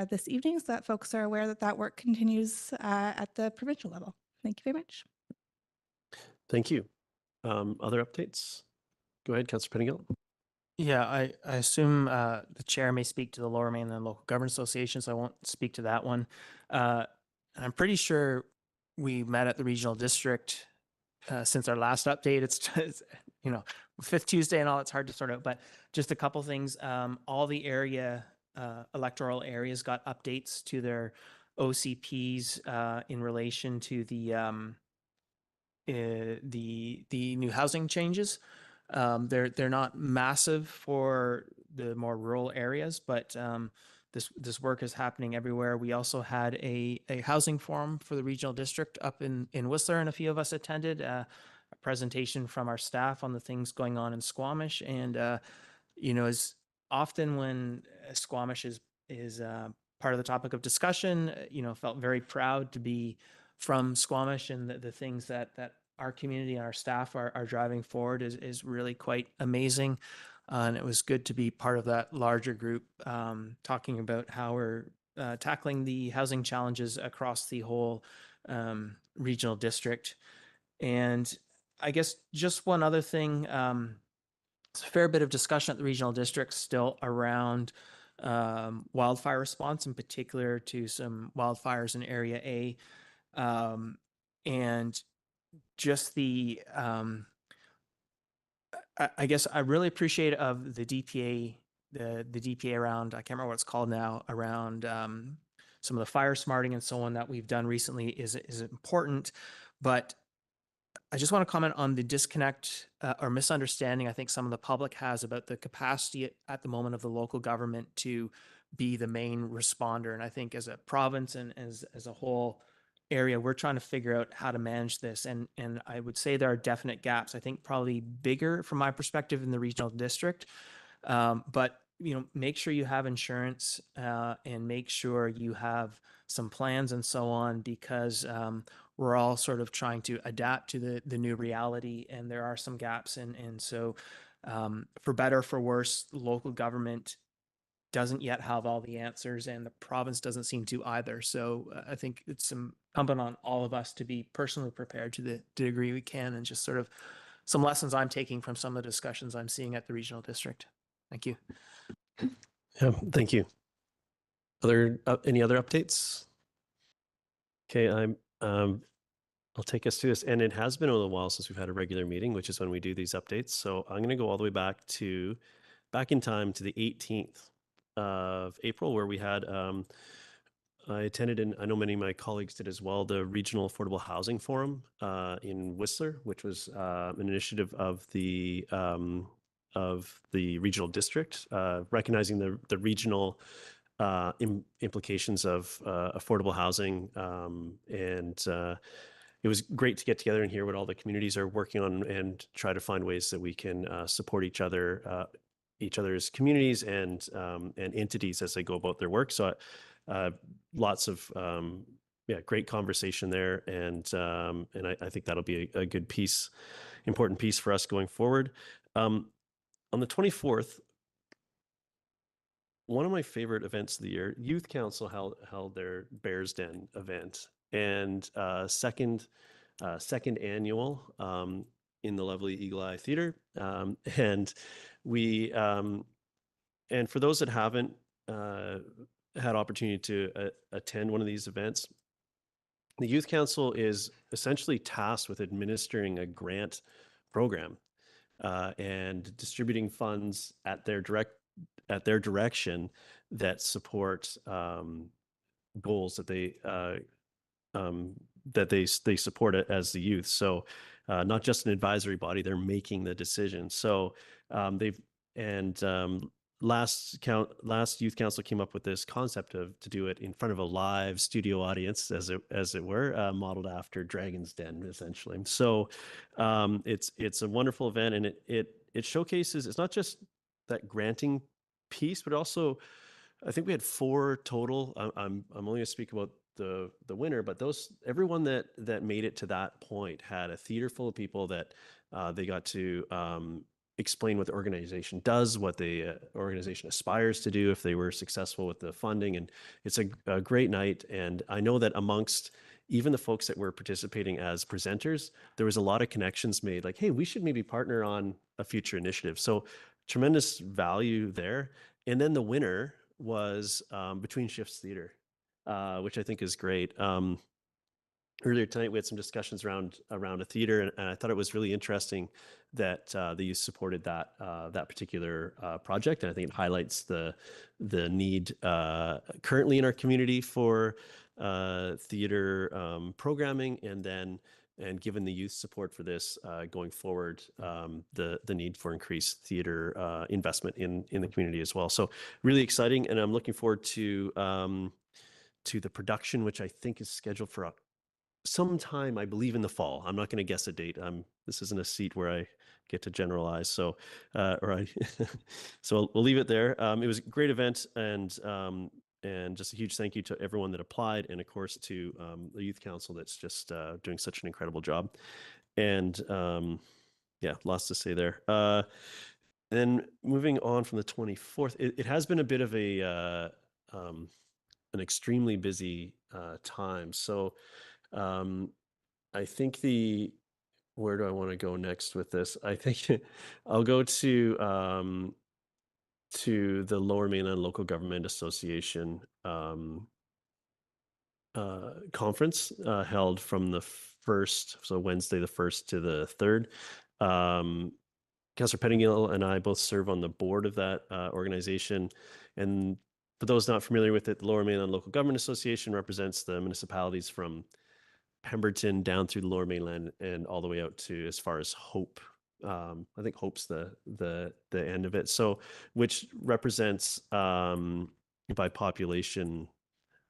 this evening so that folks are aware that that work continues at the provincial level. Thank you very much. Thank you. Other updates? Go ahead, Councillor Pettingill. Yeah, I assume the chair may speak to the Lower Mainland Local Government Association, so I won't speak to that one. And I'm pretty sure we met at the regional district since our last update. It's you know, Fifth Tuesday and all, it's hard to sort out, but just a couple things. All the area electoral areas got updates to their OCPs in relation to the new housing changes. They're not massive for the more rural areas, but this work is happening everywhere. We also had a housing forum for the regional district up in Whistler, and a few of us attended a presentation from our staff on the things going on in Squamish. And you know, as often when Squamish is part of the topic of discussion, you know, felt very proud to be from Squamish, and the things that our community and our staff are driving forward is really quite amazing. And it was good to be part of that larger group talking about how we're tackling the housing challenges across the whole regional district. And I guess just one other thing, it's a fair bit of discussion at the regional district still around wildfire response, in particular to some wildfires in Area A. And just the I guess I really appreciate of the DPA, the DPA around, I can't remember what it's called now, around some of the fire smarting and so on that we've done recently is important. But I just want to comment on the disconnect or misunderstanding I think some of the public has about the capacity at the moment of the local government to be the main responder. And I think as a province and as a whole area, we're trying to figure out how to manage this. And I would say there are definite gaps. I think probably bigger from my perspective in the regional district. But make sure you have insurance and make sure you have some plans and so on, because we're all sort of trying to adapt to the new reality, and there are some gaps. And so for better, for worse, local government doesn't yet have all the answers, and the province doesn't seem to either. So I think it's incumbent on all of us to be personally prepared to the degree we can, and just sort of some lessons I'm taking from some of the discussions I'm seeing at the regional district. Thank you. Yeah, thank you. Any other updates? Okay, I'll take us through this, and it has been a little while since we've had a regular meeting, which is when we do these updates. So I'm going to go all the way back in time to the 18th of April, where we had I attended, and I know many of my colleagues did as well, the Regional Affordable Housing Forum in Whistler, which was an initiative of the regional district, recognizing the regional implications of affordable housing. And it was great to get together and hear what all the communities are working on, and try to find ways that we can support each other's communities and entities as they go about their work. So lots of great conversation there, and I think that'll be a good piece, important piece for us going forward. On the 24th, one of my favorite events of the year, Youth Council held their Bears Den event, and second annual in the lovely Eagle Eye Theater, and we and for those that haven't had opportunity to attend one of these events, the Youth Council is essentially tasked with administering a grant program and distributing funds at their direction that support goals that they support it as the youth. So not just an advisory body, they're making the decision. So last Youth Council came up with this concept to do it in front of a live studio audience, as it were, modeled after Dragon's Den, essentially. So it's a wonderful event, and it showcases, it's not just that granting piece, but also I think we had 4 total. I'm only going to speak about the winner, but everyone that made it to that point had a theater full of people that they got to explain what the organization does, what the organization aspires to do if they were successful with the funding. And it's a great night. And I know that amongst even the folks that were participating as presenters, there was a lot of connections made, like, hey, we should maybe partner on a future initiative. So tremendous value there. And then the winner was Between Shifts Theater, which I think is great. Earlier tonight, we had some discussions around a theater, and I thought it was really interesting that the youth supported that particular project. And I think it highlights the need currently in our community for theater programming, and given the youth support for this going forward, the need for increased theater investment in the community as well. So really exciting, and I'm looking forward to the production, which I think is scheduled for sometime, I believe, in the fall. I'm not going to guess a date. This isn't a seat where I get to generalize. So, so we'll leave it there. It was a great event, and just a huge thank you to everyone that applied, and of course to the Youth Council that's just doing such an incredible job. And lots to say there. Then moving on from the 24th, it has been a bit of an extremely busy time. So I think where do I want to go next with this? I think I'll go to the Lower Mainland Local Government Association conference held from the 1st, so Wednesday the 1st to the 3rd. Councillor Pettingill and I both serve on the board of that organization. And for those not familiar with it, the Lower Mainland Local Government Association represents the municipalities from Pemberton down through the Lower Mainland and all the way out to as far as Hope. I think Hope's the end of it. So, which represents by population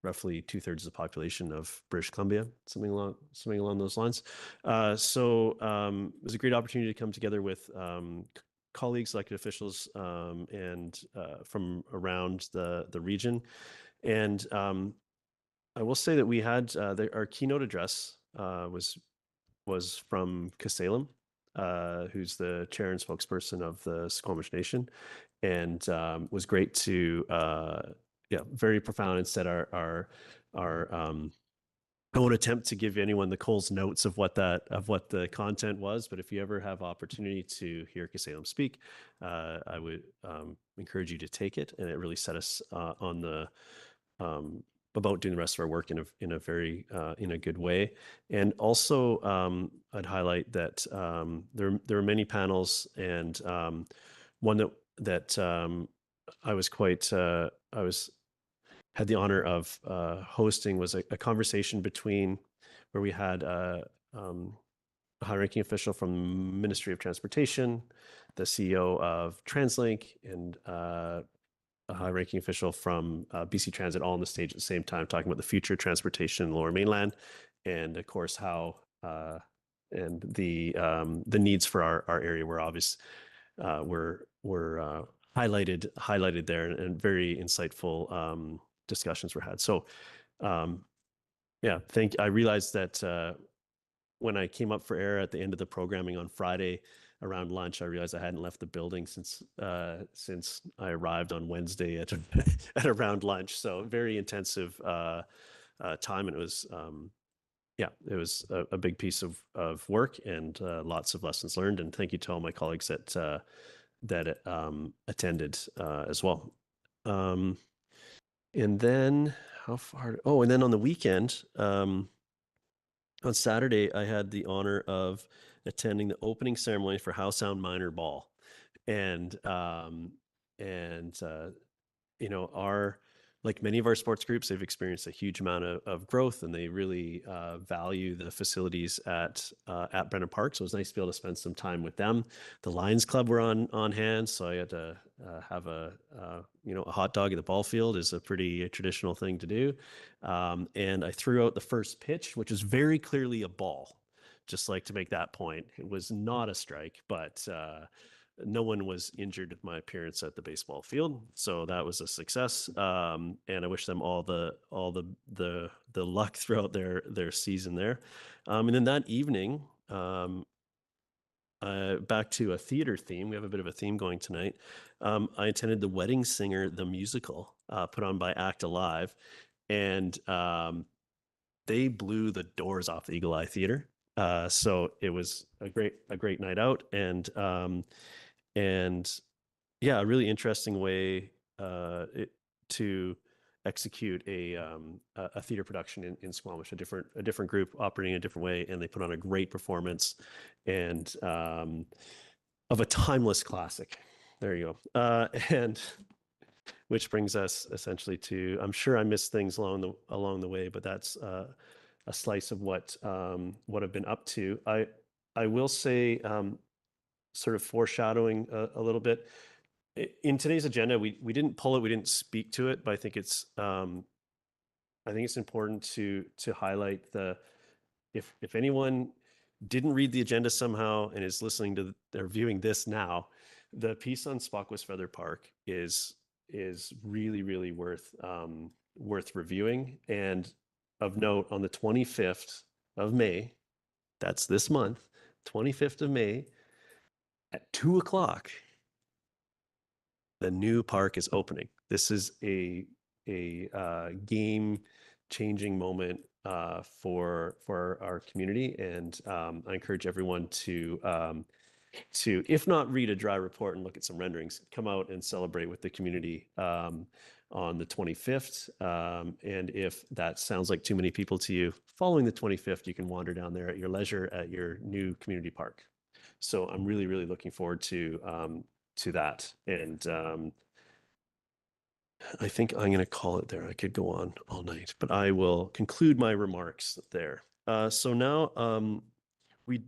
roughly 2/3 of the population of British Columbia, something along those lines. So it was a great opportunity to come together with colleagues, elected officials, and from around the region. And I will say that we had our keynote address was from Kasalem, who's the chair and spokesperson of the Squamish Nation, and was great to very profound, and said our I won't attempt to give anyone the Coles notes of what the content was, but if you ever have opportunity to hear Kasalem speak, I would encourage you to take it. And it really set us on the about doing the rest of our work in a very in a good way. And also, I'd highlight that there were many panels, and one that I was quite had the honor of hosting was a conversation between where we had a high-ranking official from the Ministry of Transportation, the CEO of TransLink, and a high-ranking official from BC Transit, all on the stage at the same time, talking about the future of transportation in the Lower Mainland, and of course how and the needs for our area were obvious, were highlighted there, and very insightful discussions were had. So yeah, I realized that when I came up for air at the end of the programming on Friday around lunch, I realized I hadn't left the building since I arrived on Wednesday at at around lunch. So very intensive time, and it was it was a big piece of work, and lots of lessons learned. And thank you to all my colleagues that attended as well. And then how far? Oh, and then on the weekend, on Saturday, I had the honor of attending the opening ceremony for Howe Sound Minor Ball, and you know, like many of our sports groups, they've experienced a huge amount of growth, and they really value the facilities at Brennan Park. So it was nice to be able to spend some time with them. The Lions Club were on hand, so I had to have a hot dog at the ball field is a pretty traditional thing to do. And I threw out the first pitch, which was very clearly a ball. Just like to make that point, it was not a strike, but no one was injured with my appearance at the baseball field, so that was a success. And I wish them all the luck throughout their season there. And then that evening, back to a theater theme. We have a bit of a theme going tonight. I attended The Wedding Singer, the musical, put on by Act Alive, and they blew the doors off the Eagle Eye Theater. So it was a great night out, and yeah, a really interesting way to execute a theater production in Squamish. A different group operating a different way, and they put on a great performance, and of a timeless classic. There you go. And which brings us essentially to, I'm sure I missed things along the way, but that's a slice of what I've been up to. I will say, sort of foreshadowing a little bit, in today's agenda, we didn't pull it, we didn't speak to it, but I think it's important to highlight if anyone didn't read the agenda somehow and is listening to or viewing this now, the piece on Squamish Feather Park is really worth reviewing. And of note, on the 25th of May, that's this month, 25th of May, at 2:00, the new park is opening. This is a game-changing moment for our community, and I encourage everyone to, if not read a dry report and look at some renderings, come out and celebrate with the community on the 25th. And if that sounds like too many people to you, following the 25th, you can wander down there at your leisure at your new community park. So I'm really looking forward to that. And I think I'm going to call it there. I could go on all night, but I will conclude my remarks there. So now we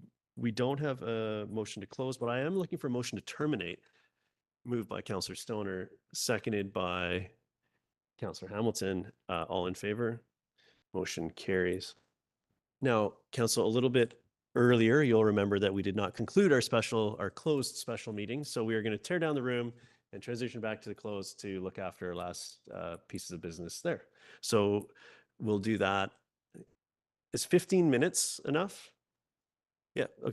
don't have a motion to close, but I am looking for a motion to terminate. Moved by Councillor Stoner, seconded by Councillor Hamilton. All in favor? Motion carries. Now, Council, a little bit earlier, you'll remember that we did not conclude our closed special meeting. So we are going to tear down the room and transition back to the closed to look after our last pieces of business there. So we'll do that. Is 15 minutes enough? Yeah. Okay.